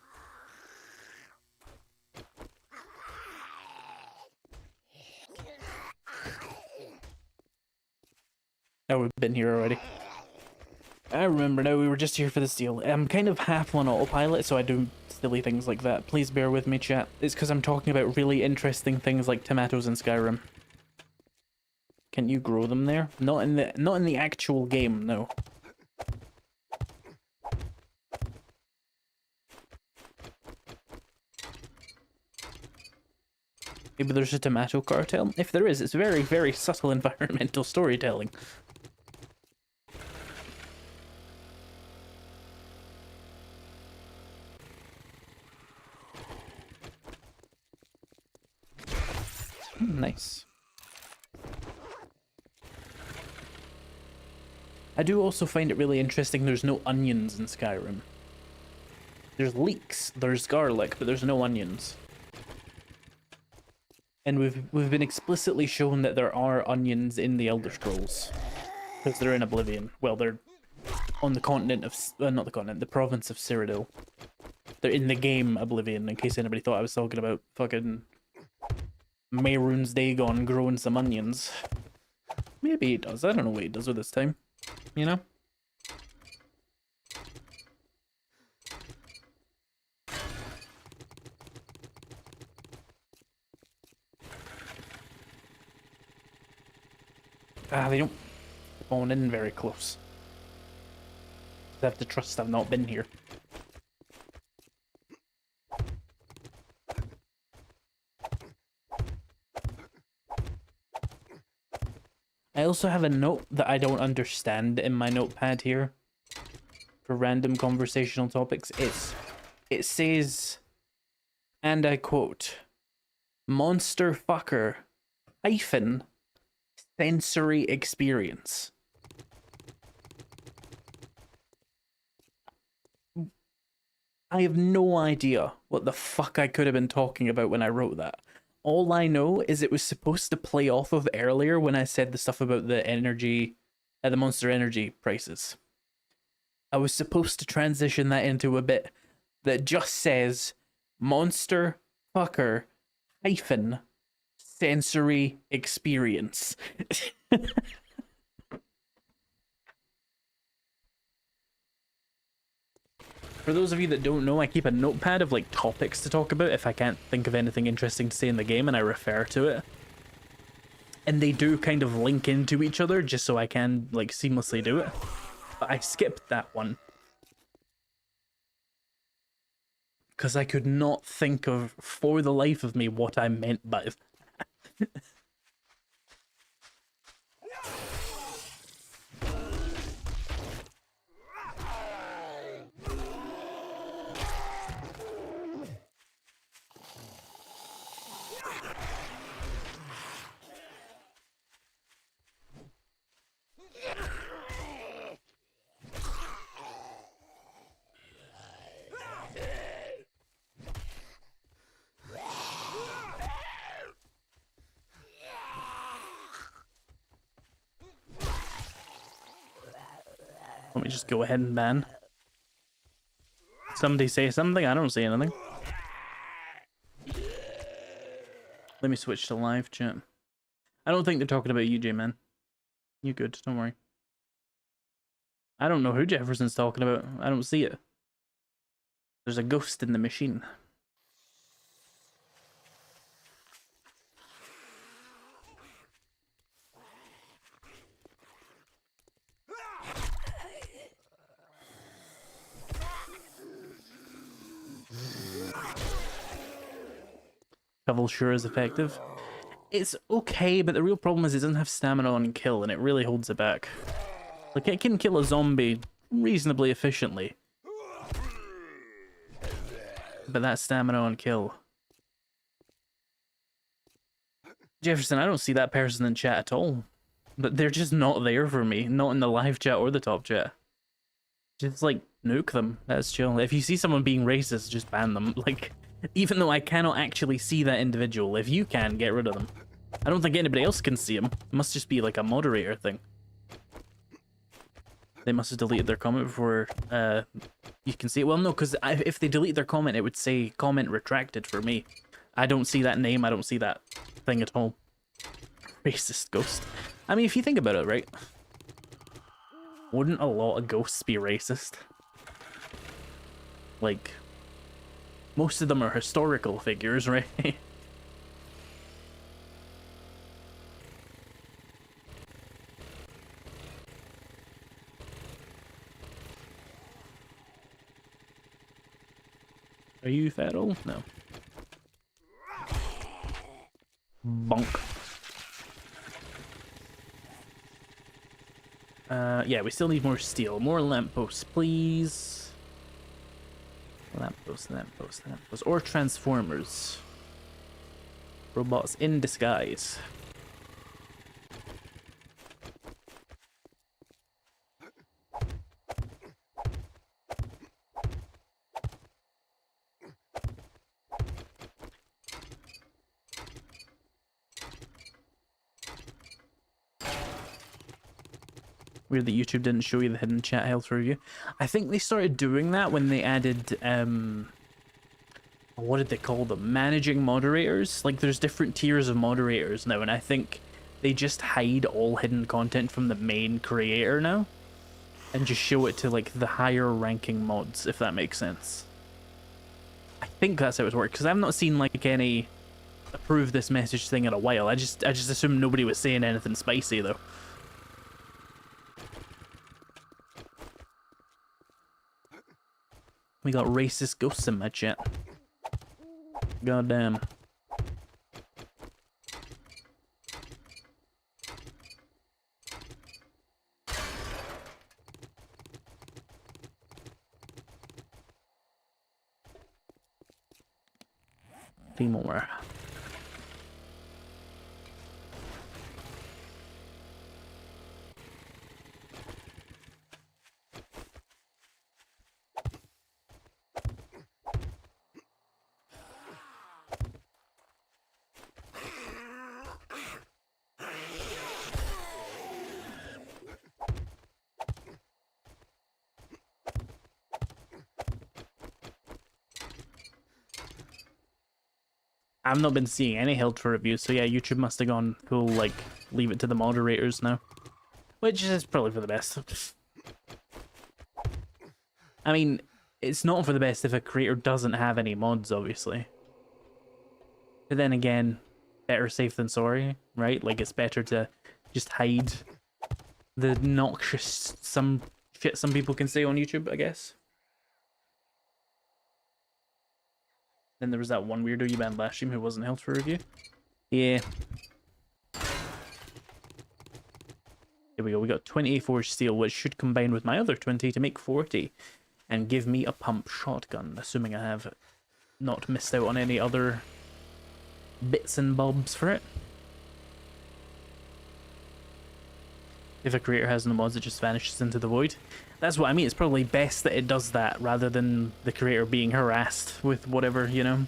Oh, we've been here already. I remember now, we were just here for this deal. I'm kind of half on autopilot, so I do silly things like that. Please bear with me, chat. It's because I'm talking about really interesting things like tomatoes in Skyrim. Can you grow them there? Not in the actual game, no. Maybe there's a tomato cartel? If there is, it's very, very subtle environmental storytelling. Nice. I do also find it really interesting there's no onions in Skyrim. There's leeks, there's garlic, but there's no onions. And we've been explicitly shown that there are onions in the Elder Scrolls. Because they're in Oblivion. Well, they're on the continent of... not the continent, the province of Cyrodiil. They're in the game Oblivion, in case anybody thought I was talking about fucking... Mehrunes Dagon growing some onions. Maybe he does. I don't know what he does with his time. You know? They don't spawn in very close. I have to trust I've not been here. I also have a note that I don't understand in my notepad here for random conversational topics. It says, and I quote, monster fucker hyphen sensory experience. I have no idea what the fuck I could have been talking about when I wrote that. All I know is it was supposed to play off of earlier when I said the stuff about the energy, the monster energy prices. I was supposed to transition that into a bit that just says monster fucker hyphen sensory experience. For those of you that don't know, I keep a notepad of like topics to talk about if I can't think of anything interesting to say in the game, and I refer to it. And they do kind of link into each other just so I can like seamlessly do it. But I skipped that one. Because I could not think of, for the life of me, what I meant by that. Let me just go ahead and ban. Somebody say something? I don't say anything. Let me switch to live chat. I don't think they're talking about you, J-Man. You good, don't worry. I don't know who Jefferson's talking about. I don't see it. There's a ghost in the machine. Shovel sure is effective. It's okay, but the real problem is it doesn't have stamina on kill, and it really holds it back. Like, it can kill a zombie reasonably efficiently. But that stamina on kill. Jefferson, I don't see that person in chat at all. But they're just not there for me. Not in the live chat or the top chat. Just, like, nuke them. That's chill. If you see someone being racist, just ban them. Like... Even though I cannot actually see that individual, if you can, get rid of them. I don't think anybody else can see them. It must just be like a moderator thing. They must have deleted their comment before you can see it. Well, no, because if they delete their comment, it would say comment retracted for me. I don't see that name. I don't see that thing at all. Racist ghost. I mean, if you think about it, right? Wouldn't a lot of ghosts be racist? Like, most of them are historical figures, right? Are you feral? No. Bonk. Yeah, we still need more steel. More lampposts, please. Lampposts, lampposts, lampposts. Or transformers. Robots in disguise. Weird that YouTube didn't show you the hidden chat health review. I think they started doing that when they added, what did they call them? Managing moderators? Like, there's different tiers of moderators now, and I think they just hide all hidden content from the main creator now, and just show it to, like, the higher ranking mods, if that makes sense. I think that's how it works, because I've not seen, like, any approve this message thing in a while. I just assumed nobody was saying anything spicy, though. We got racist ghosts in my chat. Goddamn. Three more. I've not been seeing any health reviews, so yeah, YouTube must have gone full, like, leave it to the moderators now. Which is probably for the best. I mean, it's not for the best if a creator doesn't have any mods, obviously. But then again, better safe than sorry, right? Like, it's better to just hide the noxious shit some people can say on YouTube, I guess. Then there was that one weirdo you banned last stream who wasn't held for review. Yeah. Here we go. We got 20 forged steel, which should combine with my other 20 to make 40. And give me a pump shotgun, assuming I have not missed out on any other bits and bobs for it. If a creator has no mods, it just vanishes into the void. That's what I mean. It's probably best that it does that rather than the creator being harassed with whatever, you know.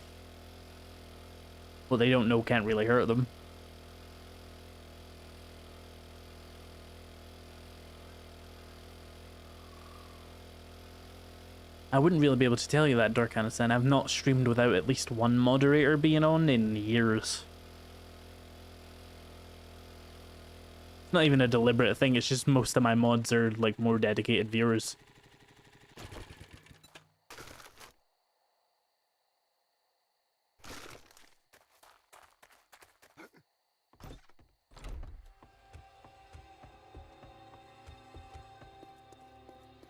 What they don't know can't really hurt them. I wouldn't really be able to tell you that, Dark Anasan. I've not streamed without at least one moderator being on in years. It's not even a deliberate thing, it's just most of my mods are, like, more dedicated viewers.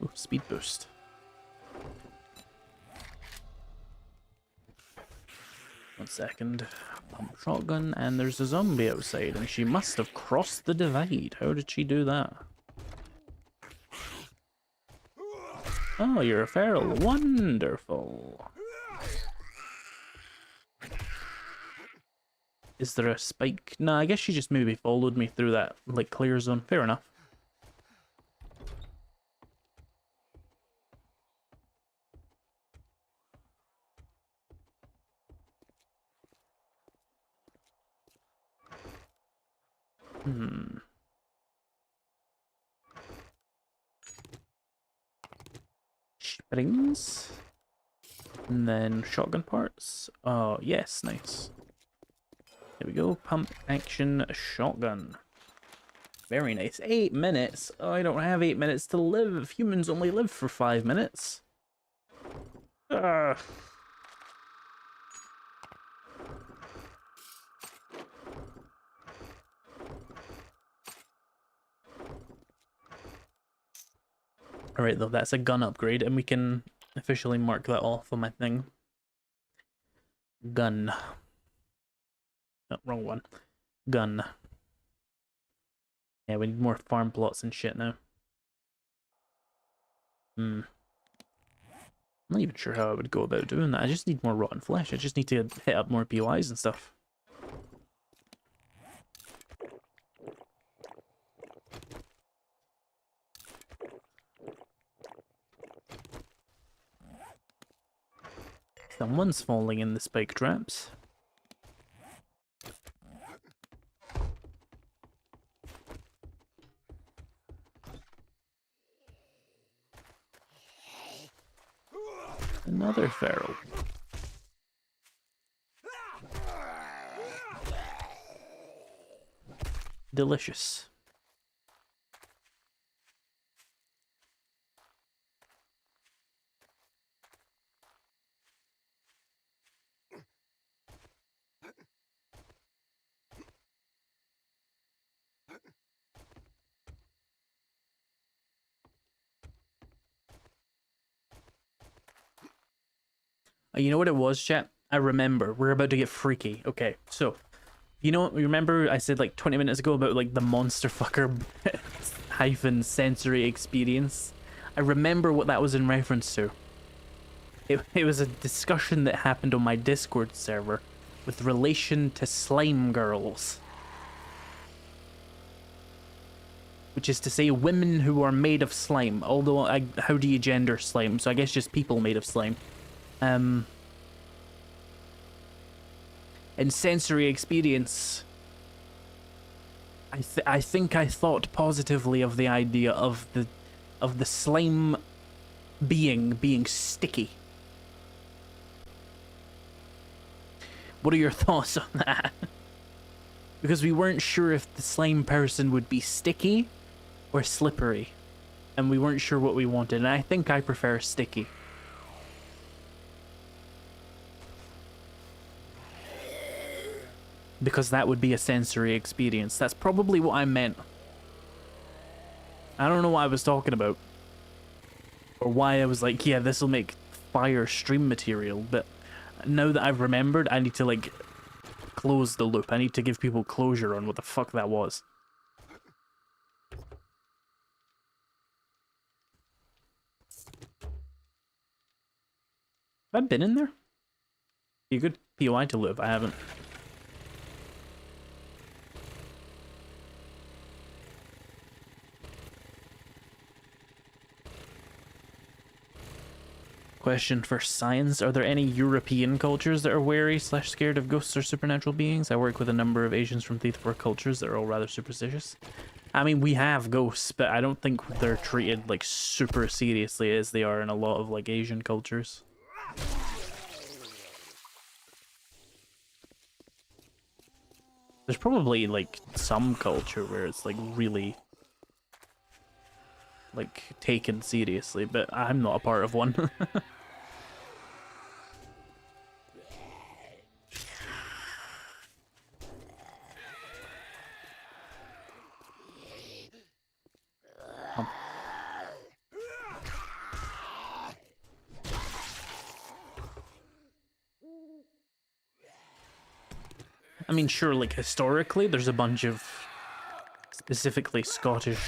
Ooh, speed boost. One second. Pump shotgun, and there's a zombie outside, and she must have crossed the divide. How did she do that? Oh, you're a feral. Wonderful. Is there a spike? No, I guess she just maybe followed me through that, like, clear zone. Fair enough. Springs. And then shotgun parts. Oh, yes, nice. There we go. Pump action shotgun. Very nice. 8 minutes? Oh, I don't have 8 minutes to live. Humans only live for 5 minutes. Ugh. Alright, though, that's a gun upgrade, and we can officially mark that off on my thing. Gun. Oh, wrong one. Gun. Yeah, we need more farm plots and shit now. I'm not even sure how I would go about doing that. I just need more rotten flesh. I just need to hit up more POIs and stuff. Someone's falling in the spike traps. Another feral. Delicious. You know what it was, chat? I remember. We're about to get freaky. Okay, so, you know, remember I said like 20 minutes ago about like the monster fucker hyphen sensory experience? I remember what that was in reference to. It was a discussion that happened on my Discord server with relation to slime girls. Which is to say women who are made of slime. Although, how do you gender slime? So I guess just people made of slime. And sensory experience. I think I thought positively of the idea of the slime being sticky. What are your thoughts on that? Because we weren't sure if the slime person would be sticky or slippery, and we weren't sure what we wanted, and I think I prefer sticky. Because that would be a sensory experience. That's probably what I meant. I don't know what I was talking about. Or why I was like, yeah, this will make fire stream material, but now that I've remembered, I need to, like, close the loop. I need to give people closure on what the fuck that was. Have I been in there? Be a good POI to live. I haven't. Question for science. Are there any European cultures that are wary / scared of ghosts or supernatural beings? I work with a number of Asians from 3-4 cultures that are all rather superstitious. I mean, we have ghosts, but I don't think they're treated, like, super seriously as they are in a lot of, like, Asian cultures. There's probably, like, some culture where it's, like, really, like, taken seriously, but I'm not a part of one. I mean, sure, like, historically, there's a bunch of specifically Scottish,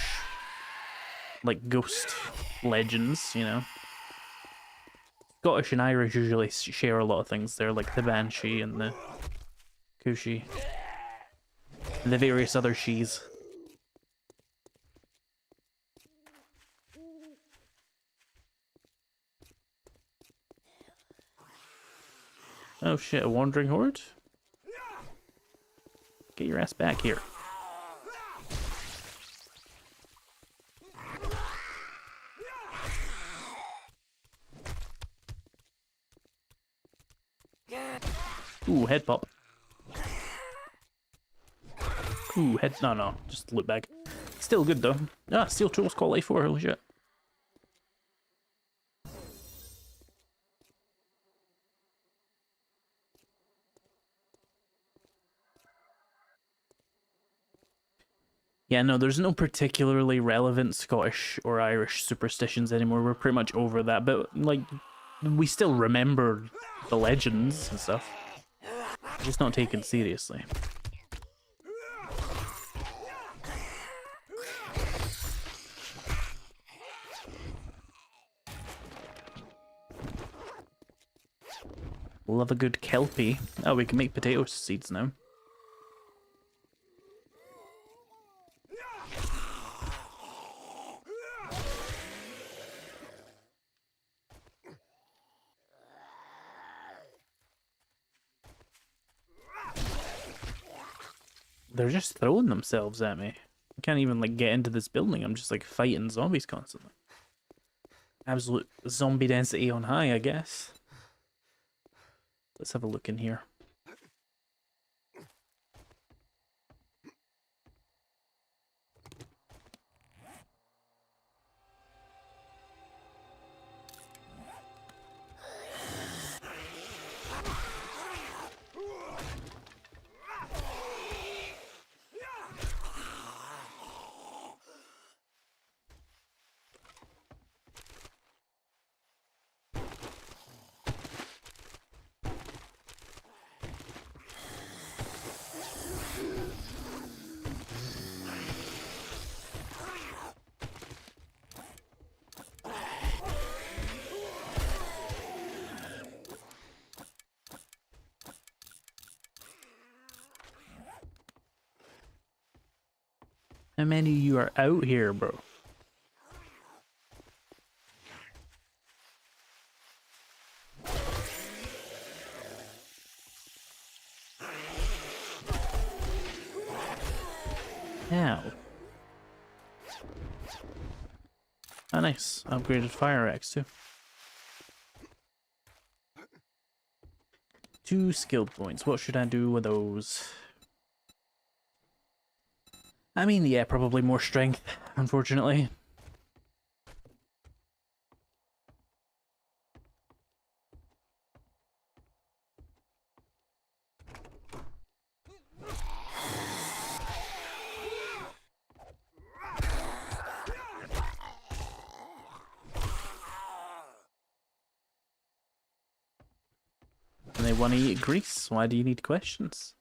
like, ghost legends, you know? Scottish and Irish usually share a lot of things there, like the Banshee and the Cooshie. And the various other shees. Oh shit, a wandering horde? Get your ass back here. Ooh, head pop. Ooh, head. No, just look back. still good though. Ah, steel tools quality 4, holy shit. Yeah, no, there's no particularly relevant Scottish or Irish superstitions anymore. We're pretty much over that, but like, we still remember the legends and stuff. Just not taken seriously. Love a good kelpie. Oh, we can make potato seeds now. They're just throwing themselves at me. I can't even like get into this building. I'm just like fighting zombies constantly. Absolute zombie density on high, I guess. Let's have a look in here. How many of you are out here, bro? Ow. Oh, nice. Upgraded fire axe, too. 2 skill points. What should I do with those? I mean, yeah, probably more strength, unfortunately. And they want to eat grease. Why do you need questions?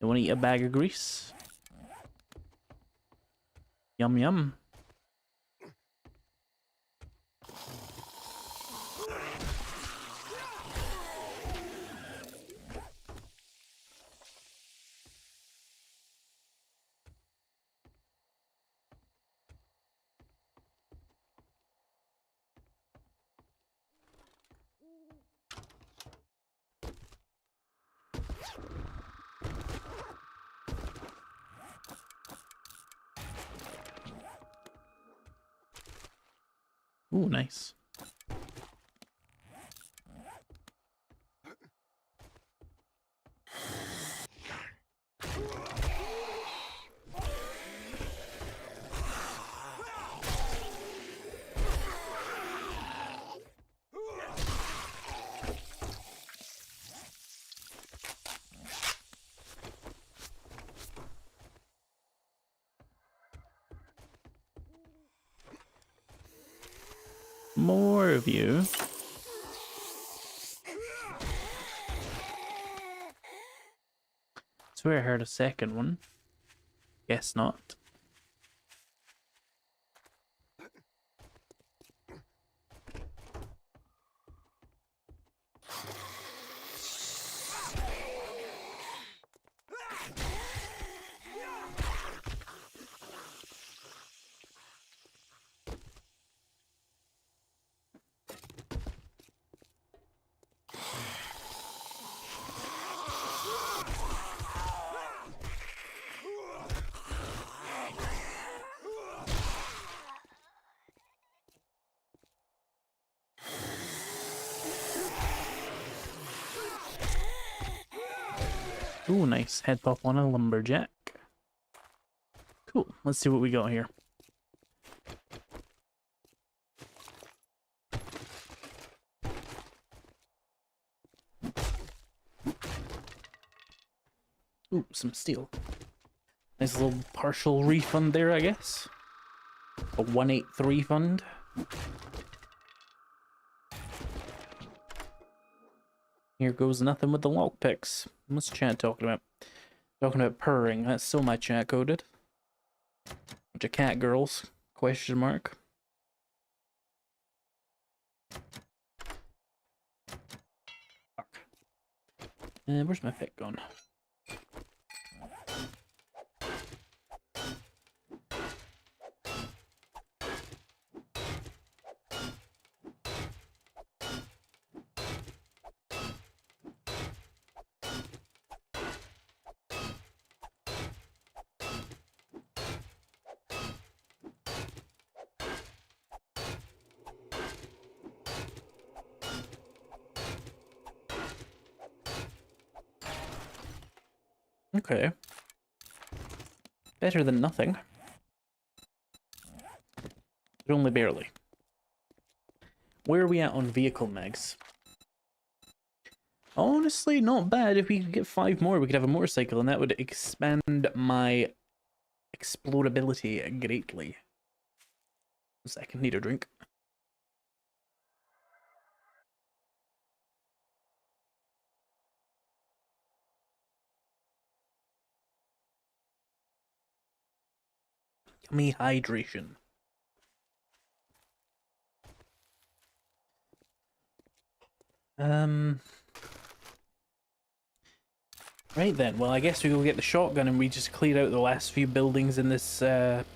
They want to eat a bag of grease. Yum yum. Ooh, nice. More of you. Swear I heard a second one. Guess not. Ooh, nice. Head pop on a lumberjack. Cool. Let's see what we got here. Ooh, some steel. Nice little partial refund there, I guess. A 1/8 refund. Here goes nothing with the lockpicks. What's chat talking about? Talking about purring. That's still my chat coded. Bunch of cat girls. Question mark. Where's my pick gone? Okay. Better than nothing. But only barely. Where are we at on vehicle mags? Honestly, not bad. If we could get 5 more, we could have a motorcycle, and that would expand my explorability greatly. 1 second, need a drink. Me hydration. Right then, well I guess we go get the shotgun and we just clear out the last few buildings in this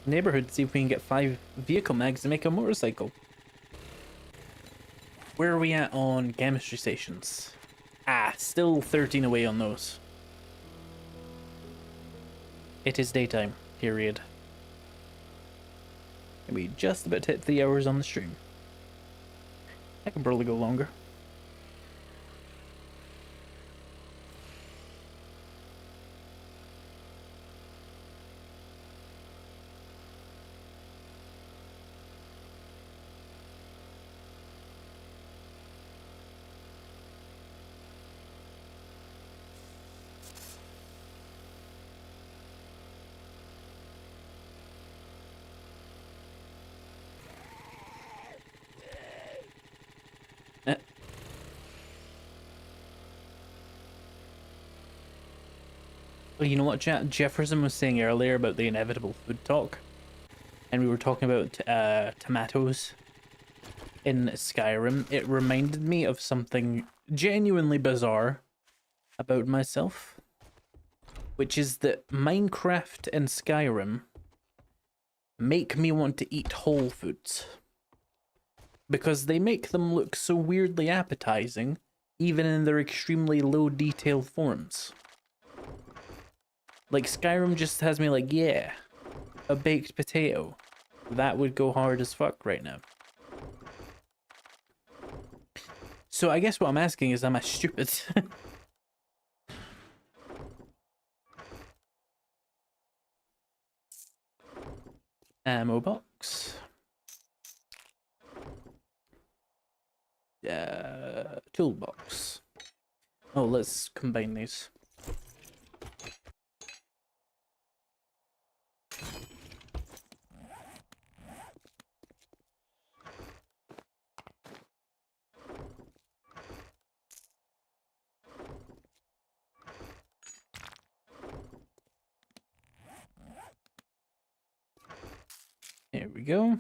neighborhood to see if we can get 5 vehicle mags to make a motorcycle. Where are we at on chemistry stations? Ah, still 13 away on those. It is daytime, period. And we just about hit 3 hours on the stream. I can probably go longer. Well, you know what Jefferson was saying earlier about the inevitable food talk? And we were talking about tomatoes in Skyrim. It reminded me of something genuinely bizarre about myself, which is that Minecraft and Skyrim make me want to eat whole foods because they make them look so weirdly appetizing, even in their extremely low detail forms. Like, Skyrim just has me like, yeah, a baked potato. That would go hard as fuck right now. So I guess what I'm asking is, am I stupid? Ammo box. Toolbox. Oh, let's combine these. There we go.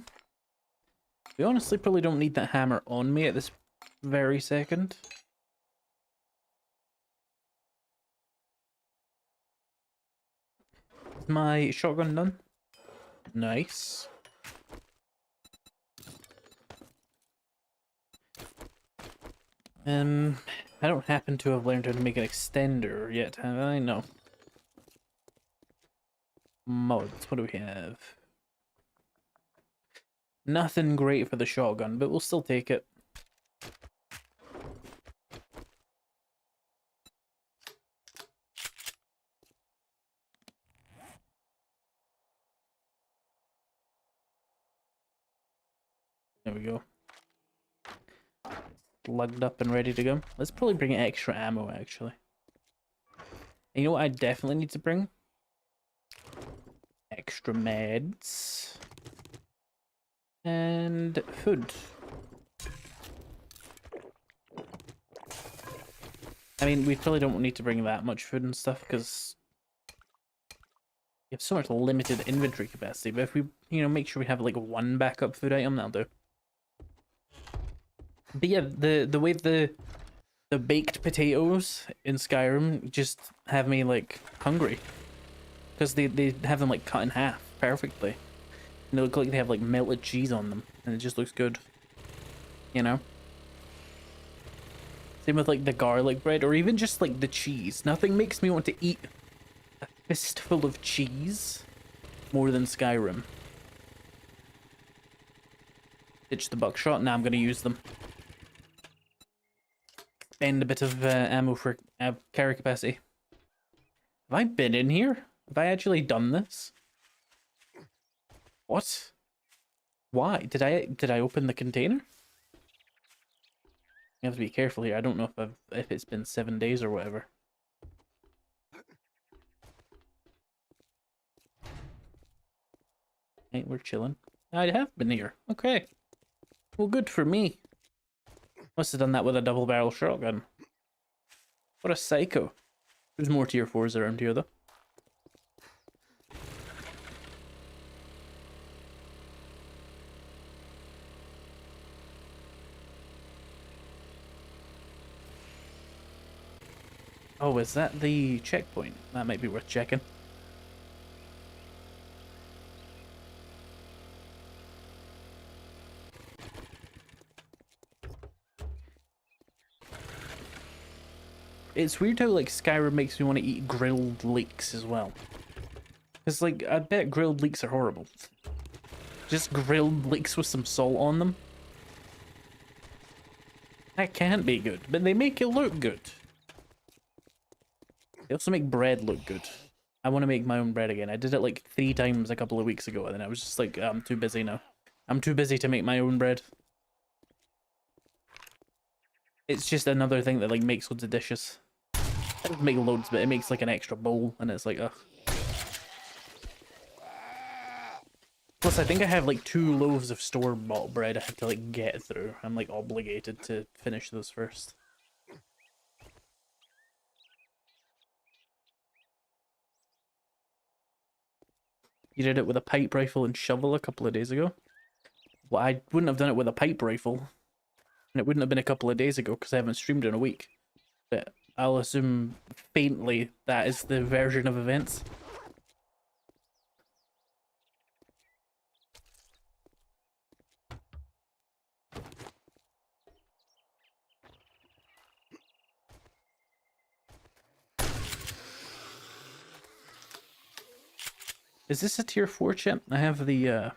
We honestly probably don't need that hammer on me at this very second. Is my shotgun done? Nice. I don't happen to have learned how to make an extender yet, have I? No. Mods, what do we have? Nothing great for the shotgun, but we'll still take it. There we go. Lugged up and ready to go. Let's probably bring extra ammo, actually. And you know what I definitely need to bring? Extra meds. And food. I mean, we probably don't need to bring that much food and stuff, because we have so much limited inventory capacity, but if we, you know, make sure we have like one backup food item, that'll do. But yeah, the way the baked potatoes in Skyrim just have me like hungry, because they have them like cut in half perfectly, and they look like they have like melted cheese on them, and it just looks good, you know. Same with like the garlic bread, or even just like the cheese. Nothing makes me want to eat a fistful of cheese more than Skyrim. Ditch the buckshot. Now I'm gonna use them. Spend a bit of ammo for carry capacity. Have I been in here? Have I actually done this? What? Why? Did I open the container? You have to be careful here. I don't know if it's been 7 days or whatever. Hey, we're chilling. I have been here. Okay. Well, good for me. Must have done that with a double barrel shotgun. What a psycho. There's more tier 4s around here though. Oh, is that the checkpoint? That might be worth checking. It's weird how like Skyrim makes me want to eat grilled leeks as well. Because like, I bet grilled leeks are horrible. Just grilled leeks with some salt on them? That can't be good, but they make it look good. They also make bread look good. I want to make my own bread again. I did it like 3 times a couple of weeks ago, and then I was just like, I'm too busy now. I'm too busy to make my own bread. It's just another thing that like makes loads of dishes. It doesn't make loads, but it makes like an extra bowl, and it's like, ugh. Plus, I think I have like 2 loaves of store-bought bread I have to like get through. I'm like obligated to finish those first. You did it with a pipe rifle and shovel a couple of days ago. Well, I wouldn't have done it with a pipe rifle. And it wouldn't have been a couple of days ago because I haven't streamed in a week. But I'll assume faintly that is the version of events. Is this a tier 4 chip? I have the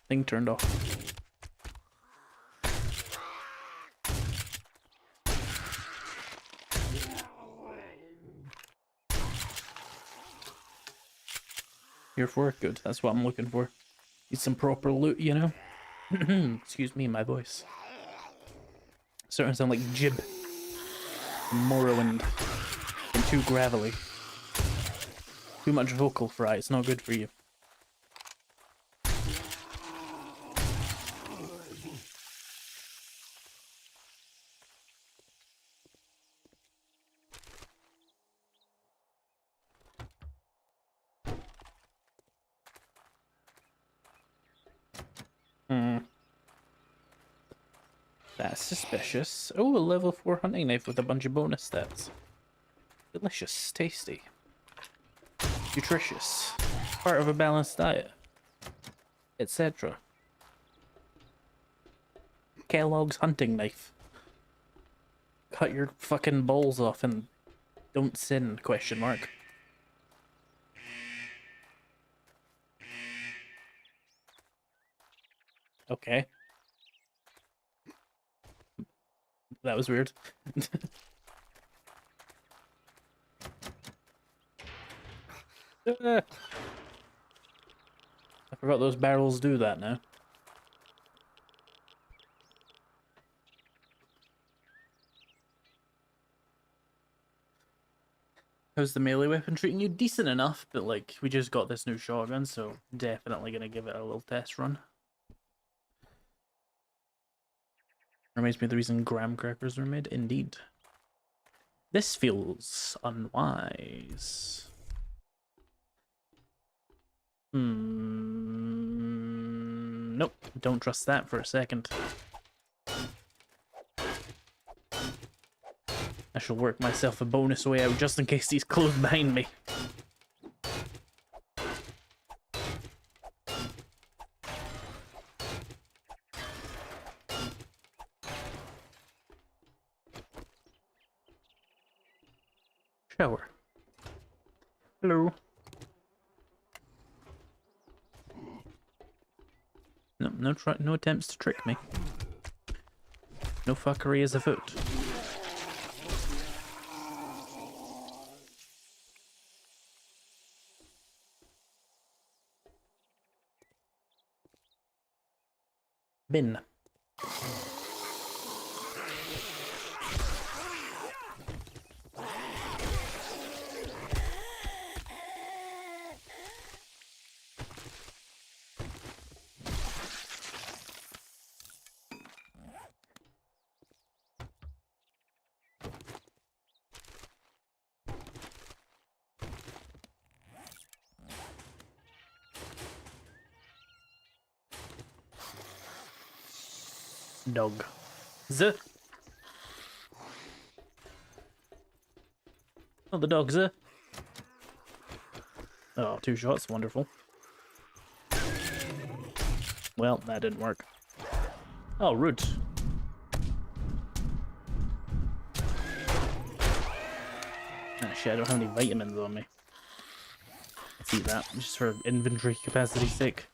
thing turned off. Tier 4? Good. That's what I'm looking for. Need some proper loot, you know? Excuse me, my voice. Starting to sound like Jib. Morrowind. And too gravelly. Too much vocal fry. It's not good for you. That's suspicious. Oh, a level 4 hunting knife with a bunch of bonus stats. Delicious, tasty, nutritious, part of a balanced diet, etc. Kellogg's hunting knife. Cut your fucking balls off and don't sin, question mark. Okay. That was weird. I forgot those barrels do that now. How's the melee weapon treating you? Decent enough, but like we just got this new shotgun, so definitely gonna give it a little test run. Reminds me of the reason graham crackers were made. Indeed. This feels unwise. Nope, don't trust that for a second. I shall work myself a bonus way out just in case he's close behind me. Shower. Hello. No attempts to trick me. No fuckery is afoot. Bin. Dog. Oh, the dog's Oh, 2 shots, wonderful. Well, that didn't work. Oh, rude. Ah, shit, I don't have any vitamins on me. Let's eat that, just for inventory capacity's sake.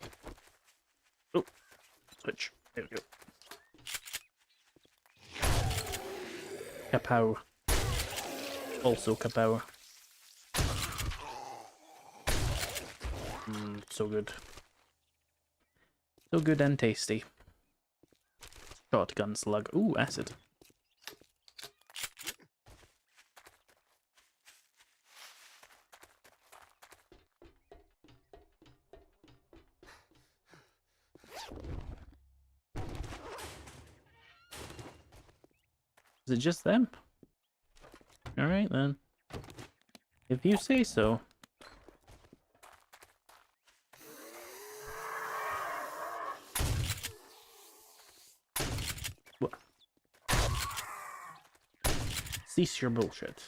Oh, switch. There we go. Kapow. Also kapow. So good. So good and tasty. Shotgun slug. Ooh, acid. Is it just them? Alright then. If you say so. What? Cease your bullshit.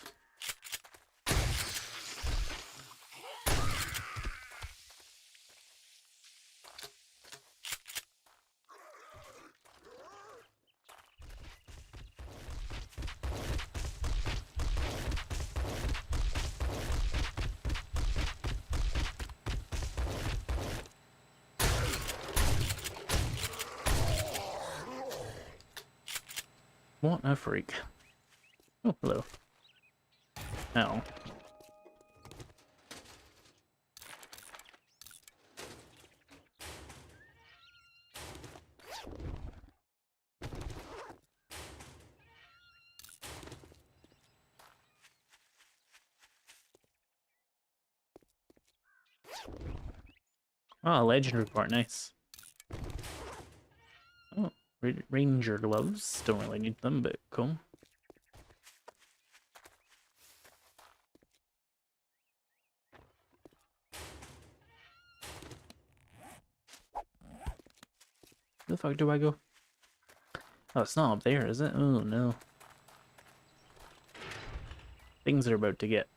What a freak. Oh, hello. Ow. Oh, legend report, nice. Oh, ranger gloves. Don't really need them, but cool. Where the fuck do I go? Oh, it's not up there, is it? Oh, no. Things are about to get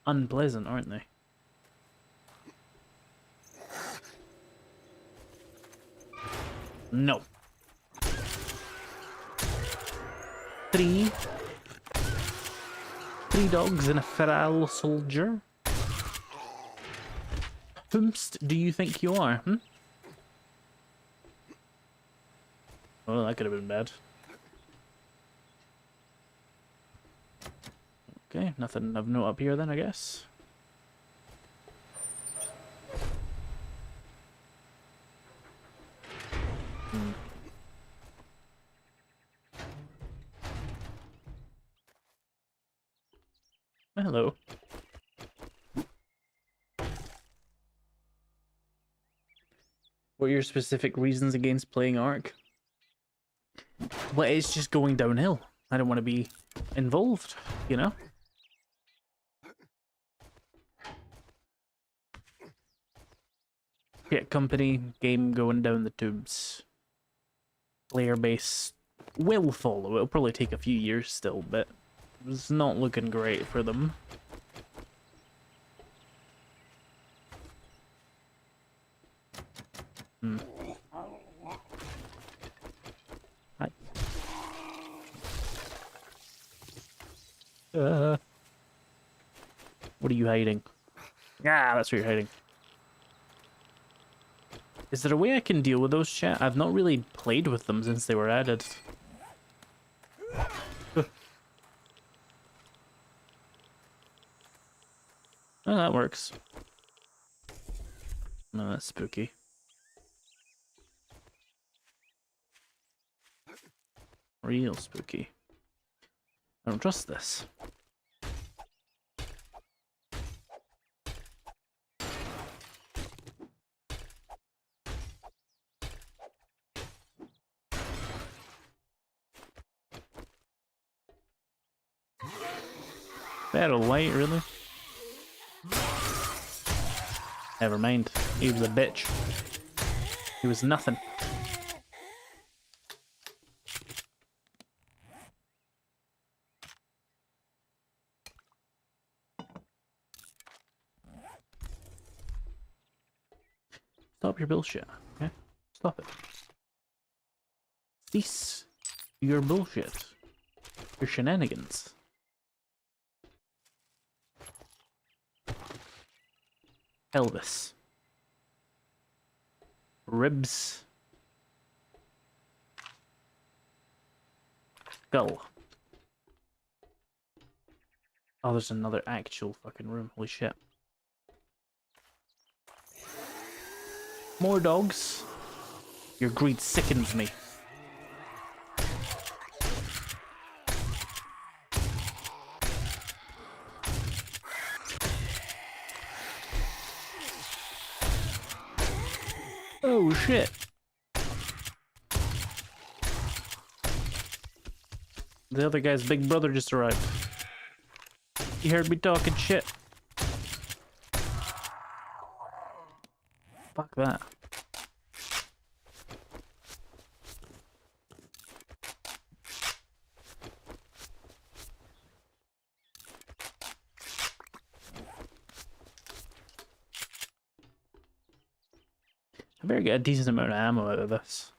unpleasant, aren't they? No. 3 dogs and a feral soldier? Whomst do you think you are, hmm? Well, that could have been bad. Okay, nothing of note up here then, I guess. Hello. What are your specific reasons against playing Ark? Well, it's just going downhill. I don't want to be involved, you know? Get company, game going down the tubes. Player base will follow. It'll probably take a few years still, but it's not looking great for them. Hi. What are you hiding? Ah, that's where you're hiding. Is there a way I can deal with those, chat? I've not really played with them since they were added. Oh, that works. No, that's spooky. Real spooky. I don't trust this. That a light, really? Never mind. He was a bitch. He was nothing. Stop your bullshit, okay? Stop it. Cease your bullshit. Your shenanigans. Elvis. Ribs. Skull. Oh, there's another actual fucking room. Holy shit. More dogs. Your greed sickens me. Oh shit. The other guy's big brother just arrived. He heard me talking shit. Fuck that. I better get a decent amount of ammo out of this,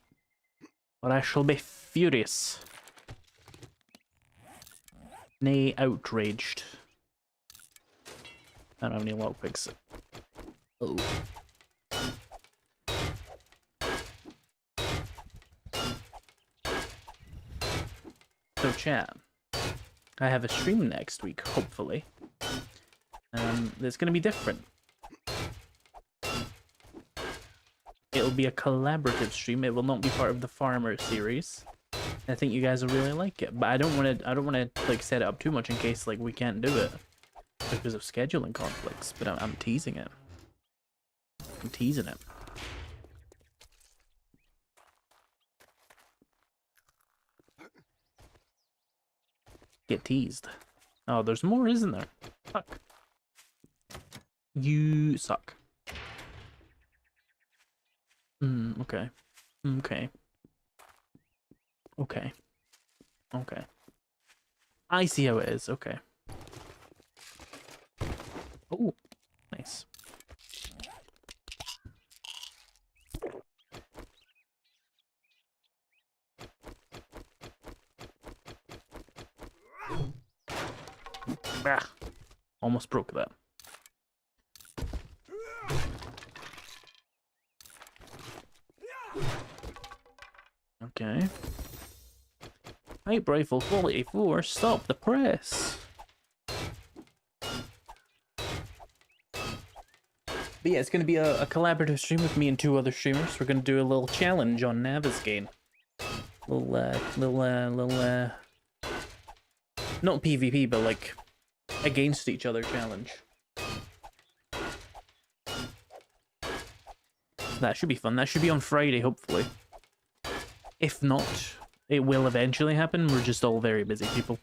or I shall be furious. Nay, outraged. I don't have any lockpicks. Oh. So chat, I have a stream next week, hopefully. It's gonna be different. It'll be a collaborative stream. It will not be part of the Farmer series. I think you guys will really like it, but I don't want to like set it up too much in case like we can't do it because of scheduling conflicts. But I'm teasing it. I'm teasing it. Get teased. Oh, there's more, isn't there? Fuck. You suck. Okay. Okay. Okay. Okay. I see how it is. Okay. Oh, nice. Ah, almost broke that. Okay. Pipe rifle quality 4, stop the press. But yeah, it's going to be a collaborative stream with me and 2 other streamers. We're going to do a little challenge on Navezgane. Little, not PvP, but like against each other challenge. That should be fun. That should be on Friday, hopefully. If not, it will eventually happen. We're just all very busy people.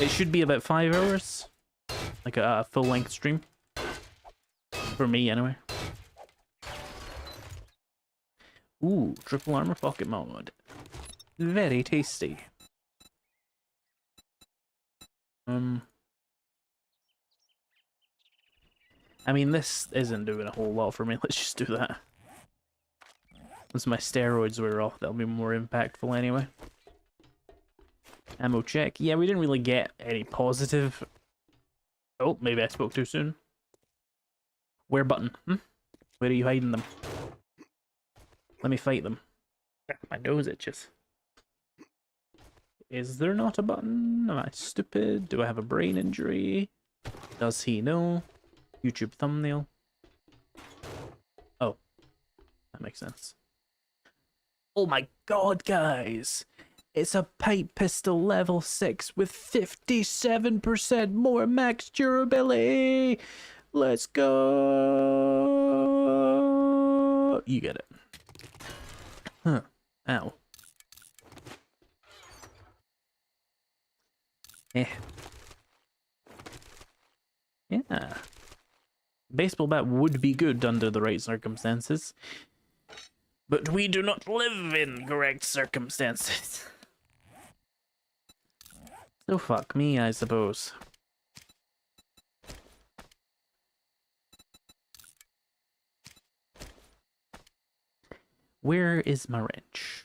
It should be about 5 hours. Like a full-length stream. For me, anyway. Ooh, triple armor pocket mod. Very tasty. I mean, this isn't doing a whole lot for me. Let's just do that. Once my steroids wear off, that'll be more impactful anyway. Ammo check. Yeah, we didn't really get any positive... Oh, maybe I spoke too soon. Where button? Where are you hiding them? Let me fight them. My nose itches. Is there not a button? Am I stupid? Do I have a brain injury? Does he know? YouTube thumbnail. Oh. That makes sense. Oh my god, guys! It's a pipe pistol level 6 with 57% more max durability! Let's go! You get it. Huh. Ow. Eh. Yeah. Baseball bat would be good under the right circumstances. But we do not live in correct circumstances. So fuck me, I suppose. Where is my wrench?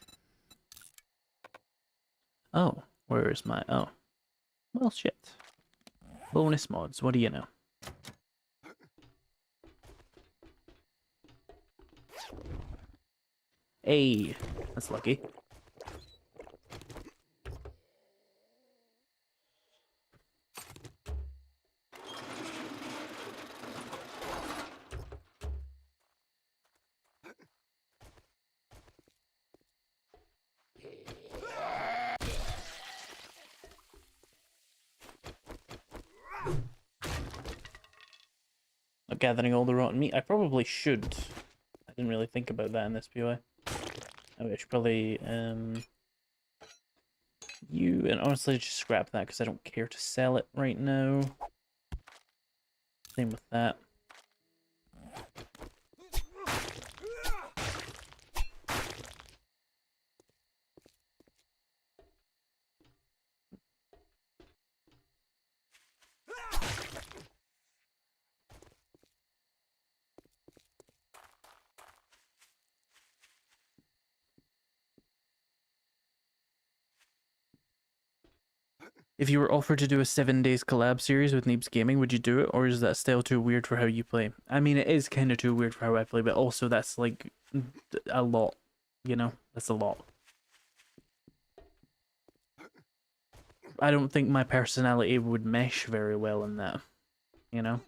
Oh, where is my... Oh. Well, shit. Bonus mods, what do you know? Hey, that's lucky. Gathering all the rotten meat. I probably should. I didn't really think about that in this POI. I should probably you and honestly just scrap that because I don't care to sell it right now. Same with that. If you were offered to do a 7 days collab series with Neebs Gaming, would you do it, or is that still too weird for how you play? I mean, it is kind of too weird for how I play, but also that's like a lot, you know? That's a lot. I don't think my personality would mesh very well in that, you know?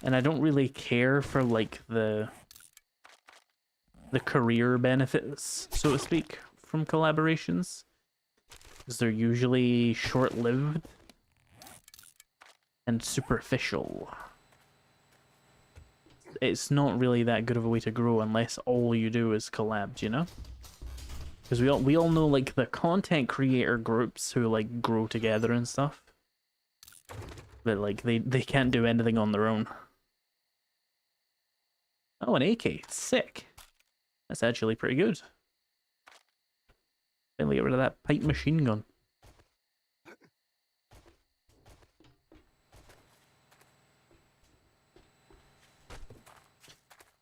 And I don't really care for, like, the career benefits, so to speak, from collaborations. Because they're usually short-lived and superficial. It's not really that good of a way to grow unless all you do is collabs, you know? Because we all know, like, the content creator groups who, like, grow together and stuff. But, like, they can't do anything on their own. Oh, an AK. Sick. That's actually pretty good. Finally get rid of that pipe machine gun.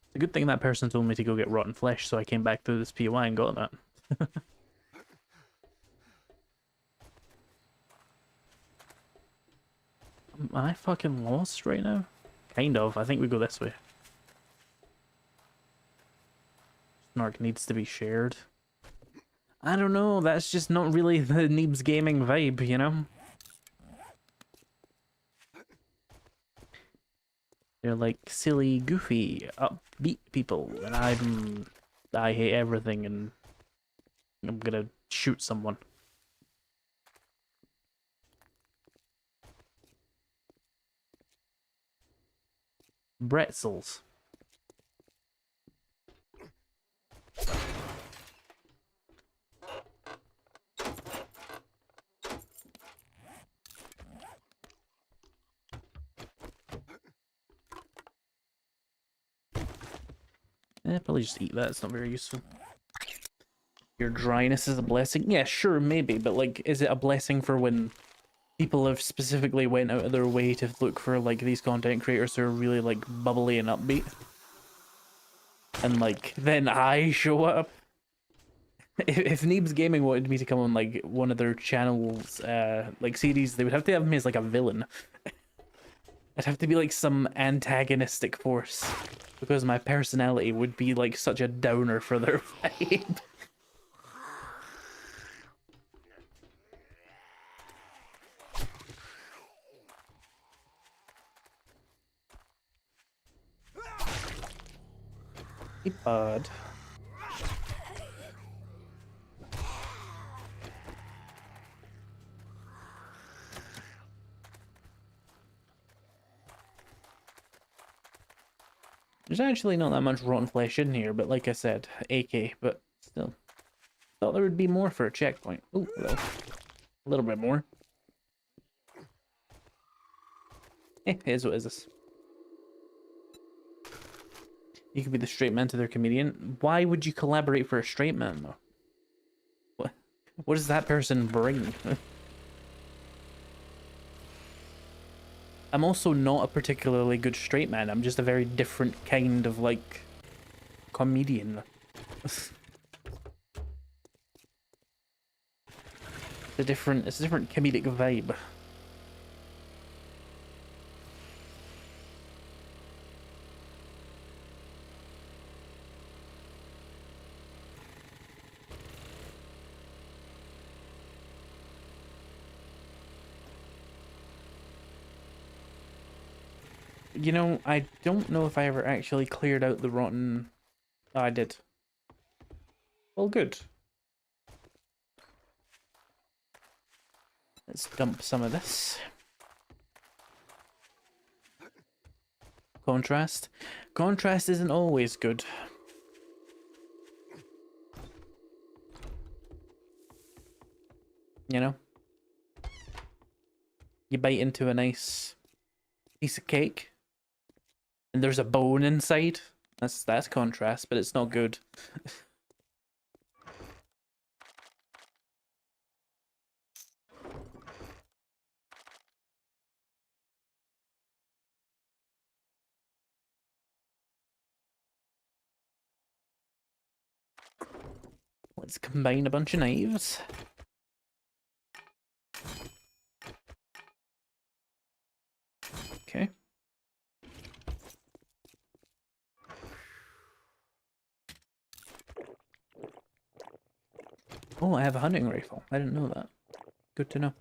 It's a good thing that person told me to go get rotten flesh, so I came back through this POI and got that. Am I fucking lost right now? Kind of. I think we go this way. Snark needs to be shared. I don't know, that's just not really the Neebs Gaming vibe, you know? They're like silly, goofy, upbeat people, and I hate everything, and I'm gonna shoot someone. Bretzels. Probably just eat that. It's not very useful. Your dryness is a blessing? Yeah, sure, maybe, but like, is it a blessing for when people have specifically went out of their way to look for like these content creators who are really like bubbly and upbeat? And like, then I show up? If Neebs Gaming wanted me to come on like one of their channels, like series, they would have to have me as like a villain. I'd have to be like some antagonistic force, because my personality would be like such a downer for their vibe. Hey, bud. There's actually not that much rotten flesh in here, but like I said, AK, but still. Thought there would be more for a checkpoint. Oh, well, a little bit more. Here's what is this? You could be the straight man to their comedian. Why would you collaborate for a straight man, though? What does that person bring? I'm also not a particularly good straight man. I'm just a very different kind of, like, comedian. It's a different comedic vibe. You know, I don't know if I ever actually cleared out the rotten... Oh, I did. Well, good. Let's dump some of this. Contrast. Contrast isn't always good. You know? You bite into a nice piece of cake, and there's a bone inside. That's contrast, but it's not good. Let's combine a bunch of knives. Okay. Oh, I have a hunting rifle. I didn't know that. Good to know.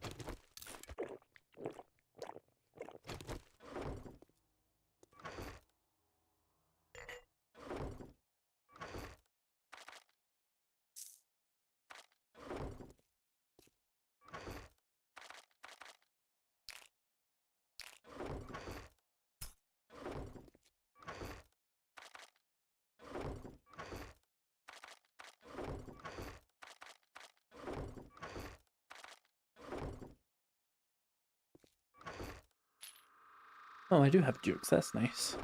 Oh, I do have jukes. That's nice.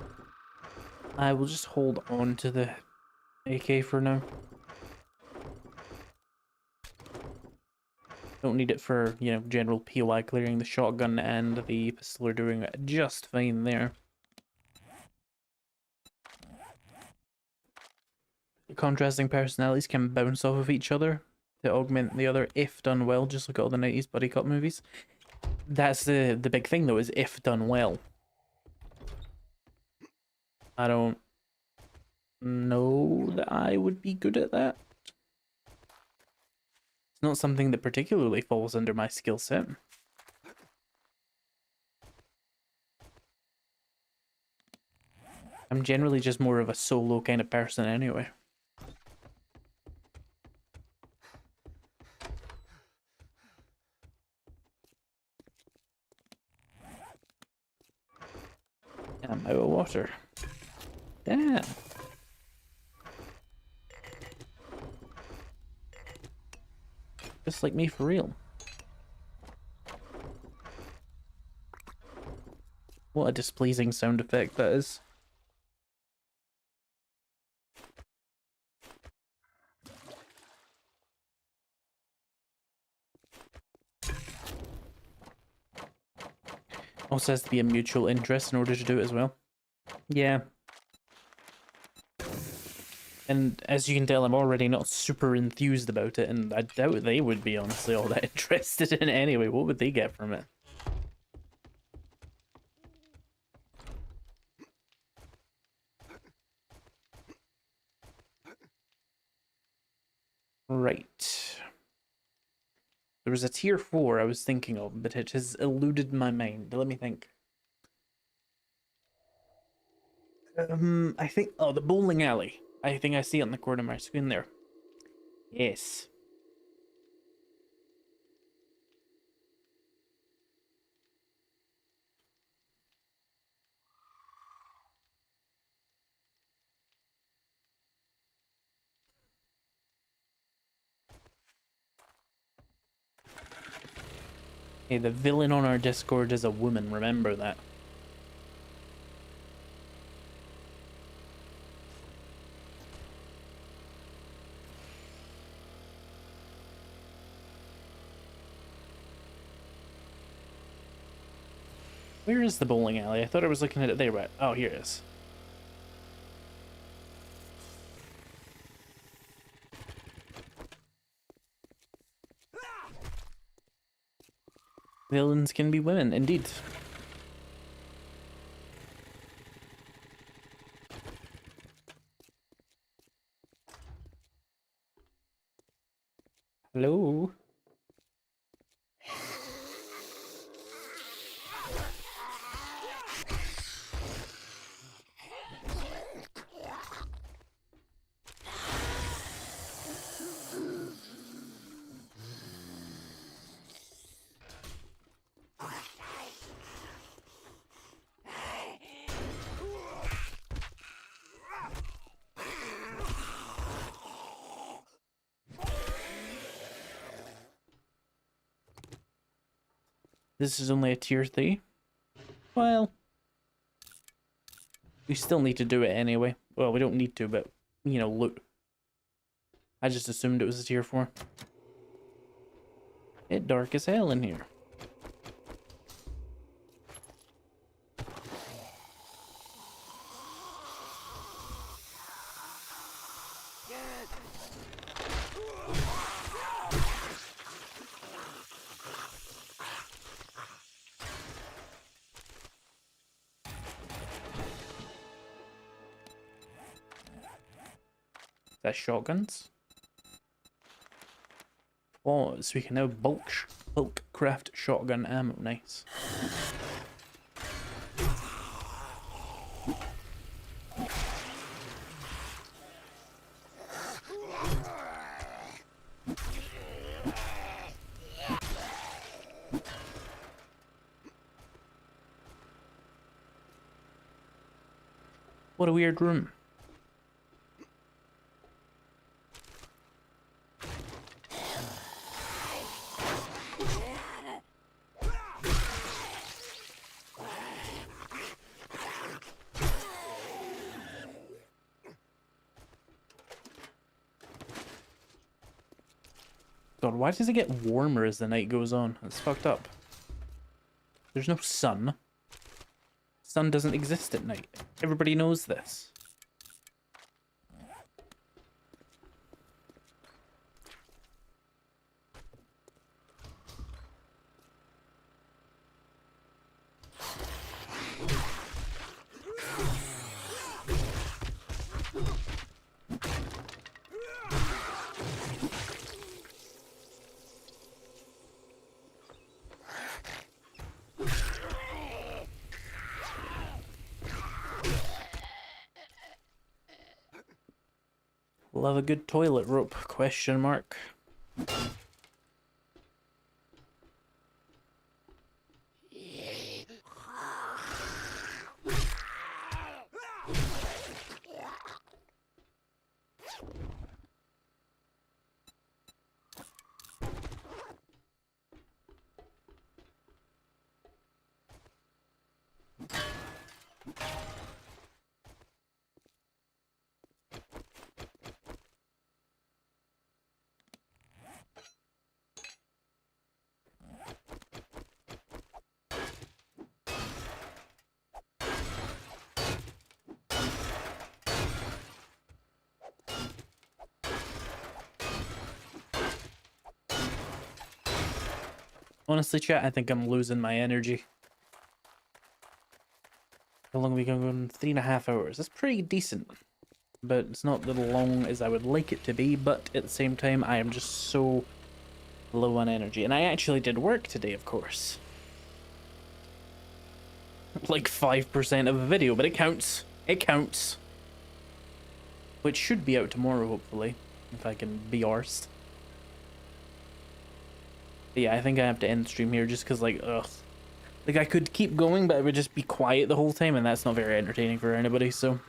I will just hold on to the AK for now. Don't need it for, you know, general POI clearing. The shotgun and the pistol are doing just fine there. Contrasting personalities can bounce off of each other to augment the other if done well. Just look at all the 90s buddy cop movies. That's the big thing, though, is if done well. I don't know that I would be good at that. It's not something that particularly falls under my skill set. I'm generally just more of a solo kind of person anyway. I'm out of water. Damn. Just like me for real. What a displeasing sound effect that is. Also has to be a mutual interest in order to do it as well. Yeah. And as you can tell, I'm already not super enthused about it, and I doubt they would be honestly all that interested in it anyway. What would they get from it? Right. There was a tier 4 I was thinking of, but it has eluded my mind. Let me think. I think... Oh, the bowling alley. I think I see it on the corner of my screen there. Yes. Hey, the villain on our Discord is a woman, remember that. Where is the bowling alley? I thought I was looking at it there, but... Oh, here it is. Villains can be women, indeed. Hello? This is only a tier 3. Well, we still need to do it anyway. Well, we don't need to, but, you know, loot. I just assumed it was a tier 4. It's dark as hell in here. Is that shotguns? Oh, so we can now bulk craft shotgun ammo. Nice. What a weird room. God, why does it get warmer as the night goes on? That's fucked up. There's no sun. Sun doesn't exist at night. Everybody knows this. Love a good toilet rope, question mark. Honestly, chat, I think I'm losing my energy. How long are we going? 3.5 hours. That's pretty decent. But it's not as long as I would like it to be, but at the same time, I am just so low on energy. And I actually did work today, of course. Like 5% of a video, but it counts. It counts. Which should be out tomorrow, hopefully, if I can be arsed. But yeah, I think I have to end the stream here just because, like, ugh. Like, I could keep going, but I would just be quiet the whole time, and that's not very entertaining for anybody, so...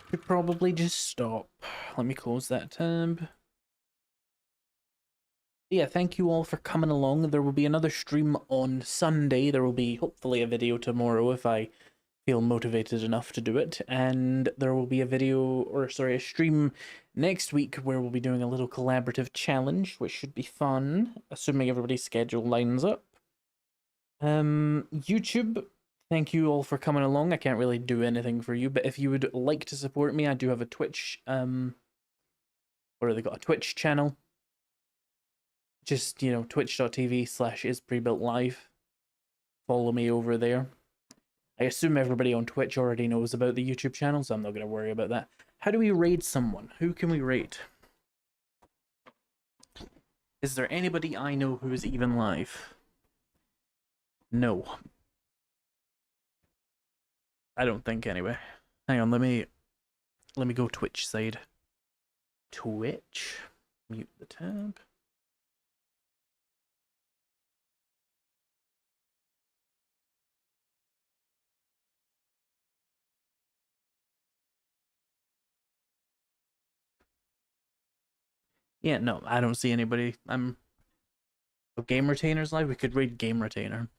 Should probably just stop. Let me close that tab. Yeah, thank you all for coming along. There will be another stream on Sunday. There will be, hopefully, a video tomorrow if I feel motivated enough to do it. And there will be a video, or sorry, a stream next week where we'll be doing a little collaborative challenge, which should be fun, assuming everybody's schedule lines up. YouTube, thank you all for coming along. I can't really do anything for you, but if you would like to support me, I do have a Twitch, what have they got, a Twitch channel. Just, you know, twitch.tv/izprebuilt.live. Follow me over there. I assume everybody on Twitch already knows about the YouTube channel, so I'm not going to worry about that. How do we raid someone? Who can we raid? Is there anybody I know who is even live? No. I don't think, anyway. Hang on, let me go Twitch side. Twitch. Mute the tab. Yeah, no, I don't see anybody. Game Retainer's live. We could raid Game Retainer.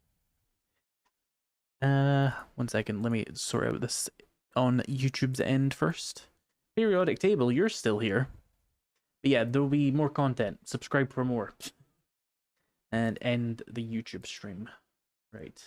1 second. Let me sort out this on YouTube's end first. Periodic Table, you're still here. But yeah, there'll be more content. Subscribe for more. And end the YouTube stream. Right.